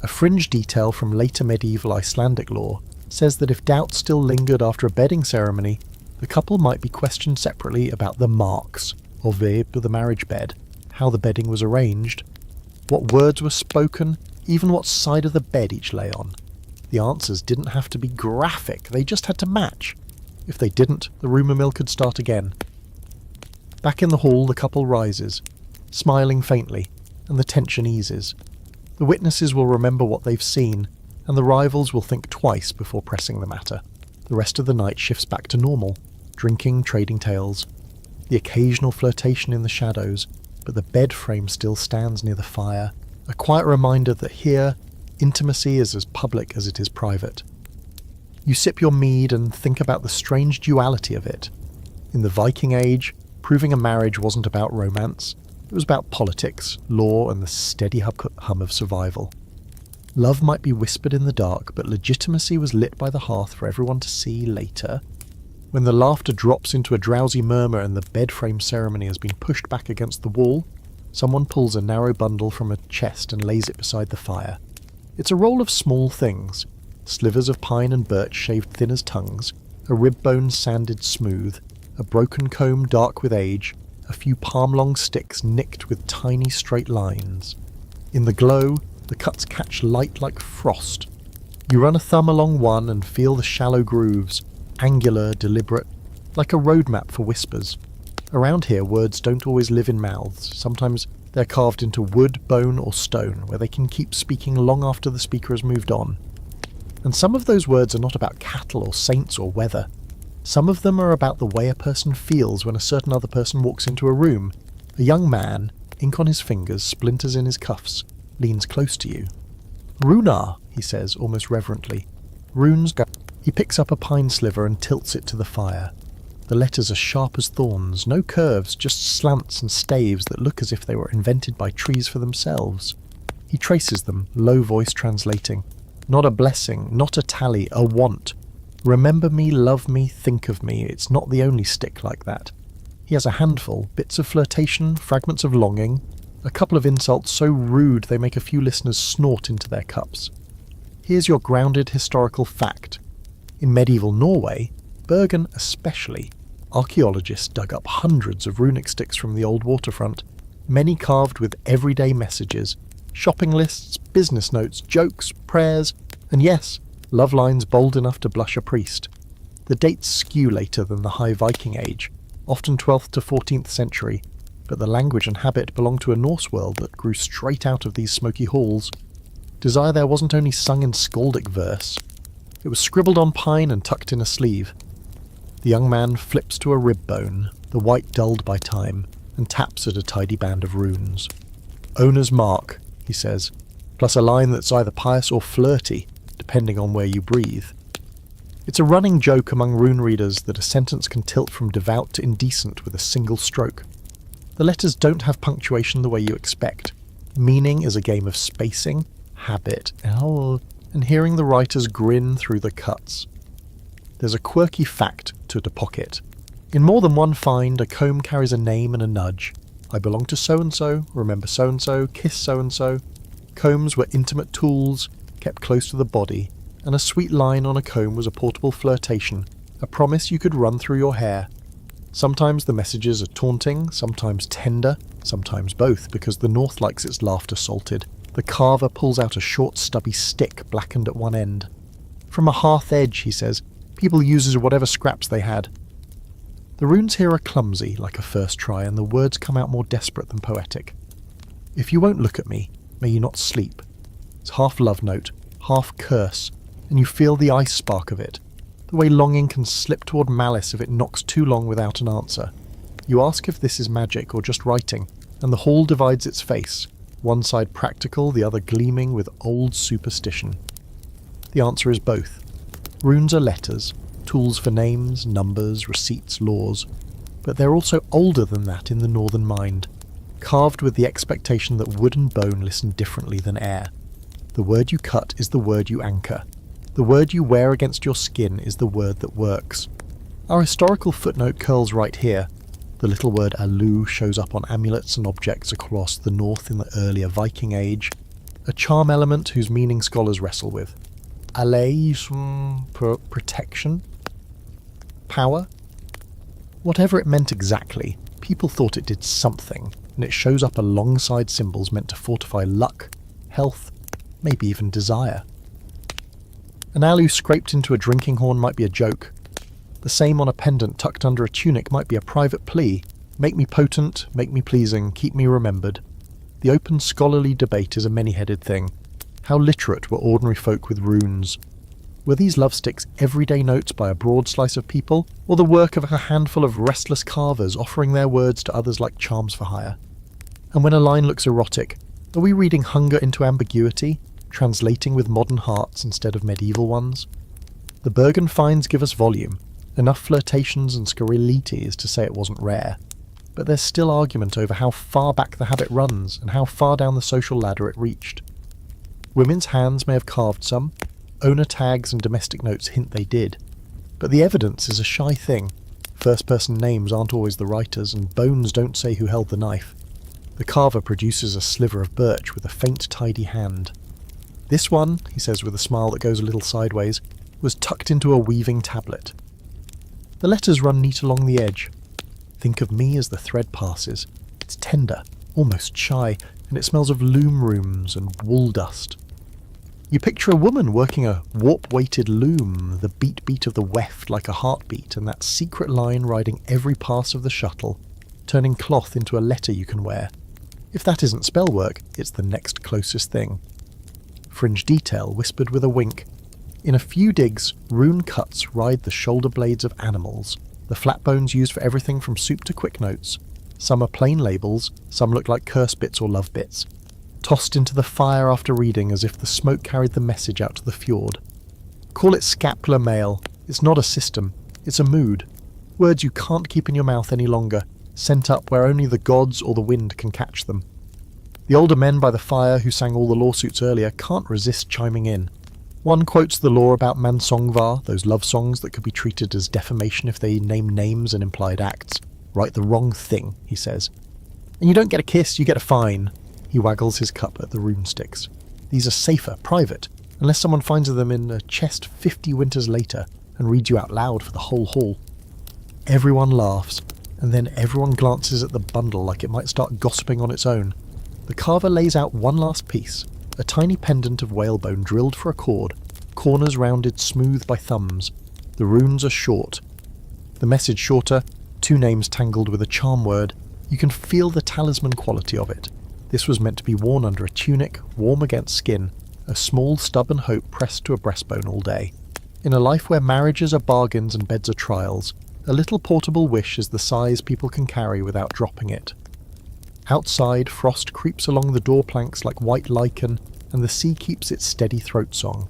A fringe detail from later medieval Icelandic law says that if doubt still lingered after a bedding ceremony, the couple might be questioned separately about the marks, or the marriage bed, how the bedding was arranged, what words were spoken, even what side of the bed each lay on. The answers didn't have to be graphic, they just had to match. If they didn't, the rumour mill could start again. Back in the hall, the couple rises, smiling faintly, and the tension eases. The witnesses will remember what they've seen, and the rivals will think twice before pressing the matter. The rest of the night shifts back to normal, drinking, trading tales, the occasional flirtation in the shadows, but the bed frame still stands near the fire, a quiet reminder that here, intimacy is as public as it is private. You sip your mead and think about the strange duality of it. In the Viking Age, proving a marriage wasn't about romance, it was about politics, law, and the steady hum of survival. Love might be whispered in the dark, but legitimacy was lit by the hearth for everyone to see later. When the laughter drops into a drowsy murmur and the bed frame ceremony has been pushed back against the wall, someone pulls a narrow bundle from a chest and lays it beside the fire. It's a roll of small things, slivers of pine and birch shaved thin as tongues, a rib bone sanded smooth, a broken comb dark with age, a few palm-long sticks nicked with tiny straight lines. In the glow, the cuts catch light like frost. You run a thumb along one and feel the shallow grooves, angular, deliberate, like a roadmap for whispers. Around here, words don't always live in mouths. Sometimes they're carved into wood, bone, or stone, where they can keep speaking long after the speaker has moved on. And some of those words are not about cattle or saints or weather. Some of them are about the way a person feels when a certain other person walks into a room. A young man, ink on his fingers, splinters in his cuffs, leans close to you. "Runar," he says, almost reverently. "Runes go." He picks up a pine sliver and tilts it to the fire. The letters are sharp as thorns, no curves, just slants and staves that look as if they were invented by trees for themselves. He traces them, low voice translating. Not a blessing, not a tally, a want. Remember me, love me, think of me. It's not the only stick like that. He has a handful, bits of flirtation, fragments of longing, A couple of insults so rude they make a few listeners snort into their cups. Here's your grounded historical fact. In medieval Norway, Bergen especially, archaeologists dug up hundreds of runic sticks from the old waterfront, many carved with everyday messages, shopping lists, business notes, jokes, prayers, and yes, love lines bold enough to blush a priest. The dates skew later than the High Viking Age, often 12th to 14th century, but the language and habit belong to a Norse world that grew straight out of these smoky halls. Desire there wasn't only sung in skaldic verse, it was scribbled on pine and tucked in a sleeve. The young man flips to a rib bone, the white dulled by time, and taps at a tidy band of runes. Owner's mark, he says, plus a line that's either pious or flirty, depending on where you breathe. It's a running joke among rune readers that a sentence can tilt from devout to indecent with a single stroke. The letters don't have punctuation the way you expect. Meaning is a game of spacing, habit, and hearing the writers grin through the cuts. There's a quirky fact to the pocket. In more than one find, a comb carries a name and a nudge. I belong to so-and-so, remember so-and-so, kiss so-and-so. Combs were intimate tools, kept close to the body, and a sweet line on a comb was a portable flirtation, a promise you could run through your hair. Sometimes the messages are taunting, sometimes tender, sometimes both, because the North likes its laughter salted. The carver pulls out a short stubby stick blackened at one end. From a hearth edge, he says, people use whatever scraps they had. The runes here are clumsy, like a first try, and the words come out more desperate than poetic. If you won't look at me, may you not sleep. It's half love note, half curse, and you feel the ice spark of it, the way longing can slip toward malice if it knocks too long without an answer. You ask if this is magic or just writing, and the hall divides its face, one side practical, the other gleaming with old superstition. The answer is both. Runes are letters, tools for names, numbers, receipts, laws, but they're also older than that in the northern mind, carved with the expectation that wood and bone listen differently than air. The word you cut is the word you anchor. The word you wear against your skin is the word that works. Our historical footnote curls right here. The little word alu shows up on amulets and objects across the north in the earlier Viking Age, a charm element whose meaning scholars wrestle with. Ale, protection? Power? Whatever it meant exactly, people thought it did something, and it shows up alongside symbols meant to fortify luck, health, maybe even desire. An alu scraped into a drinking horn might be a joke. The same on a pendant tucked under a tunic might be a private plea. Make me potent, make me pleasing, keep me remembered. The open scholarly debate is a many-headed thing. How literate were ordinary folk with runes? Were these love sticks everyday notes by a broad slice of people, or the work of a handful of restless carvers offering their words to others like charms for hire? And when a line looks erotic, are we reading hunger into ambiguity, translating with modern hearts instead of medieval ones? The Bergen finds give us volume, enough flirtations and scurrilities to say it wasn't rare, but there's still argument over how far back the habit runs and how far down the social ladder it reached. Women's hands may have carved some, owner tags and domestic notes hint they did, but the evidence is a shy thing. First-person names aren't always the writers, and bones don't say who held the knife. The carver produces a sliver of birch with a faint, tidy hand. This one, he says with a smile that goes a little sideways, was tucked into a weaving tablet. The letters run neat along the edge. Think of me as the thread passes. It's tender, almost shy, and it smells of loom rooms and wool dust. You picture a woman working a warp-weighted loom, the beat of the weft like a heartbeat, and that secret line riding every pass of the shuttle, turning cloth into a letter you can wear. If that isn't spell work, it's the next closest thing. Fringe detail whispered with a wink. In a few digs, rune cuts ride the shoulder blades of animals, the flat bones used for everything from soup to quick notes. Some are plain labels, some look like curse bits or love bits, tossed into the fire after reading as if the smoke carried the message out to the fjord. Call it scapular mail. It's not a system, it's a mood. Words you can't keep in your mouth any longer, sent up where only the gods or the wind can catch them. The older men by the fire who sang all the lawsuits earlier can't resist chiming in. One quotes the law about mansongvar, those love songs that could be treated as defamation if they name names and implied acts. Write the wrong thing, he says. And you don't get a kiss, you get a fine. He waggles his cup at the rune sticks. These are safer, private, unless someone finds them in a chest 50 winters later and reads you out loud for the whole hall. Everyone laughs, and then everyone glances at the bundle like it might start gossiping on its own. The carver lays out one last piece, a tiny pendant of whalebone drilled for a cord, corners rounded smooth by thumbs. The runes are short. The message shorter, 2 names tangled with a charm word. You can feel the talisman quality of it. This was meant to be worn under a tunic, warm against skin, a small stubborn hope pressed to a breastbone all day. In a life where marriages are bargains and beds are trials, a little portable wish is the size people can carry without dropping it. Outside, frost creeps along the door planks like white lichen, and the sea keeps its steady throat song.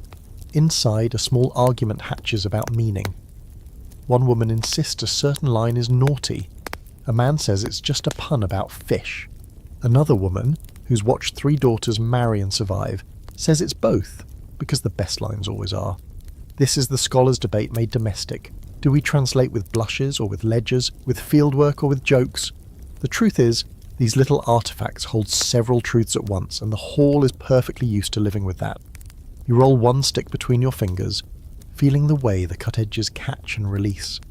Inside, a small argument hatches about meaning. One woman insists a certain line is naughty. A man says it's just a pun about fish. Another woman, who's watched 3 daughters marry and survive, says it's both, because the best lines always are. This is the scholars' debate made domestic. Do we translate with blushes or with ledgers, with fieldwork or with jokes? The truth is, these little artifacts hold several truths at once, and the hall is perfectly used to living with that. You roll one stick between your fingers, feeling the way the cut edges catch and release.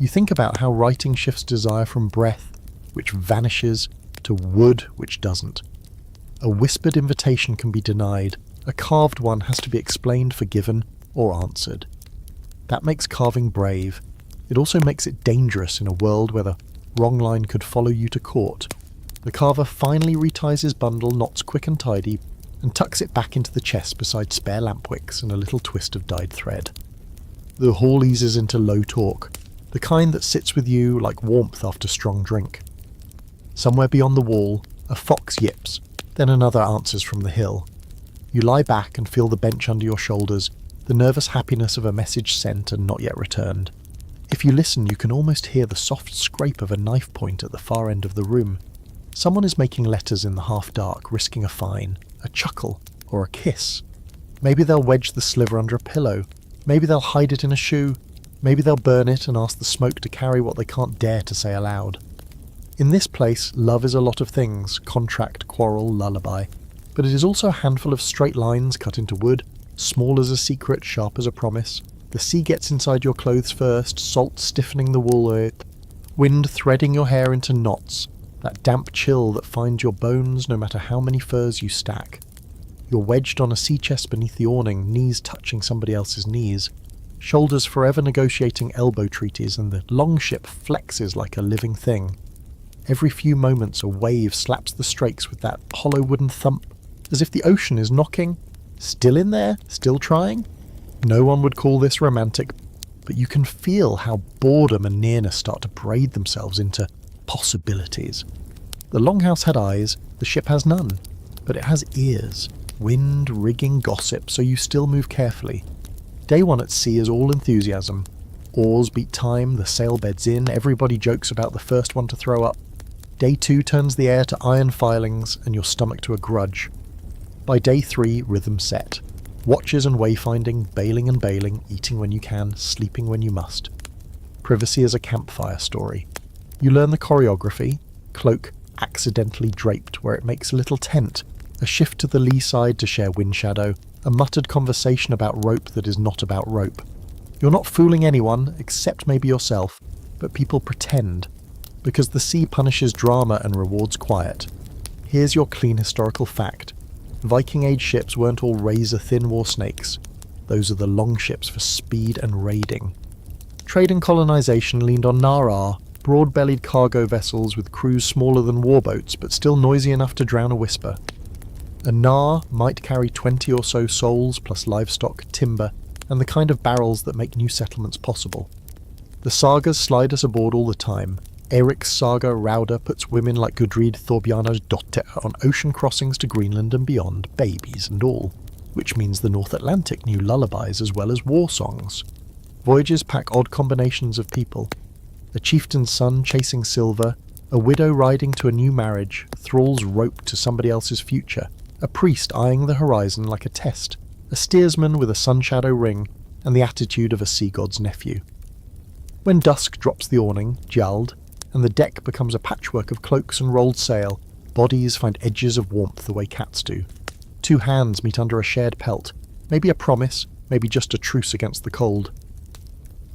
You think about how writing shifts desire from breath, which vanishes, to wood, which doesn't. A whispered invitation can be denied, a carved one has to be explained, forgiven, or answered. That makes carving brave. It also makes it dangerous in a world where the wrong line could follow you to court. The carver finally reties his bundle, knots quick and tidy, and tucks it back into the chest beside spare lamp wicks and a little twist of dyed thread. The hall eases into low talk, the kind that sits with you like warmth after strong drink. Somewhere beyond the wall, a fox yips, then another answers from the hill. You lie back and feel the bench under your shoulders, the nervous happiness of a message sent and not yet returned. If you listen, you can almost hear the soft scrape of a knife point at the far end of the room. Someone is making letters in the half-dark, risking a fine, a chuckle, or a kiss. Maybe they'll wedge the sliver under a pillow. Maybe they'll hide it in a shoe. Maybe they'll burn it and ask the smoke to carry what they can't dare to say aloud. In this place, love is a lot of things, contract, quarrel, lullaby. But it is also a handful of straight lines cut into wood, small as a secret, sharp as a promise. The sea gets inside your clothes first, salt stiffening the wool, wind threading your hair into knots, that damp chill that finds your bones no matter how many furs you stack. You're wedged on a sea chest beneath the awning, knees touching somebody else's knees, shoulders forever negotiating elbow treaties, and the longship flexes like a living thing. Every few moments a wave slaps the strakes with that hollow wooden thump, as if the ocean is knocking. Still in there? Still trying? No one would call this romantic, but you can feel how boredom and nearness start to braid themselves into possibilities. The longhouse had eyes, the ship has none, but it has ears, wind, rigging, gossip, so you still move carefully. Day 1 at sea is all enthusiasm. Oars beat time, the sail bed's in, everybody jokes about the first one to throw up. Day 2 turns the air to iron filings and your stomach to a grudge. By day 3, rhythm set. Watches and wayfinding, bailing and bailing, eating when you can, sleeping when you must. Privacy is a campfire story. You learn the choreography, cloak accidentally draped where it makes a little tent, a shift to the lee side to share wind shadow, a muttered conversation about rope that is not about rope. You're not fooling anyone, except maybe yourself, but people pretend, because the sea punishes drama and rewards quiet. Here's your clean historical fact. Viking Age ships weren't all razor-thin war snakes. Those are the longships for speed and raiding. Trade and colonization leaned on Nara, broad-bellied cargo vessels with crews smaller than warboats but still noisy enough to drown a whisper. A Nar might carry 20 or so souls plus livestock, timber, and the kind of barrels that make new settlements possible. The sagas slide us aboard all the time. Eric's saga Rauda puts women like Gudrid Thorbjarnar's Dotter on ocean crossings to Greenland and beyond, babies and all, which means the North Atlantic knew lullabies as well as war songs. Voyages pack odd combinations of people. A chieftain's son chasing silver, a widow riding to a new marriage, thralls roped to somebody else's future, a priest eyeing the horizon like a test, a steersman with a sunshadow ring, and the attitude of a sea god's nephew. When dusk drops the awning, Jald, and the deck becomes a patchwork of cloaks and rolled sail, bodies find edges of warmth the way cats do. Two hands meet under a shared pelt, maybe a promise, maybe just a truce against the cold.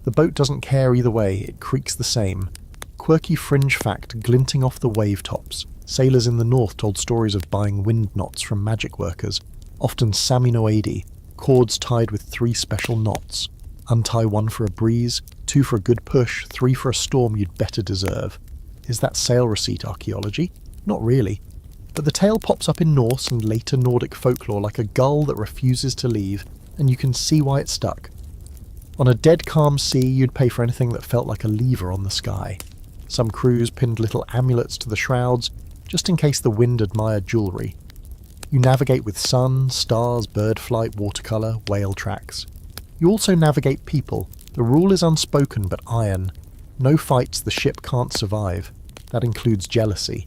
The boat doesn't care either way, it creaks the same. Quirky fringe fact glinting off the wave tops. Sailors in the north told stories of buying wind knots from magic workers, often saminoadi, cords tied with 3 special knots. Untie 1 for a breeze, 2 for a good push, 3 for a storm you'd better deserve. Is that sail receipt archaeology? Not really. But the tale pops up in Norse and later Nordic folklore like a gull that refuses to leave, and you can see why it stuck. On a dead calm sea, you'd pay for anything that felt like a lever on the sky. Some crews pinned little amulets to the shrouds, just in case the wind admired jewellery. You navigate with sun, stars, bird flight, watercolour, whale tracks. You also navigate people. The rule is unspoken but iron. No fights the ship can't survive. That includes jealousy.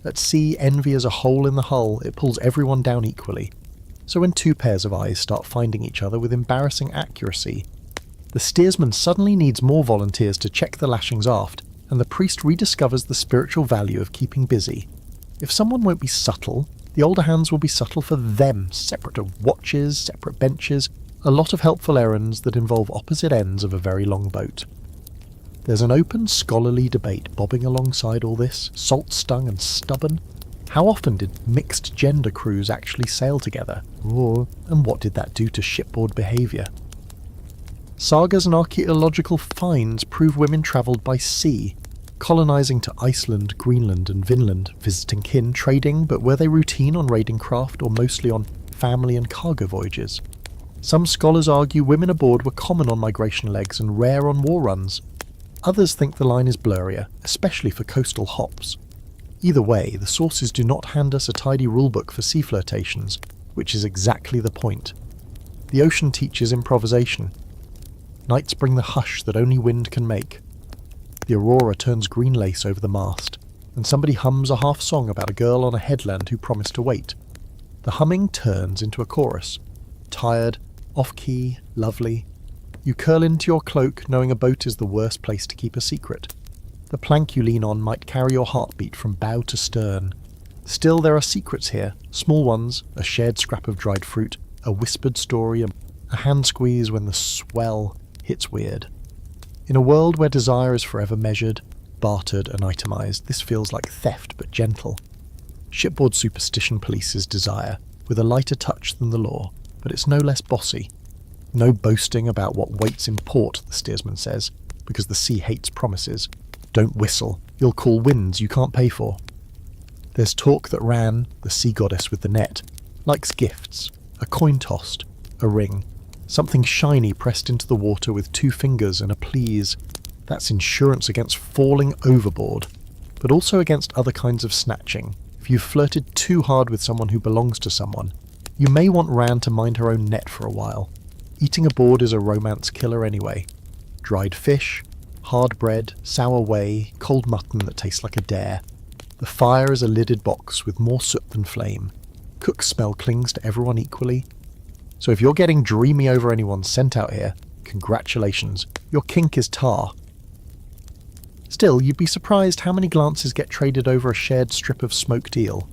At sea, envy is a hole in the hull, it pulls everyone down equally. So when 2 pairs of eyes start finding each other with embarrassing accuracy, the steersman suddenly needs more volunteers to check the lashings aft, and the priest rediscovers the spiritual value of keeping busy. If someone won't be subtle, the older hands will be subtle for them, separate of watches, separate benches, a lot of helpful errands that involve opposite ends of a very long boat. There's an open, scholarly debate bobbing alongside all this, salt-stung and stubborn. How often did mixed-gender crews actually sail together? And what did that do to shipboard behaviour? Sagas and archaeological finds prove women travelled by sea, colonising to Iceland, Greenland and Vinland, visiting kin, trading, but were they routine on raiding craft or mostly on family and cargo voyages? Some scholars argue women aboard were common on migration legs and rare on war runs. Others think the line is blurrier, especially for coastal hops. Either way, the sources do not hand us a tidy rulebook for sea flirtations, which is exactly the point. The ocean teaches improvisation. Nights bring the hush that only wind can make. The aurora turns green lace over the mast, and somebody hums a half-song about a girl on a headland who promised to wait. The humming turns into a chorus. Tired, off-key, lovely. You curl into your cloak knowing a boat is the worst place to keep a secret. The plank you lean on might carry your heartbeat from bow to stern. Still, there are secrets here, small ones, a shared scrap of dried fruit, a whispered story, a hand squeeze when the swell hits weird. In a world where desire is forever measured, bartered and itemised, this feels like theft but gentle. Shipboard superstition polices desire, with a lighter touch than the law, but it's no less bossy. No boasting about what waits in port, the steersman says, because the sea hates promises. Don't whistle, you'll call winds you can't pay for. There's talk that Ran, the sea goddess with the net, likes gifts, a coin tossed, a ring, something shiny pressed into the water with 2 fingers and a please. That's insurance against falling overboard, but also against other kinds of snatching. If you've flirted too hard with someone who belongs to someone, you may want Ran to mind her own net for a while. Eating aboard is a romance killer anyway. Dried fish, hard bread, sour whey, cold mutton that tastes like a dare. The fire is a lidded box with more soot than flame. Cook smell clings to everyone equally. So if you're getting dreamy over anyone sent out here, congratulations, your kink is tar. Still, you'd be surprised how many glances get traded over a shared strip of smoked eel.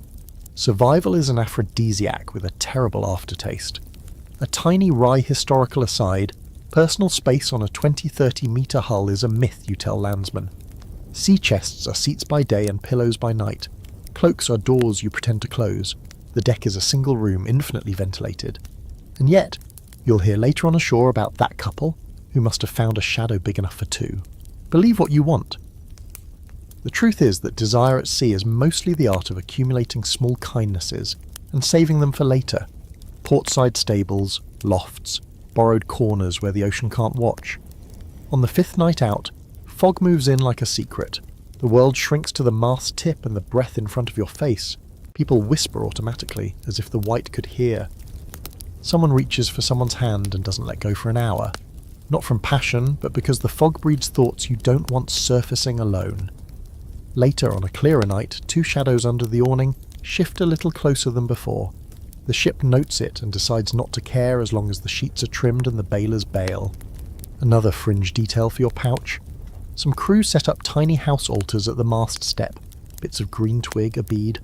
Survival is an aphrodisiac with a terrible aftertaste. A tiny wry historical aside, personal space on a 20-30 metre hull is a myth, you tell landsmen. Sea chests are seats by day and pillows by night. Cloaks are doors you pretend to close. The deck is a single room, infinitely ventilated. And yet, you'll hear later on ashore about that couple, who must have found a shadow big enough for 2. Believe what you want. The truth is that desire at sea is mostly the art of accumulating small kindnesses, and saving them for later. Portside stables, lofts, borrowed corners where the ocean can't watch. On the 5th night out, fog moves in like a secret. The world shrinks to the mast tip and the breath in front of your face. People whisper automatically, as if the white could hear. Someone reaches for someone's hand and doesn't let go for an hour. Not from passion, but because the fog breeds thoughts you don't want surfacing alone. Later, on a clearer night, 2 shadows under the awning shift a little closer than before. The ship notes it and decides not to care as long as the sheets are trimmed and the bailers bail. Another fringe detail for your pouch. Some crew set up tiny house altars at the mast step, bits of green twig, a bead.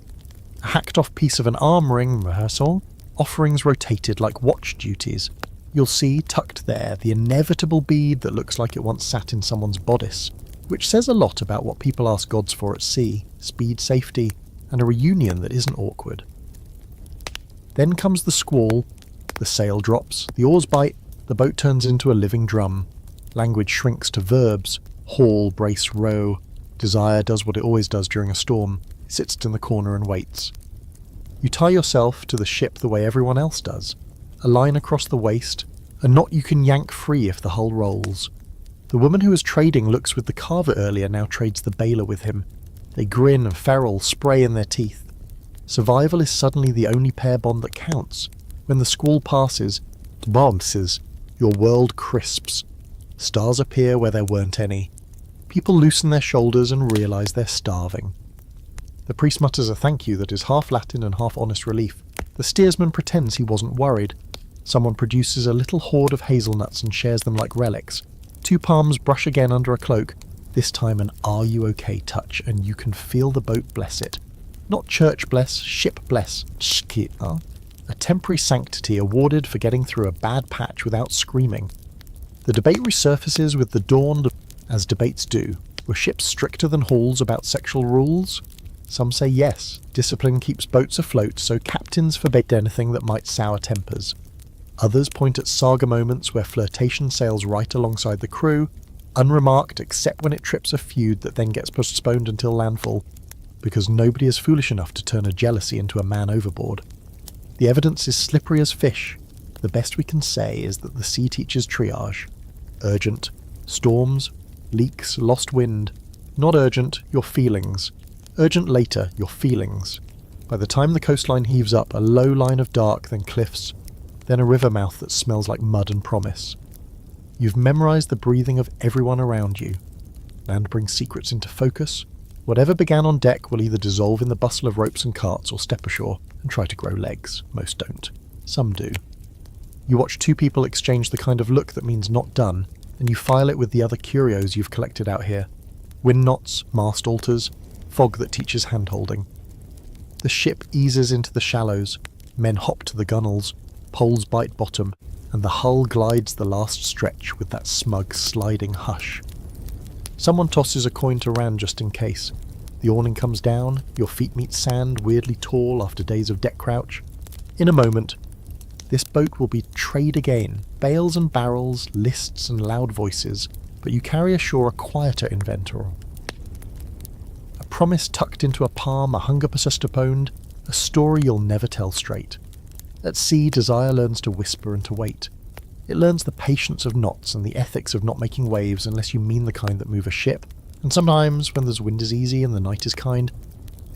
A hacked-off piece of an arm ring rehearsal, offerings rotated like watch duties. You'll see, tucked there, the inevitable bead that looks like it once sat in someone's bodice, which says a lot about what people ask gods for at sea: speed, safety, and a reunion that isn't awkward. Then comes the squall, the sail drops, the oars bite, the boat turns into a living drum. Language shrinks to verbs: haul, brace, row. Desire does what it always does during a storm, it sits in the corner and waits. You tie yourself to the ship the way everyone else does. A line across the waist, a knot you can yank free if the hull rolls. The woman who was trading looks with the carver earlier now trades the bailer with him. They grin, feral, spray in their teeth. Survival is suddenly the only pair bond that counts. When the squall passes, bounces, your world crisps. Stars appear where there weren't any. People loosen their shoulders and realise they're starving. The priest mutters a thank you that is half Latin and half honest relief. The steersman pretends he wasn't worried. Someone produces a little hoard of hazelnuts and shares them like relics. Two palms brush again under a cloak, this time an "are you okay" touch, and you can feel the boat bless it. Not church bless, ship bless, a temporary sanctity awarded for getting through a bad patch without screaming. The debate resurfaces with the dawn, as debates do. Were ships stricter than halls about sexual rules? Some say yes, discipline keeps boats afloat, so captains forbade anything that might sour tempers. Others point at saga moments where flirtation sails right alongside the crew, unremarked except when it trips a feud that then gets postponed until landfall, because nobody is foolish enough to turn a jealousy into a man overboard. The evidence is slippery as fish. The best we can say is that the sea teaches triage. Urgent: storms, leaks, lost wind. Not urgent: your feelings. Urgent later: your feelings. By the time the coastline heaves up, a low line of dark, then cliffs, then a river mouth that smells like mud and promise. You've memorised the breathing of everyone around you. Land brings secrets into focus. Whatever began on deck will either dissolve in the bustle of ropes and carts or step ashore and try to grow legs. Most don't. Some do. You watch two people exchange the kind of look that means not done, and you file it with the other curios you've collected out here. Wind knots, mast alters, fog that teaches hand-holding. The ship eases into the shallows. Men hop to the gunwales. Poles bite bottom, and the hull glides the last stretch with that smug, sliding hush. Someone tosses a coin to Rand just in case. The awning comes down, your feet meet sand, weirdly tall after days of deck crouch. In a moment, this boat will be trade again, bales and barrels, lists and loud voices, but you carry ashore a quieter inventor. A promise tucked into a palm, a hunger postponed, a story you'll never tell straight. At sea, desire learns to whisper and to wait. It learns the patience of knots and the ethics of not making waves unless you mean the kind that move a ship. And sometimes, when the wind is easy and the night is kind,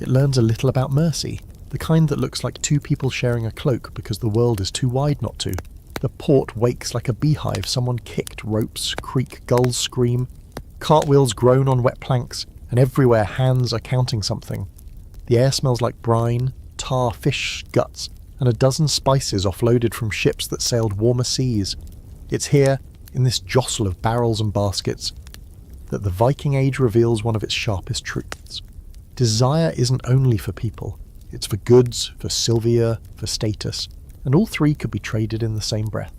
it learns a little about mercy, the kind that looks like two people sharing a cloak because the world is too wide not to. The port wakes like a beehive someone kicked, ropes creak, gulls scream, cartwheels groan on wet planks, and everywhere hands are counting something. The air smells like brine, tar, fish, guts, and a dozen spices offloaded from ships that sailed warmer seas. It's here, in this jostle of barrels and baskets, that the Viking age reveals one of its sharpest truths. Desire isn't only for people. It's for goods, for Sylvia, for status, and all three could be traded in the same breath.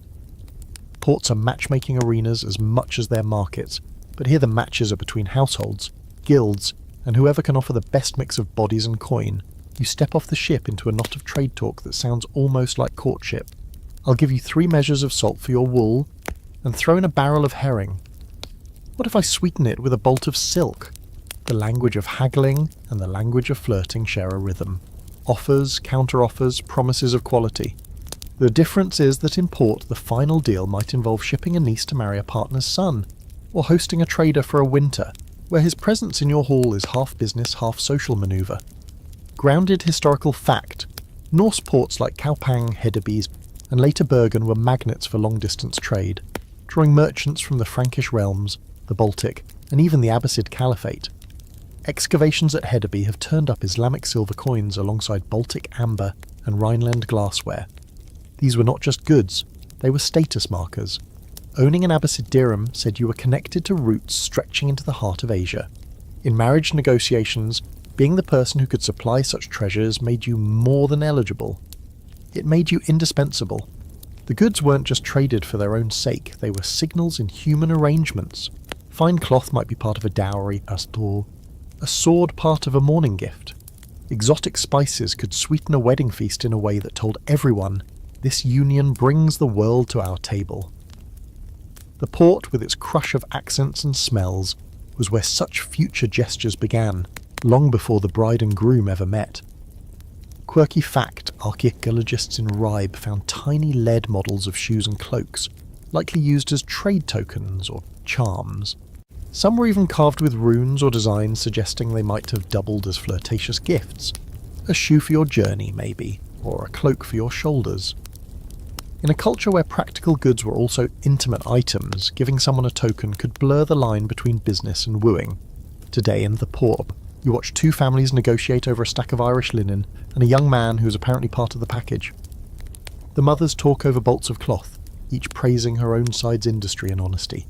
Ports are matchmaking arenas as much as they're markets, but here the matches are between households, guilds, and whoever can offer the best mix of bodies and coin. You step off the ship into a knot of trade talk that sounds almost like courtship. I'll give you 3 measures of salt for your wool, and throw in a barrel of herring. What if I sweeten it with a bolt of silk? The language of haggling and the language of flirting share a rhythm. Offers, counter-offers, promises of quality. The difference is that in port the final deal might involve shipping a niece to marry a partner's son, or hosting a trader for a winter, where his presence in your hall is half business, half social manoeuvre. Grounded historical fact: Norse ports like Kaupang, Hedeby, and later Bergen were magnets for long-distance trade, drawing merchants from the Frankish realms, the Baltic, and even the Abbasid Caliphate. Excavations at Hedeby have turned up Islamic silver coins alongside Baltic amber and Rhineland glassware. These were not just goods, they were status markers. Owning an Abbasid dirham said you were connected to roots stretching into the heart of Asia. In marriage negotiations, Being the person who could supply such treasures made you more than eligible. It made you indispensable. The goods weren't just traded for their own sake, they were signals in human arrangements. Fine cloth might be part of a dowry, a sword part of a mourning gift. Exotic spices could sweeten a wedding feast in a way that told everyone, this union brings the world to our table. The port, with its crush of accents and smells, was where such future gestures began, long before the bride and groom ever met. Quirky fact, archaeologists in Ribe found tiny lead models of shoes and cloaks, likely used as trade tokens or charms. Some were even carved with runes or designs suggesting they might have doubled as flirtatious gifts. A shoe for your journey, maybe, or a cloak for your shoulders. In a culture where practical goods were also intimate items, giving someone a token could blur the line between business and wooing. Today in the port, you watch two families negotiate over a stack of Irish linen and a young man who is apparently part of the package. The mothers talk over bolts of cloth, each praising her own side's industry and honesty.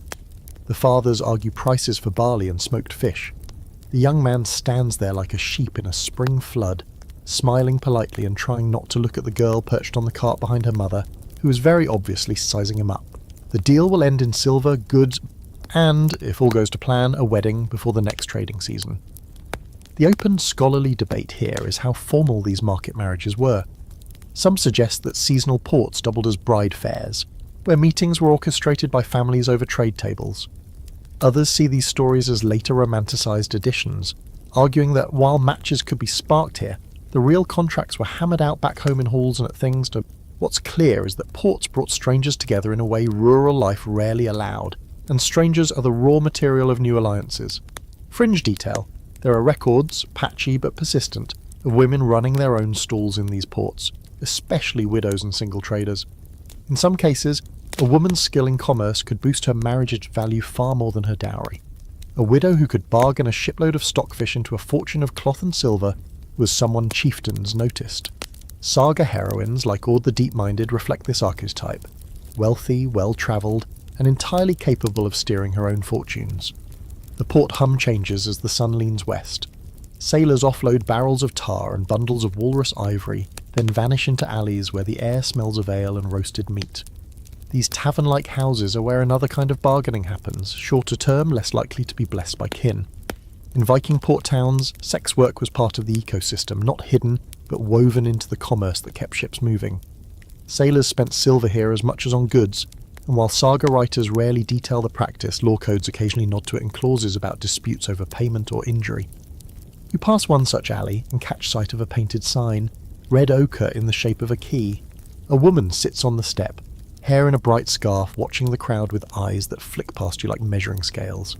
The fathers argue prices for barley and smoked fish. The young man stands there like a sheep in a spring flood, smiling politely and trying not to look at the girl perched on the cart behind her mother, who is very obviously sizing him up. The deal will end in silver, goods, and, if all goes to plan, a wedding before the next trading season. The open scholarly debate here is how formal these market marriages were. Some suggest that seasonal ports doubled as bride fairs, where meetings were orchestrated by families over trade tables. Others see these stories as later romanticised additions, arguing that while matches could be sparked here, the real contracts were hammered out back home in halls and at things to... What's clear is that ports brought strangers together in a way rural life rarely allowed, and strangers are the raw material of new alliances. Fringe detail. There are records, patchy but persistent, of women running their own stalls in these ports, especially widows and single traders. In some cases, a woman's skill in commerce could boost her marriage's value far more than her dowry. A widow who could bargain a shipload of stockfish into a fortune of cloth and silver was someone chieftains noticed. Saga heroines, like Ord the Deep-Minded, reflect this archetype. Wealthy, well-travelled, and entirely capable of steering her own fortunes. The port hum changes as the sun leans west. Sailors offload barrels of tar and bundles of walrus ivory, then vanish into alleys where the air smells of ale and roasted meat. These tavern-like houses are where another kind of bargaining happens, shorter term, less likely to be blessed by kin. In Viking port towns, sex work was part of the ecosystem, not hidden, but woven into the commerce that kept ships moving. Sailors spent silver here as much as on goods, and while saga writers rarely detail the practice, law codes occasionally nod to it in clauses about disputes over payment or injury. You pass one such alley and catch sight of a painted sign, red ochre in the shape of a key. A woman sits on the step, hair in a bright scarf, watching the crowd with eyes that flick past you like measuring scales.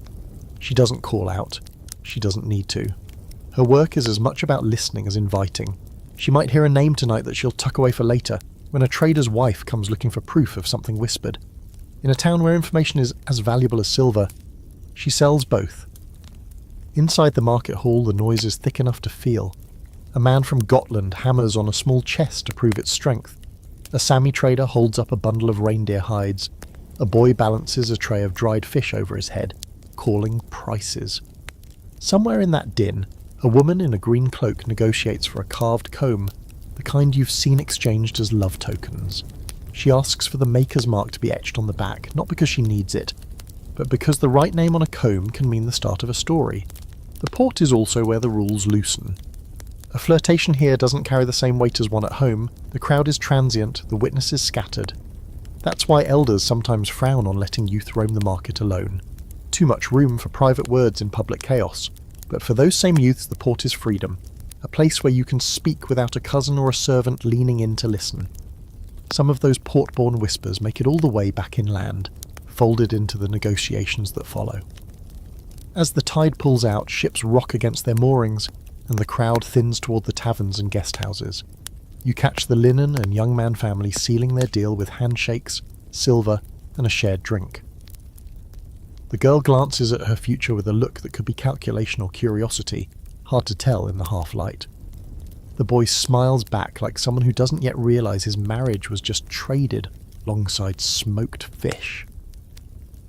She doesn't call out. She doesn't need to. Her work is as much about listening as inviting. She might hear a name tonight that she'll tuck away for later, when a trader's wife comes looking for proof of something whispered. In a town where information is as valuable as silver, she sells both. Inside the market hall, the noise is thick enough to feel. A man from Gotland hammers on a small chest to prove its strength. A Sami trader holds up a bundle of reindeer hides. A boy balances a tray of dried fish over his head, calling prices. Somewhere in that din, a woman in a green cloak negotiates for a carved comb, the kind you've seen exchanged as love tokens. She asks for the maker's mark to be etched on the back, not because she needs it, but because the right name on a comb can mean the start of a story. The port is also where the rules loosen. A flirtation here doesn't carry the same weight as one at home. The crowd is transient, the witnesses scattered. That's why elders sometimes frown on letting youth roam the market alone. Too much room for private words in public chaos. But for those same youths, the port is freedom, a place where you can speak without a cousin or a servant leaning in to listen. Some of those port-born whispers make it all the way back inland, folded into the negotiations that follow. As the tide pulls out, ships rock against their moorings, and the crowd thins toward the taverns and guest houses. You catch the linen and young man family sealing their deal with handshakes, silver, and a shared drink. The girl glances at her future with a look that could be calculation or curiosity, hard to tell in the half-light. The boy smiles back like someone who doesn't yet realise his marriage was just traded alongside smoked fish.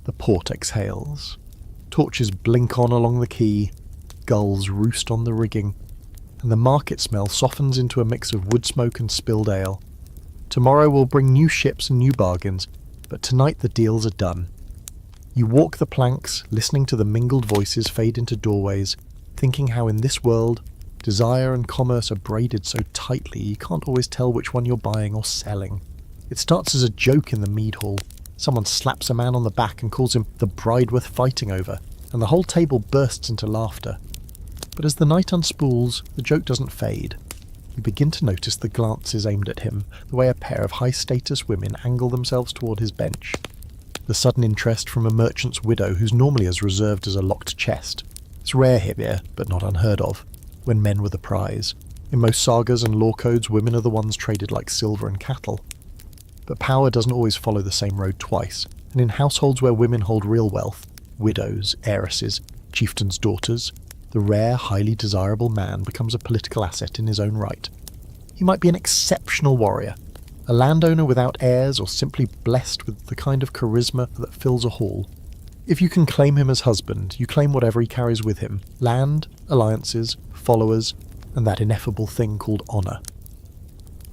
The port exhales. Torches blink on along the quay, gulls roost on the rigging, and the market smell softens into a mix of wood smoke and spilled ale. Tomorrow will bring new ships and new bargains, but tonight the deals are done. You walk the planks, listening to the mingled voices fade into doorways, thinking how in this world, desire and commerce are braided so tightly you can't always tell which one you're buying or selling. It starts as a joke in the mead hall. Someone slaps a man on the back and calls him the bride worth fighting over, and the whole table bursts into laughter. But as the night unspools, the joke doesn't fade. You begin to notice the glances aimed at him, the way a pair of high-status women angle themselves toward his bench. The sudden interest from a merchant's widow who's normally as reserved as a locked chest. It's rare here, but not unheard of, when men were the prize. In most sagas and law codes, women are the ones traded like silver and cattle. But power doesn't always follow the same road twice, and in households where women hold real wealth, widows, heiresses, chieftains' daughters, the rare, highly desirable man becomes a political asset in his own right. He might be an exceptional warrior, a landowner without heirs, or simply blessed with the kind of charisma that fills a hall. If you can claim him as husband, you claim whatever he carries with him: land, alliances, followers, and that ineffable thing called honour.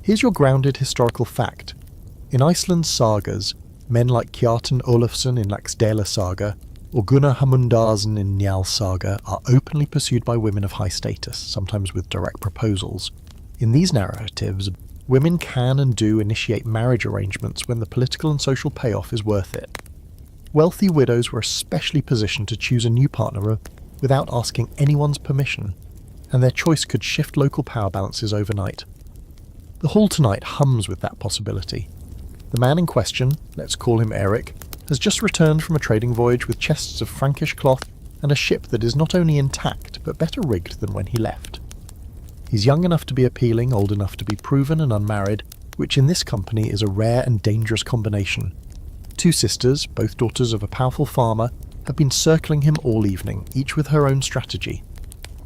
Here's your grounded historical fact. In Iceland's sagas, men like Kjartan Olafsson in Laxdæla saga, or Gunnar Hamundarson in Njál saga are openly pursued by women of high status, sometimes with direct proposals. In these narratives, women can and do initiate marriage arrangements when the political and social payoff is worth it. Wealthy widows were especially positioned to choose a new partner without asking anyone's permission, and their choice could shift local power balances overnight. The hall tonight hums with that possibility. The man in question, let's call him Eric, has just returned from a trading voyage with chests of Frankish cloth and a ship that is not only intact but better rigged than when he left. He's young enough to be appealing, old enough to be proven and unmarried, which in this company is a rare and dangerous combination. Two sisters, both daughters of a powerful farmer, have been circling him all evening, each with her own strategy.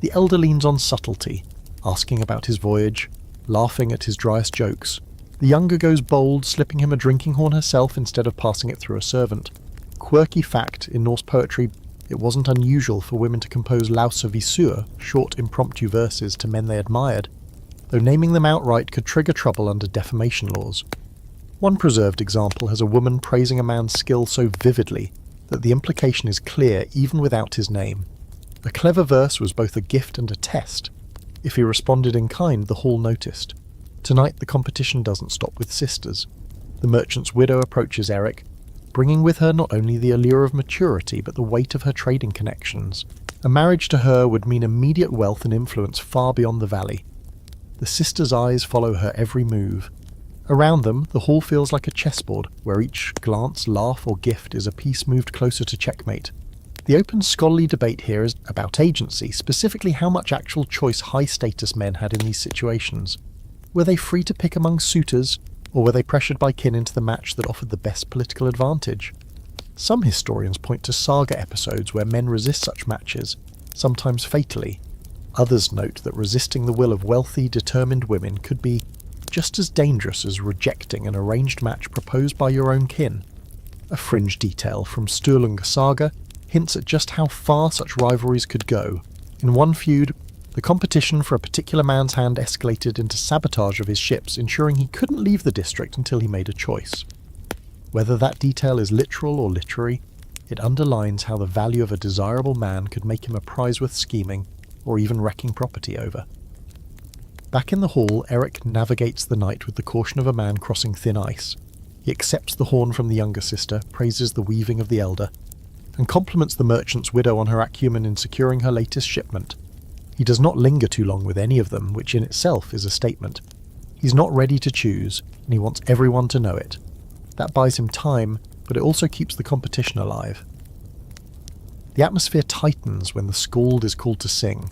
The elder leans on subtlety, asking about his voyage, laughing at his driest jokes. The younger goes bold, slipping him a drinking horn herself instead of passing it through a servant. Quirky fact, in Norse poetry, it wasn't unusual for women to compose lausavisur, short impromptu verses to men they admired, though naming them outright could trigger trouble under defamation laws. One preserved example has a woman praising a man's skill so vividly that the implication is clear even without his name. A clever verse was both a gift and a test. If he responded in kind, the hall noticed. Tonight the competition doesn't stop with sisters. The merchant's widow approaches Eric, bringing with her not only the allure of maturity but the weight of her trading connections. A marriage to her would mean immediate wealth and influence far beyond the valley. The sisters' eyes follow her every move. Around them, the hall feels like a chessboard, where each glance, laugh or gift is a piece moved closer to checkmate. The open scholarly debate here is about agency, specifically how much actual choice high-status men had in these situations. Were they free to pick among suitors, or were they pressured by kin into the match that offered the best political advantage? Some historians point to saga episodes where men resist such matches, sometimes fatally. Others note that resisting the will of wealthy, determined women could be just as dangerous as rejecting an arranged match proposed by your own kin. A fringe detail from Sturlunga saga hints at just how far such rivalries could go. In one feud, the competition for a particular man's hand escalated into sabotage of his ships, ensuring he couldn't leave the district until he made a choice. Whether that detail is literal or literary, it underlines how the value of a desirable man could make him a prize worth scheming, or even wrecking property over. Back in the hall, Eric navigates the night with the caution of a man crossing thin ice. He accepts the horn from the younger sister, praises the weaving of the elder, and compliments the merchant's widow on her acumen in securing her latest shipment. He does not linger too long with any of them, which in itself is a statement. He's not ready to choose, and he wants everyone to know it. That buys him time, but it also keeps the competition alive. The atmosphere tightens when the skald is called to sing.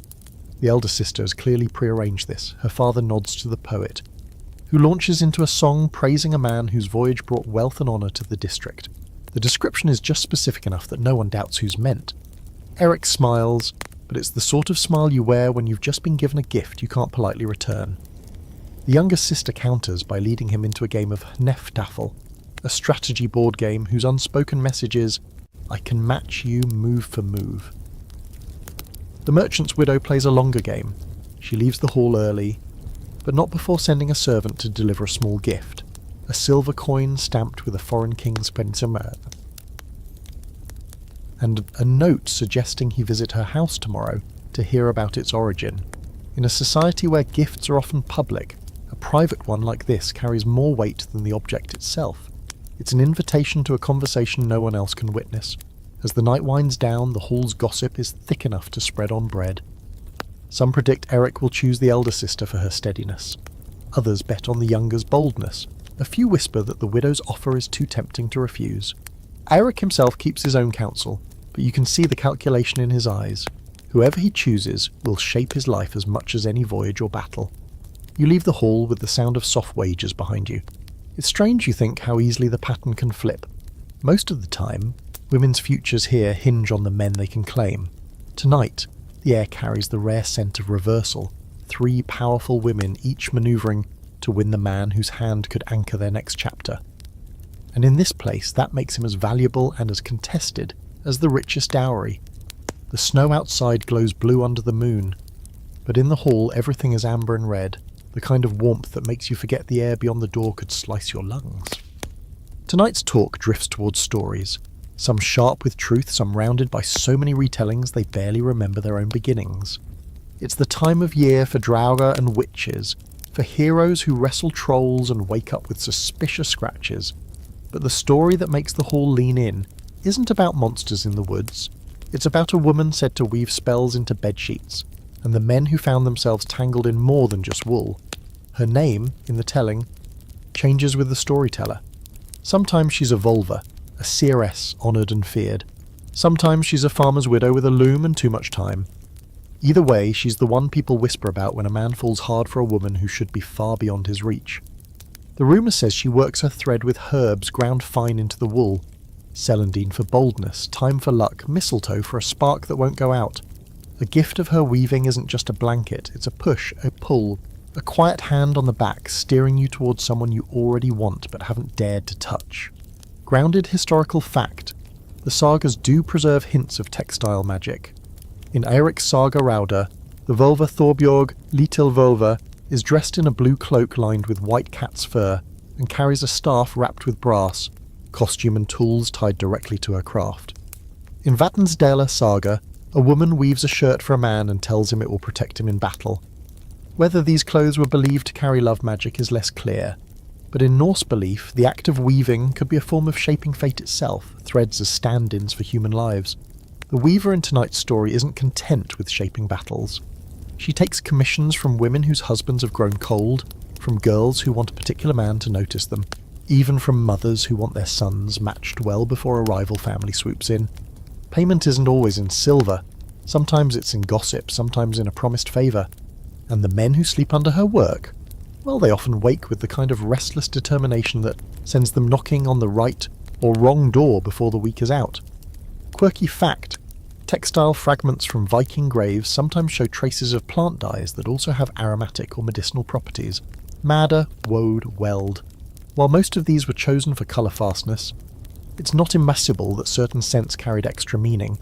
The elder sister has clearly prearranged this. Her father nods to the poet, who launches into a song praising a man whose voyage brought wealth and honour to the district. The description is just specific enough that no one doubts who's meant. Eric smiles, but it's the sort of smile you wear when you've just been given a gift you can't politely return. The younger sister counters by leading him into a game of Hneftafl, a strategy board game whose unspoken message is, I can match you move for move. The merchant's widow plays a longer game. She leaves the hall early, but not before sending a servant to deliver a small gift, a silver coin stamped with a foreign king's pensiomeur, and a note suggesting he visit her house tomorrow to hear about its origin. In a society where gifts are often public, a private one like this carries more weight than the object itself. It's an invitation to a conversation no one else can witness. As the night winds down, the hall's gossip is thick enough to spread on bread. Some predict Eric will choose the elder sister for her steadiness. Others bet on the younger's boldness. A few whisper that the widow's offer is too tempting to refuse. Eric himself keeps his own counsel, but you can see the calculation in his eyes. Whoever he chooses will shape his life as much as any voyage or battle. You leave the hall with the sound of soft wages behind you. It's strange, you think, how easily the pattern can flip. Most of the time, women's futures here hinge on the men they can claim. Tonight, the air carries the rare scent of reversal, 3 powerful women each manoeuvring to win the man whose hand could anchor their next chapter. And in this place, that makes him as valuable and as contested as the richest dowry. The snow outside glows blue under the moon, but in the hall everything is amber and red, the kind of warmth that makes you forget the air beyond the door could slice your lungs. Tonight's talk drifts towards stories, some sharp with truth, some rounded by so many retellings they barely remember their own beginnings. It's the time of year for draugr and witches, for heroes who wrestle trolls and wake up with suspicious scratches. But the story that makes the hall lean in isn't about monsters in the woods. It's about a woman said to weave spells into bedsheets, and the men who found themselves tangled in more than just wool. Her name, in the telling, changes with the storyteller. Sometimes she's a vulva, a seeress honoured and feared. Sometimes she's a farmer's widow with a loom and too much time. Either way, she's the one people whisper about when a man falls hard for a woman who should be far beyond his reach. The rumour says she works her thread with herbs ground fine into the wool. Celandine for boldness, thyme for luck, mistletoe for a spark that won't go out. The gift of her weaving isn't just a blanket, it's a push, a pull, a quiet hand on the back steering you towards someone you already want but haven't dared to touch. Grounded historical fact, the sagas do preserve hints of textile magic. In Eirik's Saga Rauda, the Volva Thorbjorg Litilvolva is dressed in a blue cloak lined with white cat's fur and carries a staff wrapped with brass, costume and tools tied directly to her craft. In Vatnsdæla Saga, a woman weaves a shirt for a man and tells him it will protect him in battle. Whether these clothes were believed to carry love magic is less clear, but in Norse belief, the act of weaving could be a form of shaping fate itself, threads as stand-ins for human lives. The weaver in tonight's story isn't content with shaping battles. She takes commissions from women whose husbands have grown cold, from girls who want a particular man to notice them, even from mothers who want their sons matched well before a rival family swoops in. Payment isn't always in silver. Sometimes it's in gossip, sometimes in a promised favour. And the men who sleep under her work, well, they often wake with the kind of restless determination that sends them knocking on the right or wrong door before the week is out. Quirky fact, textile fragments from Viking graves sometimes show traces of plant dyes that also have aromatic or medicinal properties. Madder, woad, weld. While most of these were chosen for colour fastness, it's not impossible that certain scents carried extra meaning.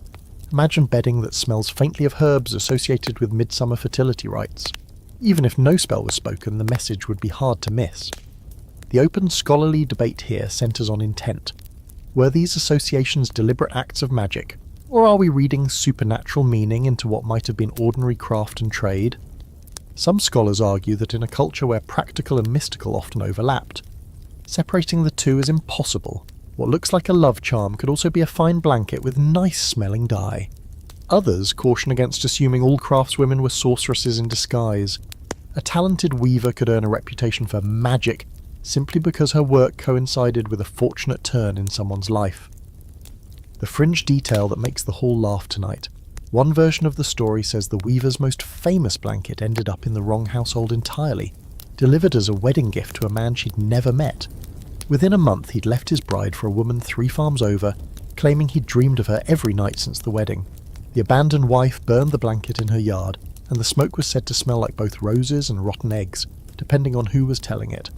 Imagine bedding that smells faintly of herbs associated with midsummer fertility rites. Even if no spell was spoken, the message would be hard to miss. The open scholarly debate here centres on intent. Were these associations deliberate acts of magic, or are we reading supernatural meaning into what might have been ordinary craft and trade? Some scholars argue that in a culture where practical and mystical often overlapped, separating the two is impossible. What looks like a love charm could also be a fine blanket with nice-smelling dye. Others caution against assuming all craftswomen were sorceresses in disguise. A talented weaver could earn a reputation for magic simply because her work coincided with a fortunate turn in someone's life. The fringe detail that makes the hall laugh tonight. One version of the story says the weaver's most famous blanket ended up in the wrong household entirely, delivered as a wedding gift to a man she'd never met. Within a month he'd left his bride for a woman 3 farms over, claiming he'd dreamed of her every night since the wedding. The abandoned wife burned the blanket in her yard, and the smoke was said to smell like both roses and rotten eggs, depending on who was telling it.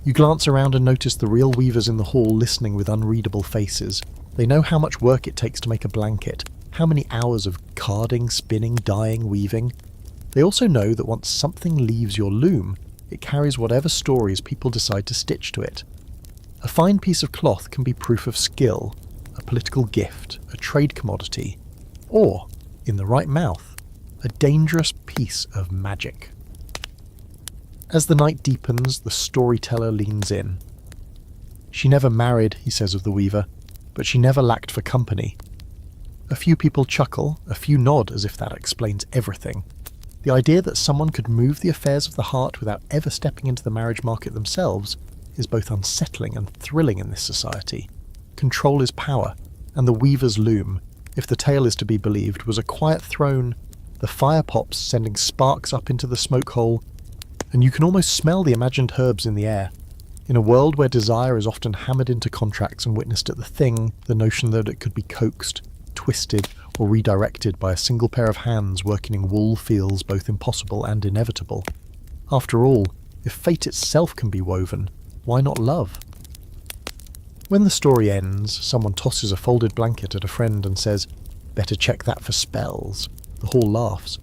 You glance around and notice the real weavers in the hall listening with unreadable faces. They know how much work it takes to make a blanket, how many hours of carding, spinning, dyeing, weaving. They also know that once something leaves your loom, it carries whatever stories people decide to stitch to it. A fine piece of cloth can be proof of skill, a political gift, a trade commodity, or, in the right mouth, a dangerous piece of magic. As the night deepens, the storyteller leans in. She never married, he says of the weaver, but she never lacked for company. A few people chuckle, a few nod as if that explains everything. The idea that someone could move the affairs of the heart without ever stepping into the marriage market themselves is both unsettling and thrilling in this society. Control is power, and the weaver's loom, if the tale is to be believed, was a quiet throne, the fire pops sending sparks up into the smoke hole, and you can almost smell the imagined herbs in the air. In a world where desire is often hammered into contracts and witnessed at the thing, the notion that it could be coaxed, twisted, or redirected by a single pair of hands working in wool feels both impossible and inevitable. After all, if fate itself can be woven, why not love? When the story ends, someone tosses a folded blanket at a friend and says, "Better check that for spells." The hall laughs.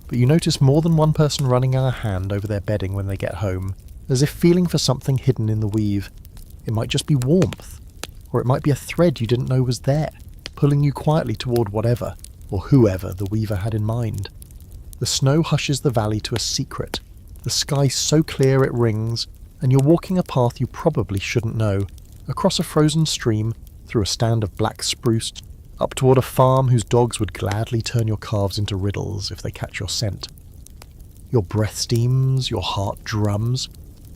But you notice more than one person running a hand over their bedding when they get home, as if feeling for something hidden in the weave. It might just be warmth, or it might be a thread you didn't know was there, pulling you quietly toward whatever, or whoever the weaver had in mind. The snow hushes the valley to a secret, the sky so clear it rings, and you're walking a path you probably shouldn't know, across a frozen stream, through a stand of black spruce, up toward a farm whose dogs would gladly turn your calves into riddles if they catch your scent. Your breath steams, your heart drums.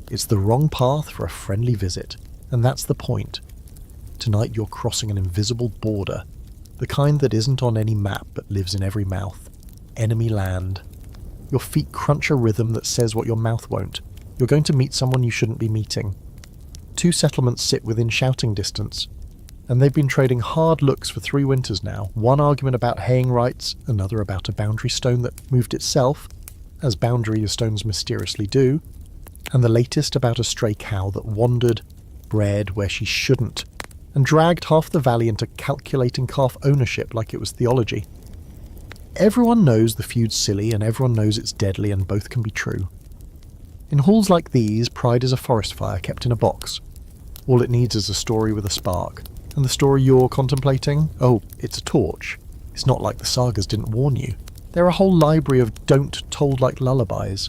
It's the wrong path for a friendly visit, and that's the point. Tonight you're crossing an invisible border, the kind that isn't on any map but lives in every mouth. Enemy land. Your feet crunch a rhythm that says what your mouth won't. You're going to meet someone you shouldn't be meeting. 2 settlements sit within shouting distance, and they've been trading hard looks for 3 winters now. One argument about haying rights, another about a boundary stone that moved itself, as boundary stones mysteriously do, and the latest about a stray cow that wandered, bred where she shouldn't, and dragged half the valley into calculating calf ownership like it was theology. Everyone knows the feud's silly, and everyone knows it's deadly, and both can be true. In halls like these, pride is a forest fire kept in a box. All it needs is a story with a spark. And the story you're contemplating? Oh, it's a torch. It's not like the sagas didn't warn you. They're a whole library of don't told like lullabies.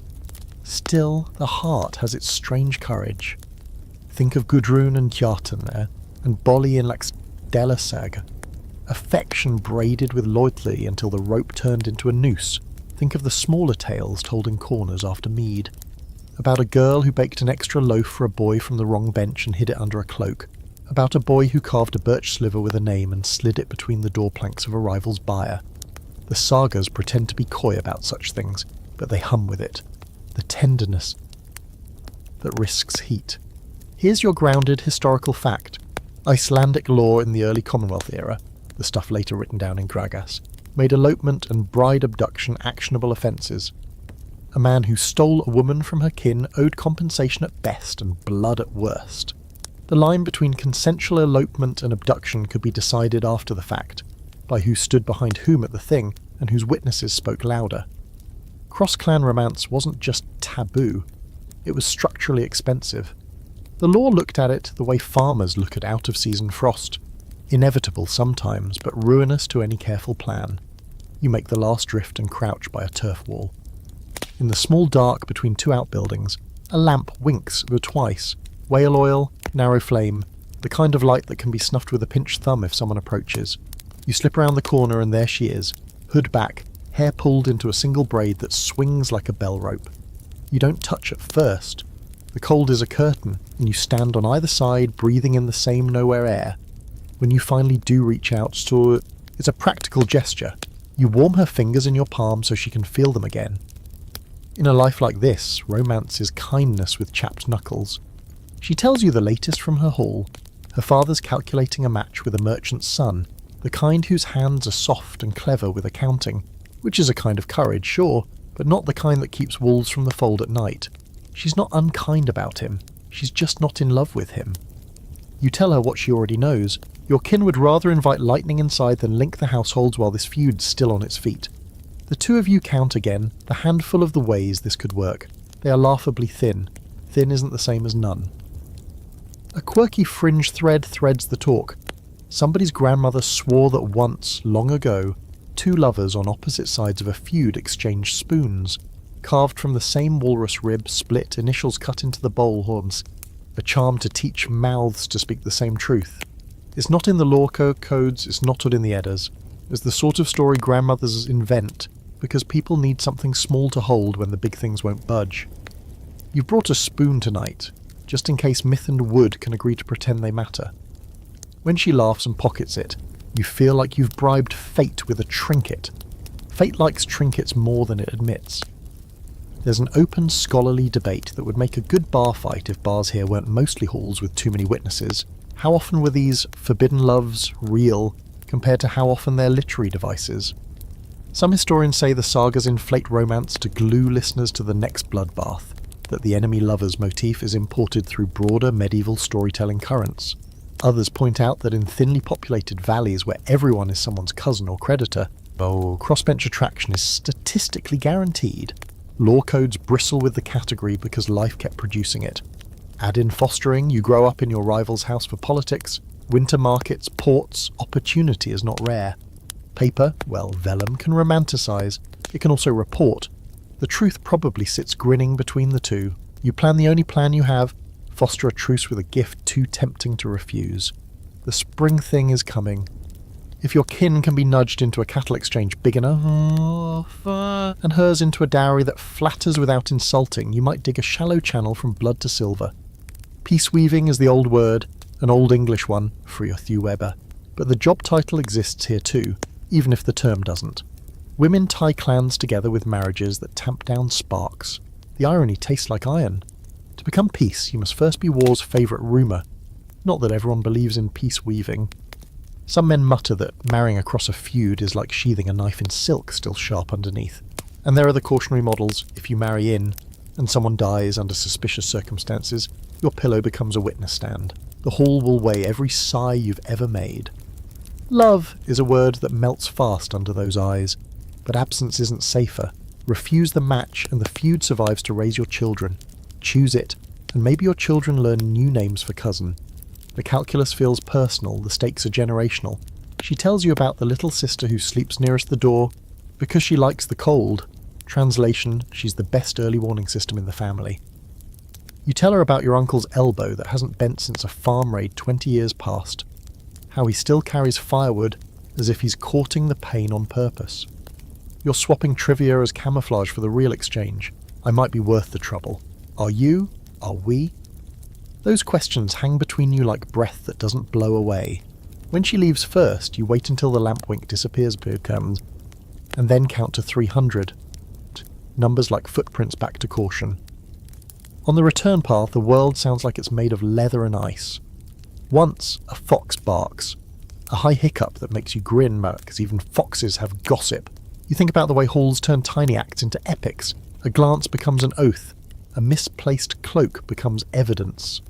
Still, the heart has its strange courage. Think of Gudrun and Kjartan there, and Bolli in Laxdela saga. Affection braided with loyalty until the rope turned into a noose. Think of the smaller tales told in corners after mead. About a girl who baked an extra loaf for a boy from the wrong bench and hid it under a cloak. About a boy who carved a birch sliver with a name and slid it between the door planks of a rival's buyer. The sagas pretend to be coy about such things, but they hum with it. The tenderness that risks heat. Here's your grounded historical fact. Icelandic law in the early Commonwealth era, the stuff later written down in Gragas, made elopement and bride abduction actionable offences. A man who stole a woman from her kin owed compensation at best and blood at worst. The line between consensual elopement and abduction could be decided after the fact, by who stood behind whom at the thing and whose witnesses spoke louder. Cross-clan romance wasn't just taboo, it was structurally expensive. The law looked at it the way farmers look at out-of-season frost. Inevitable sometimes, but ruinous to any careful plan. You make the last drift and crouch by a turf wall. In the small dark between 2 outbuildings, a lamp winks but twice. Whale oil, narrow flame, the kind of light that can be snuffed with a pinched thumb if someone approaches. You slip around the corner and there she is, hood back, hair pulled into a single braid that swings like a bell rope. You don't touch at first. The cold is a curtain, and you stand on either side breathing in the same nowhere air. When you finally do reach out to... It's a practical gesture. You warm her fingers in your palm so she can feel them again. In a life like this, romance is kindness with chapped knuckles. She tells you the latest from her haul. Her father's calculating a match with a merchant's son, the kind whose hands are soft and clever with accounting, which is a kind of courage, sure, but not the kind that keeps wolves from the fold at night. She's not unkind about him, she's just not in love with him. You tell her what she already knows. Your kin would rather invite lightning inside than link the households while this feud's still on its feet. The two of you count again the handful of the ways this could work. They are laughably thin. Thin isn't the same as none. A quirky fringe thread threads the talk. Somebody's grandmother swore that once, long ago, two lovers on opposite sides of a feud exchanged spoons, carved from the same walrus rib, split, initials cut into the bowl horns, a charm to teach mouths to speak the same truth. It's not in the law codes, it's not in the Eddas. It's the sort of story grandmothers invent, because people need something small to hold when the big things won't budge. You've brought a spoon tonight, just in case myth and wood can agree to pretend they matter. When she laughs and pockets it, you feel like you've bribed fate with a trinket. Fate likes trinkets more than it admits. There's an open scholarly debate that would make a good bar fight if bars here weren't mostly halls with too many witnesses. How often were these forbidden loves real compared to how often they're literary devices? Some historians say the sagas inflate romance to glue listeners to the next bloodbath, that the enemy lovers motif is imported through broader medieval storytelling currents. Others point out that in thinly populated valleys where everyone is someone's cousin or creditor, crossbench attraction is statistically guaranteed. Law codes bristle with the category because life kept producing it. Add in fostering, you grow up in your rival's house for politics, winter markets, ports, opportunity is not rare. Paper, well, vellum, can romanticize. It can also report. The truth probably sits grinning between the two. You plan the only plan you have, foster a truce with a gift too tempting to refuse. The spring thing is coming. If your kin can be nudged into a cattle exchange big enough, and hers into a dowry that flatters without insulting, you might dig a shallow channel from blood to silver. Peace weaving is the old word, an old English one, free Thue Weber. But the job title exists here too, even if the term doesn't. Women tie clans together with marriages that tamp down sparks. The irony tastes like iron. To become peace, you must first be war's favourite rumour. Not that everyone believes in peace weaving. Some men mutter that marrying across a feud is like sheathing a knife in silk still sharp underneath. And there are the cautionary models: if you marry in, and someone dies under suspicious circumstances, your pillow becomes a witness stand. The hall will weigh every sigh you've ever made. Love is a word that melts fast under those eyes, but absence isn't safer. Refuse the match and the feud survives to raise your children. Choose it, and maybe your children learn new names for cousin. The calculus feels personal, the stakes are generational. She tells you about the little sister who sleeps nearest the door because she likes the cold. Translation, she's the best early warning system in the family. You tell her about your uncle's elbow that hasn't bent since a farm raid 20 years past. How he still carries firewood as if he's courting the pain on purpose. You're swapping trivia as camouflage for the real exchange. I might be worth the trouble. Are you? Are we? Those questions hang between you like breath that doesn't blow away. When she leaves first, you wait until the lampwink disappears, and then count to 300. Numbers like footprints back to caution. On the return path, the world sounds like it's made of leather and ice. Once, a fox barks. A high hiccup that makes you grin, because even foxes have gossip. You think about the way halls turn tiny acts into epics. A glance becomes an oath. A misplaced cloak becomes evidence.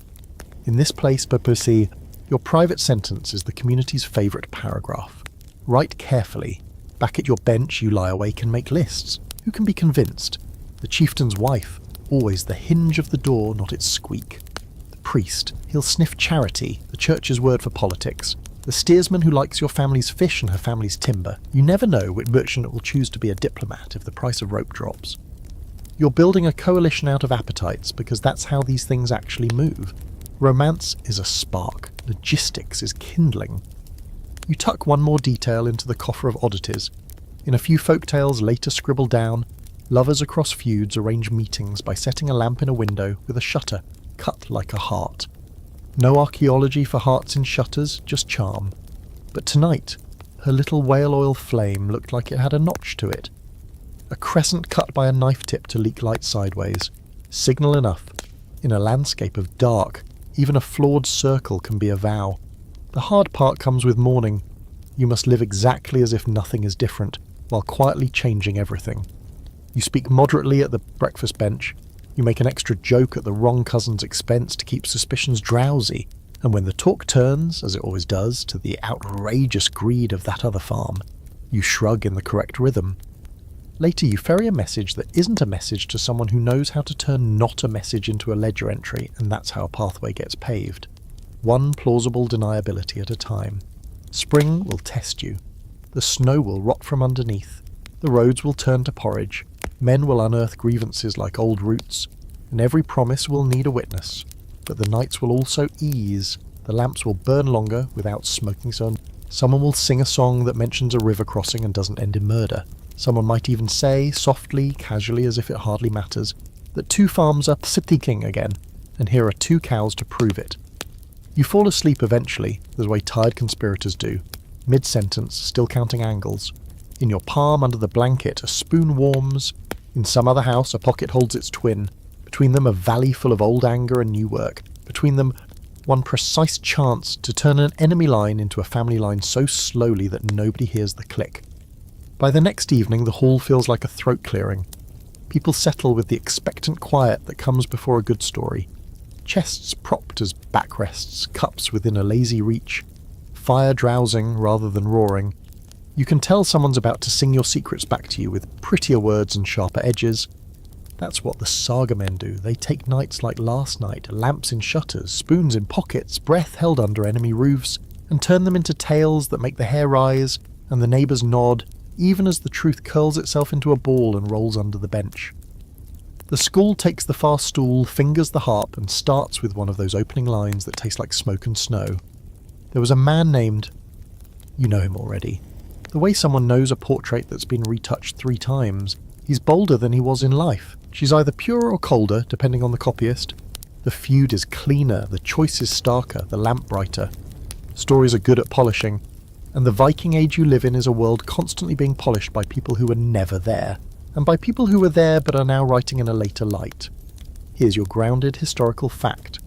In this place, Percy, your private sentence is the community's favourite paragraph. Write carefully. Back at your bench, you lie awake and make lists. Who can be convinced? The chieftain's wife, always the hinge of the door, not its squeak. The priest, he'll sniff charity, the church's word for politics. The steersman who likes your family's fish and her family's timber. You never know which merchant will choose to be a diplomat if the price of rope drops. You're building a coalition out of appetites because that's how these things actually move. Romance is a spark. Logistics is kindling. You tuck one more detail into the coffer of oddities. In a few folktales later scribbled down, lovers across feuds arrange meetings by setting a lamp in a window with a shutter cut like a heart. No archaeology for hearts in shutters, just charm. But tonight, her little whale oil flame looked like it had a notch to it. A crescent cut by a knife tip to leak light sideways. Signal enough. In a landscape of dark, even a flawed circle can be a vow. The hard part comes with morning. You must live exactly as if nothing is different, while quietly changing everything. You speak moderately at the breakfast bench. You make an extra joke at the wrong cousin's expense to keep suspicions drowsy. And when the talk turns, as it always does, to the outrageous greed of that other farm, you shrug in the correct rhythm. Later you ferry a message that isn't a message to someone who knows how to turn not a message into a ledger entry, and that's how a pathway gets paved. One plausible deniability at a time. Spring will test you. The snow will rot from underneath. The roads will turn to porridge. Men will unearth grievances like old roots. And every promise will need a witness. But the nights will also ease. The lamps will burn longer without smoking so. Someone will sing a song that mentions a river crossing and doesn't end in murder. Someone might even say, softly, casually, as if it hardly matters, that 2 farms are sitting again, and here are 2 cows to prove it. You fall asleep eventually, the way tired conspirators do, mid-sentence, still counting angles. In your palm under the blanket, a spoon warms. In some other house, a pocket holds its twin. Between them, a valley full of old anger and new work. Between them, one precise chance to turn an enemy line into a family line so slowly that nobody hears the click. By the next evening, the hall feels like a throat clearing. People settle with the expectant quiet that comes before a good story. Chests propped as backrests, cups within a lazy reach. Fire drowsing rather than roaring. You can tell someone's about to sing your secrets back to you with prettier words and sharper edges. That's what the saga men do. They take nights like last night, lamps in shutters, spoons in pockets, breath held under enemy roofs, and turn them into tales that make the hair rise and the neighbours nod, even as the truth curls itself into a ball and rolls under the bench. The school takes the far stool, fingers the harp, and starts with one of those opening lines that taste like smoke and snow. There was a man named... You know him already. The way someone knows a portrait that's been retouched 3 times. He's bolder than he was in life. She's either purer or colder, depending on the copyist. The feud is cleaner, the choice is starker, the lamp brighter. Stories are good at polishing. And the Viking age you live in is a world constantly being polished by people who were never there, and by people who were there but are now writing in a later light. Here's your grounded historical fact.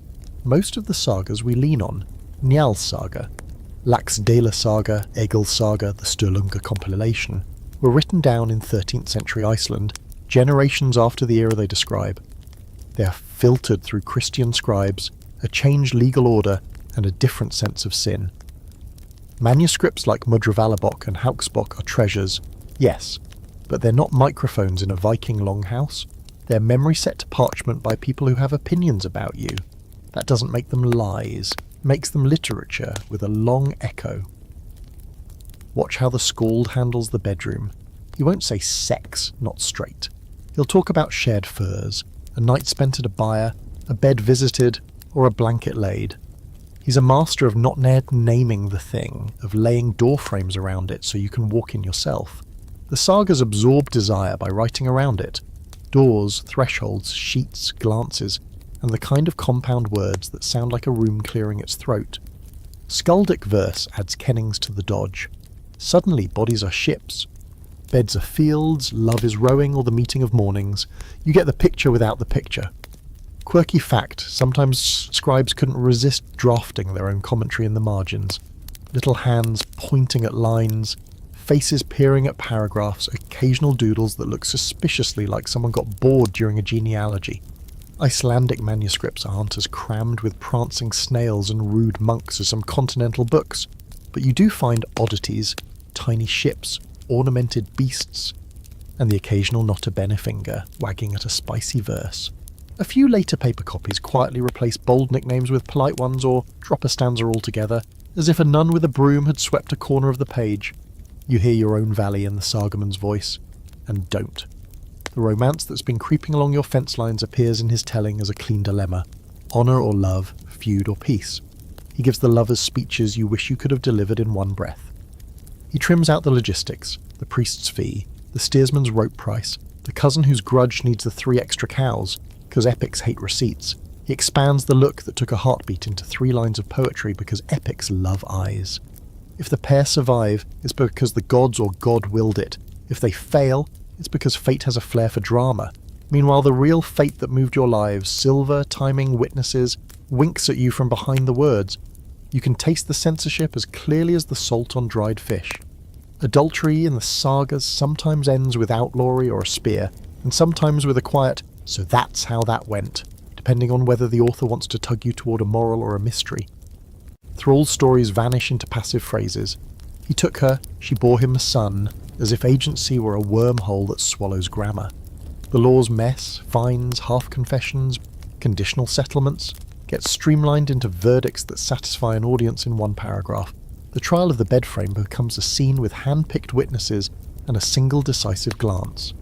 Most of the sagas we lean on, Njal's saga, Laxdæla saga, Egil's saga, the Sturlunga compilation, were written down in 13th century Iceland, generations after the era they describe. They are filtered through Christian scribes, a changed legal order, and a different sense of sin. Manuscripts like Mudravalabok and Hauksbok are treasures, yes, but they're not microphones in a Viking longhouse. They're memory set to parchment by people who have opinions about you. That doesn't make them lies, it makes them literature with a long echo. Watch how the Scald handles the bedroom. He won't say sex, not straight. He'll talk about shared furs, a night spent at a byre, a bed visited, or a blanket laid. He's a master of not naming the thing, of laying door frames around it so you can walk in yourself. The sagas absorb desire by writing around it. Doors, thresholds, sheets, glances, and the kind of compound words that sound like a room clearing its throat. Skaldic verse adds kennings to the dodge. Suddenly bodies are ships. Beds are fields, love is rowing, or the meeting of mornings. You get the picture without the picture. Quirky fact, sometimes scribes couldn't resist drafting their own commentary in the margins. Little hands pointing at lines, faces peering at paragraphs, occasional doodles that look suspiciously like someone got bored during a genealogy. Icelandic manuscripts aren't as crammed with prancing snails and rude monks as some continental books, but you do find oddities, tiny ships, ornamented beasts, and the occasional nota bene finger wagging at a spicy verse. A few later paper copies quietly replace bold nicknames with polite ones or drop a stanza altogether, as if a nun with a broom had swept a corner of the page. You hear your own valley in the sagaman's voice, and don't. The romance that's been creeping along your fence lines appears in his telling as a clean dilemma. Honour or love, feud or peace. He gives the lovers speeches you wish you could have delivered in one breath. He trims out the logistics, the priest's fee, the steersman's rope price, the cousin whose grudge needs the 3 extra cows, because epics hate receipts. He expands the look that took a heartbeat into 3 lines of poetry because epics love eyes. If the pair survive, it's because the gods or God willed it. If they fail, it's because fate has a flair for drama. Meanwhile, the real fate that moved your lives, silver, timing, witnesses, winks at you from behind the words. You can taste the censorship as clearly as the salt on dried fish. Adultery in the sagas sometimes ends with outlawry or a spear, and sometimes with a quiet, "So that's how that went," depending on whether the author wants to tug you toward a moral or a mystery. Thrall's stories vanish into passive phrases. He took her, she bore him a son, as if agency were a wormhole that swallows grammar. The law's mess, fines, half-confessions, conditional settlements, gets streamlined into verdicts that satisfy an audience in one paragraph. The trial of the bedframe becomes a scene with hand-picked witnesses and a single decisive glance.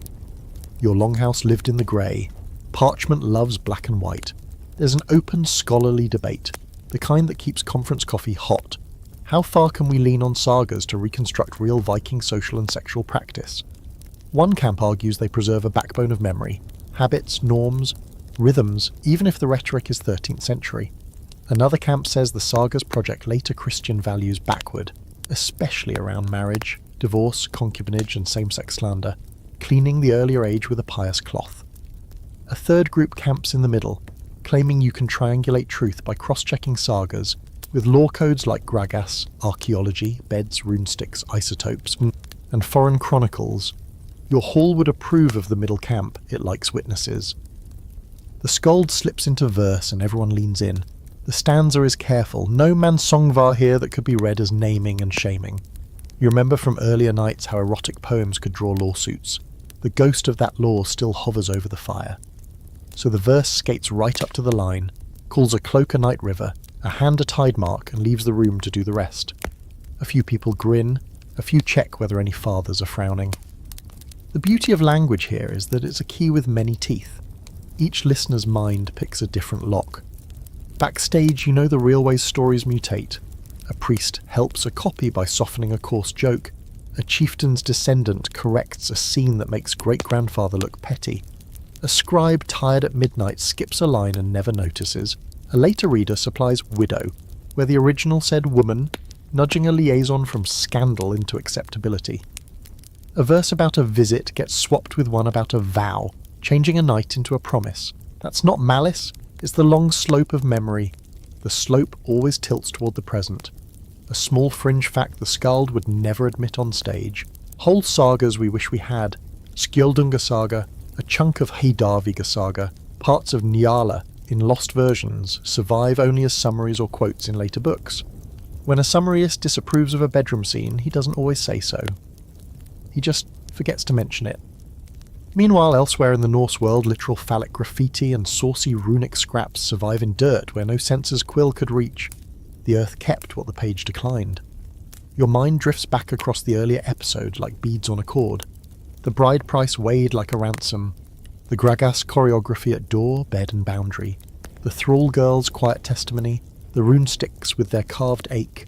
Your longhouse lived in the grey. Parchment loves black and white. There's an open scholarly debate, the kind that keeps conference coffee hot. How far can we lean on sagas to reconstruct real Viking social and sexual practice? One camp argues they preserve a backbone of memory, habits, norms, rhythms, even if the rhetoric is 13th century. Another camp says the sagas project later Christian values backward, especially around marriage, divorce, concubinage and same-sex slander, cleaning the earlier age with a pious cloth. A third group camps in the middle, claiming you can triangulate truth by cross-checking sagas with law codes like Gragas, archaeology, beds, runesticks, isotopes, and foreign chronicles. Your hall would approve of the middle camp, it likes witnesses. The skald slips into verse and everyone leans in. The stanza is careful, no mansongvar here that could be read as naming and shaming. You remember from earlier nights how erotic poems could draw lawsuits. The ghost of that law still hovers over the fire. So the verse skates right up to the line, calls a cloak a night river, a hand a tide mark, and leaves the room to do the rest. A few people grin, a few check whether any fathers are frowning. The beauty of language here is that it's a key with many teeth. Each listener's mind picks a different lock. Backstage, you know the real ways stories mutate. A priest helps a copy by softening a coarse joke. A chieftain's descendant corrects a scene that makes great-grandfather look petty. A scribe tired at midnight skips a line and never notices. A later reader supplies widow, where the original said woman, nudging a liaison from scandal into acceptability. A verse about a visit gets swapped with one about a vow, changing a night into a promise. That's not malice, it's the long slope of memory. The slope always tilts toward the present. A small fringe fact the skald would never admit on stage. Whole sagas we wish we had. Skjöldunga saga, a chunk of Heidarviga saga, parts of Njala in lost versions survive only as summaries or quotes in later books. When a summarist disapproves of a bedroom scene, he doesn't always say so. He just forgets to mention it. Meanwhile, elsewhere in the Norse world, literal phallic graffiti and saucy runic scraps survive in dirt where no censor's quill could reach. The earth kept what the page declined. Your mind drifts back across the earlier episode like beads on a cord. The bride price weighed like a ransom. The Gragas choreography at door, bed and boundary. The thrall girl's quiet testimony. The runesticks with their carved ache.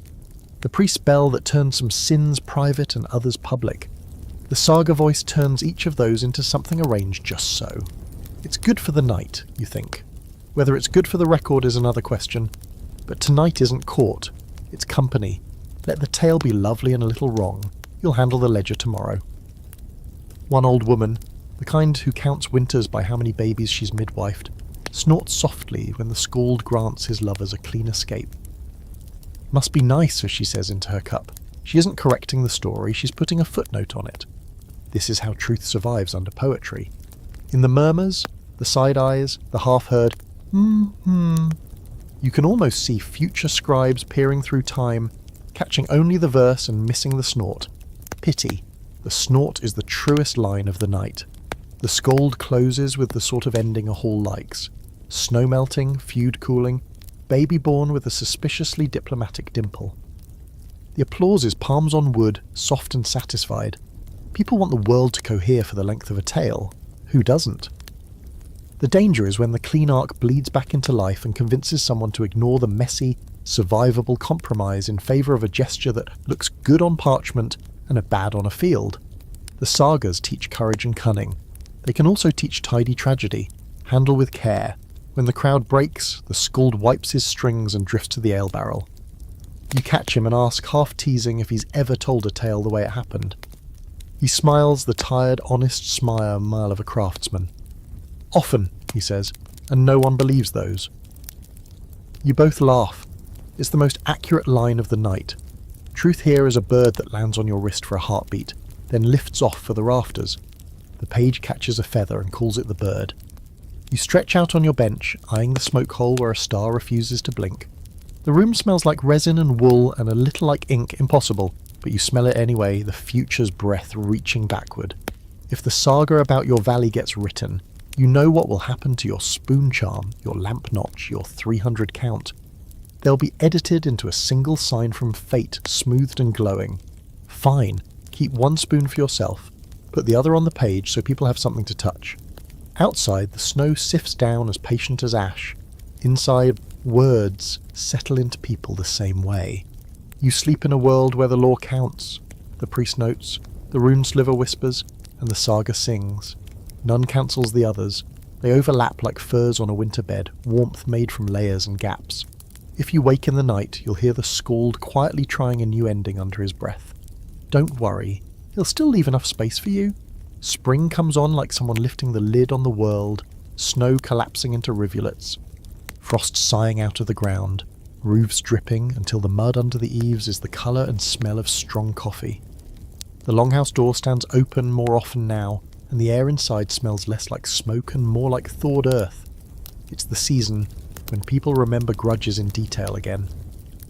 The priest's bell that turned some sins private and others public. The saga voice turns each of those into something arranged just so. It's good for the night, you think. Whether it's good for the record is another question. But tonight isn't court, it's company. Let the tale be lovely and a little wrong. You'll handle the ledger tomorrow. One old woman, the kind who counts winters by how many babies she's midwifed, snorts softly when the skald grants his lovers a clean escape. Must be nice, as she says into her cup. She isn't correcting the story, she's putting a footnote on it. This is how truth survives under poetry. In the murmurs, the side-eyes, the half-heard you can almost see future scribes peering through time, catching only the verse and missing the snort. Pity. The snort is the truest line of the night. The skald closes with the sort of ending a hall likes. Snow melting, feud cooling, baby born with a suspiciously diplomatic dimple. The applause is palms on wood, soft and satisfied. People want the world to cohere for the length of a tale. Who doesn't? The danger is when the clean arc bleeds back into life and convinces someone to ignore the messy, survivable compromise in favour of a gesture that looks good on parchment and a bad on a field. The sagas teach courage and cunning. They can also teach tidy tragedy. Handle with care. When the crowd breaks, the skald wipes his strings and drifts to the ale barrel. You catch him and ask, half teasing, if he's ever told a tale the way it happened. He smiles the tired, honest smile of a craftsman. Often, he says, and no one believes those. You both laugh. It's the most accurate line of the night. Truth here is a bird that lands on your wrist for a heartbeat, then lifts off for the rafters. The page catches a feather and calls it the bird. You stretch out on your bench, eyeing the smoke hole where a star refuses to blink. The room smells like resin and wool and a little like ink, impossible. but you smell it anyway, the future's breath reaching backward. If the saga about your valley gets written, you know what will happen to your spoon charm, your lamp notch, your 300 count. They'll be edited into a single sign from fate, smoothed and glowing. Fine, keep one spoon for yourself, put the other on the page so people have something to touch. Outside, the snow sifts down as patient as ash. Inside, words settle into people the same way. You sleep in a world where the law counts. The priest notes, the rune sliver whispers, and the saga sings. None cancels the others. They overlap like furs on a winter bed, warmth made from layers and gaps. If you wake in the night, you'll hear the Scald quietly trying a new ending under his breath. Don't worry, he'll still leave enough space for you. Spring comes on like someone lifting the lid on the world, snow collapsing into rivulets, frost sighing out of the ground, roofs dripping until the mud under the eaves is the colour and smell of strong coffee. The longhouse door stands open more often now, and the air inside smells less like smoke and more like thawed earth. It's the season when people remember grudges in detail again.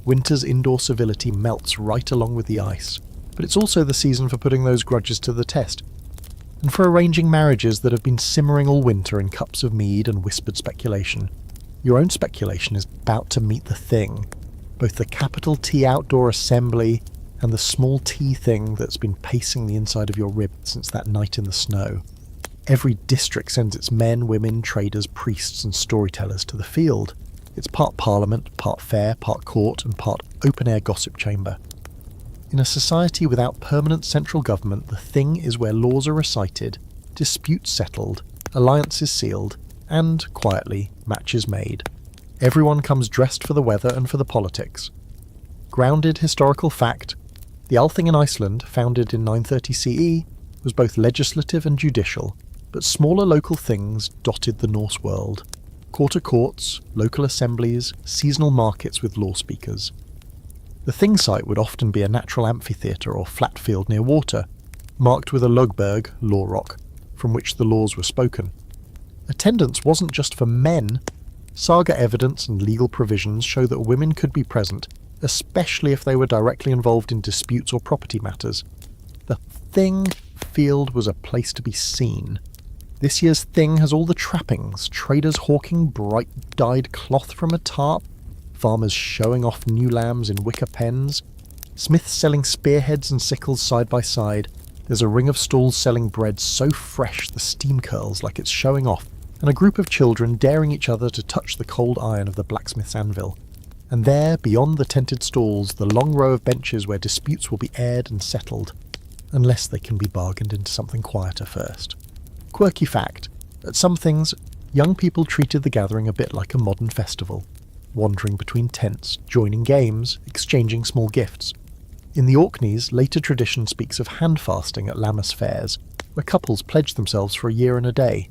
Winter's indoor civility melts right along with the ice, but it's also the season for putting those grudges to the test, and for arranging marriages that have been simmering all winter in cups of mead and whispered speculation. Your own speculation is about to meet the thing, both the capital T outdoor assembly and the small T thing that's been pacing the inside of your rib since that night in the snow. Every district sends its men, women, traders, priests and storytellers to the field. It's part parliament, part fair, part court and part open-air gossip chamber. In a society without permanent central government, the thing is where laws are recited, disputes settled, alliances sealed, and, quietly, matches made. Everyone comes dressed for the weather and for the politics. Grounded historical fact, the Althing in Iceland, founded in 930 CE, was both legislative and judicial, but smaller local things dotted the Norse world. Quarter courts, local assemblies, seasonal markets with law speakers. The thing site would often be a natural amphitheatre or flat field near water, marked with a logberg, law rock, from which the laws were spoken. Attendance wasn't just for men. Saga evidence and legal provisions show that women could be present, especially if they were directly involved in disputes or property matters. The thing field was a place to be seen. This year's thing has all the trappings: traders hawking bright-dyed cloth from a tarp, farmers showing off new lambs in wicker pens, smiths selling spearheads and sickles side by side. There's a ring of stalls selling bread so fresh the steam curls like it's showing off, and a group of children daring each other to touch the cold iron of the blacksmith's anvil. And there, beyond the tented stalls, the long row of benches where disputes will be aired and settled, unless they can be bargained into something quieter first. Quirky fact, at some things, young people treated the gathering a bit like a modern festival, wandering between tents, joining games, exchanging small gifts. In the Orkneys, later tradition speaks of hand-fasting at Lammas fairs, where couples pledge themselves for a year and a day.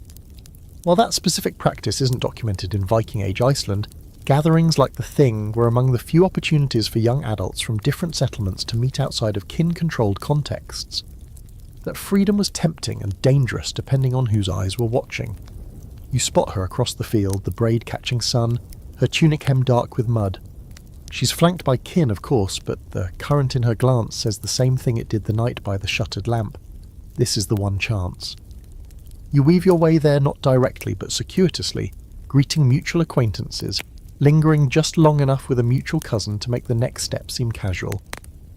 While that specific practice isn't documented in Viking Age Iceland, gatherings like the Thing were among the few opportunities for young adults from different settlements to meet outside of kin-controlled contexts. That freedom was tempting and dangerous depending on whose eyes were watching. You spot her across the field, the braid catching sun, her tunic hemmed dark with mud. She's flanked by kin, of course, but the current in her glance says the same thing it did the night by the shuttered lamp. This is the one chance. You weave your way there not directly but circuitously, greeting mutual acquaintances, lingering just long enough with a mutual cousin to make the next step seem casual.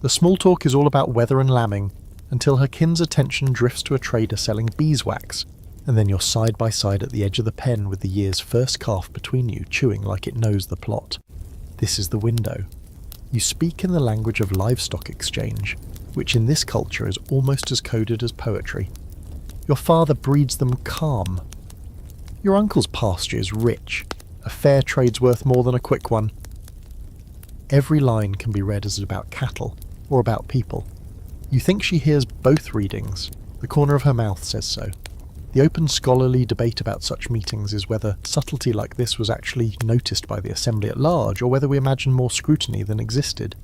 The small talk is all about weather and lambing, until her kin's attention drifts to a trader selling beeswax, and then you're side by side at the edge of the pen with the year's first calf between you, chewing like it knows the plot. This is the window. You speak in the language of livestock exchange, which in this culture is almost as coded as poetry. Your father breeds them calm. Your uncle's pasture is rich. A fair trade's worth more than a quick one. Every line can be read as about cattle or about people. You think she hears both readings. The corner of her mouth says so. The open scholarly debate about such meetings is whether subtlety like this was actually noticed by the assembly at large, or whether we imagine more scrutiny than existed.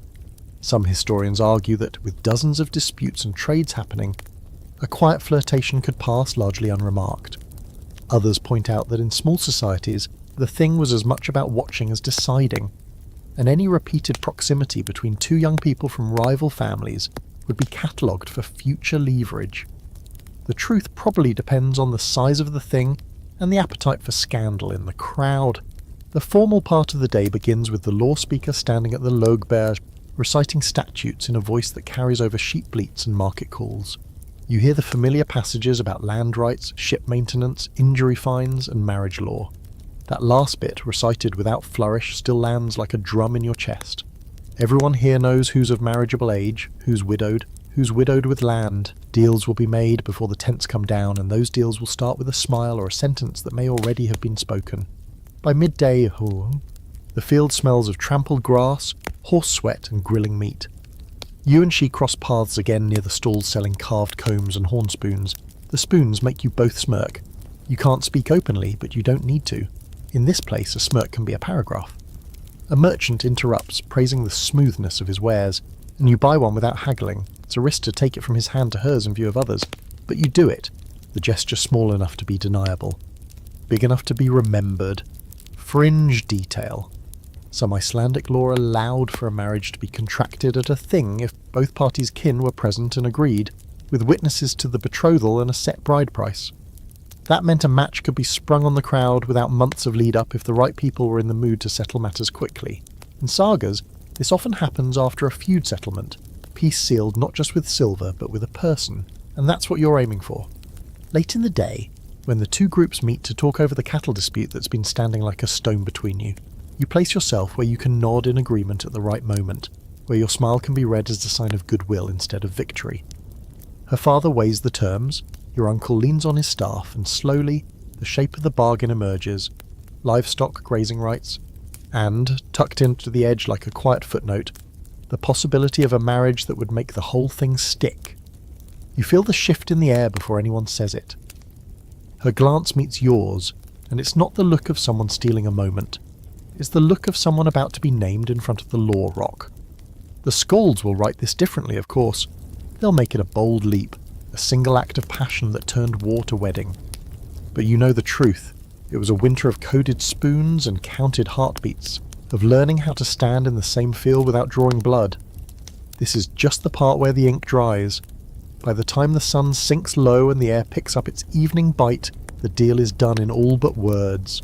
Some historians argue that, with dozens of disputes and trades happening, a quiet flirtation could pass largely unremarked. Others point out that in small societies, the thing was as much about watching as deciding, and any repeated proximity between two young people from rival families would be catalogued for future leverage. The truth probably depends on the size of the thing and the appetite for scandal in the crowd. The formal part of the day begins with the law speaker standing at the logberg, reciting statutes in a voice that carries over sheep bleats and market calls. You hear the familiar passages about land rights, ship maintenance, injury fines, and marriage law. That last bit, recited without flourish, still lands like a drum in your chest. Everyone here knows who's of marriageable age, who's widowed with land. Deals will be made before the tents come down, and those deals will start with a smile or a sentence that may already have been spoken. By midday, the field smells of trampled grass, horse sweat, and grilling meat. You and she cross paths again near the stalls selling carved combs and horn spoons. The spoons make you both smirk. You can't speak openly, but you don't need to. In this place, a smirk can be a paragraph. A merchant interrupts, praising the smoothness of his wares, and you buy one without haggling. It's a risk to take it from his hand to hers in view of others, but you do it, the gesture small enough to be deniable, big enough to be remembered. Fringe detail. Some Icelandic law allowed for a marriage to be contracted at a thing if both parties' kin were present and agreed, with witnesses to the betrothal and a set bride price. That meant a match could be sprung on the crowd without months of lead-up if the right people were in the mood to settle matters quickly. In sagas, this often happens after a feud settlement, peace sealed not just with silver but with a person, and that's what you're aiming for. Late in the day, when the two groups meet to talk over the cattle dispute that's been standing like a stone between you, you place yourself where you can nod in agreement at the right moment, where your smile can be read as a sign of goodwill instead of victory. Her father weighs the terms, your uncle leans on his staff, and slowly the shape of the bargain emerges: livestock grazing rights, and, tucked into the edge like a quiet footnote, the possibility of a marriage that would make the whole thing stick. You feel the shift in the air before anyone says it. Her glance meets yours, and it's not the look of someone stealing a moment. It's the look of someone about to be named in front of the law rock. The Skalds will write this differently, of course. They'll make it a bold leap, a single act of passion that turned war to wedding. But you know the truth. It was a winter of coded spoons and counted heartbeats, of learning how to stand in the same field without drawing blood. This is just the part where the ink dries. By the time the sun sinks low and the air picks up its evening bite, the deal is done in all but words.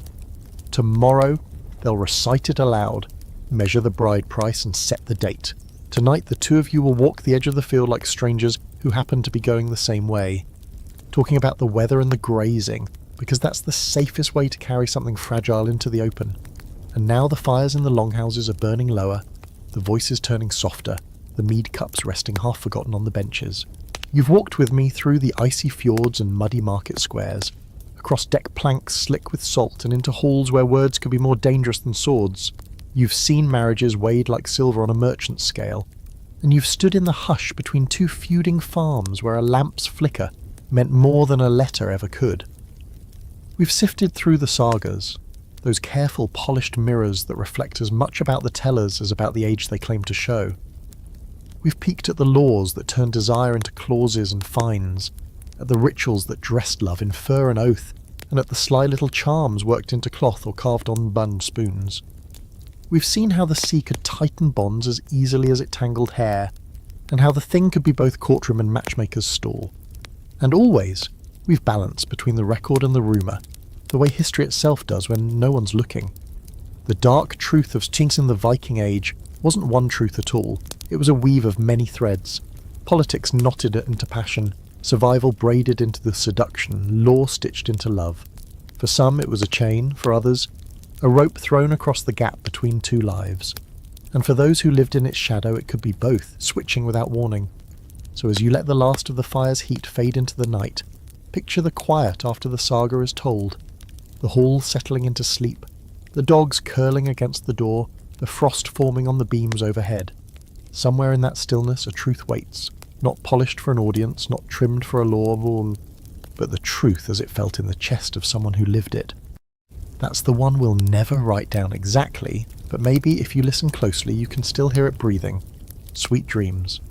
Tomorrow, they'll recite it aloud, measure the bride price, and set the date. Tonight, the two of you will walk the edge of the field like strangers who happen to be going the same way, talking about the weather and the grazing, because that's the safest way to carry something fragile into the open. And now the fires in the longhouses are burning lower, the voices turning softer, the mead cups resting half forgotten on the benches. You've walked with me through the icy fjords and muddy market squares, across deck planks slick with salt and into halls where words could be more dangerous than swords. You've seen marriages weighed like silver on a merchant's scale, and you've stood in the hush between two feuding farms where a lamp's flicker meant more than a letter ever could. We've sifted through the sagas, those careful polished mirrors that reflect as much about the tellers as about the age they claim to show. We've peeked at the laws that turn desire into clauses and fines, at the rituals that dressed love in fur and oath, and at the sly little charms worked into cloth or carved on bun spoons. We've seen how the sea could tighten bonds as easily as it tangled hair, and how the thing could be both courtroom and matchmaker's stall. And always, we've balanced between the record and the rumour, the way history itself does when no one's looking. The dark truth of things in the Viking age wasn't one truth at all. It was a weave of many threads. Politics knotted it into passion, survival braided into the seduction, law stitched into love. For some it was a chain, for others, a rope thrown across the gap between two lives. And for those who lived in its shadow it could be both, switching without warning. So as you let the last of the fire's heat fade into the night, picture the quiet after the saga is told. The hall settling into sleep, the dogs curling against the door, the frost forming on the beams overhead. Somewhere in that stillness a truth waits, not polished for an audience, not trimmed for a law, but the truth as it felt in the chest of someone who lived it. That's the one we'll never write down exactly, but maybe if you listen closely you can still hear it breathing. Sweet dreams.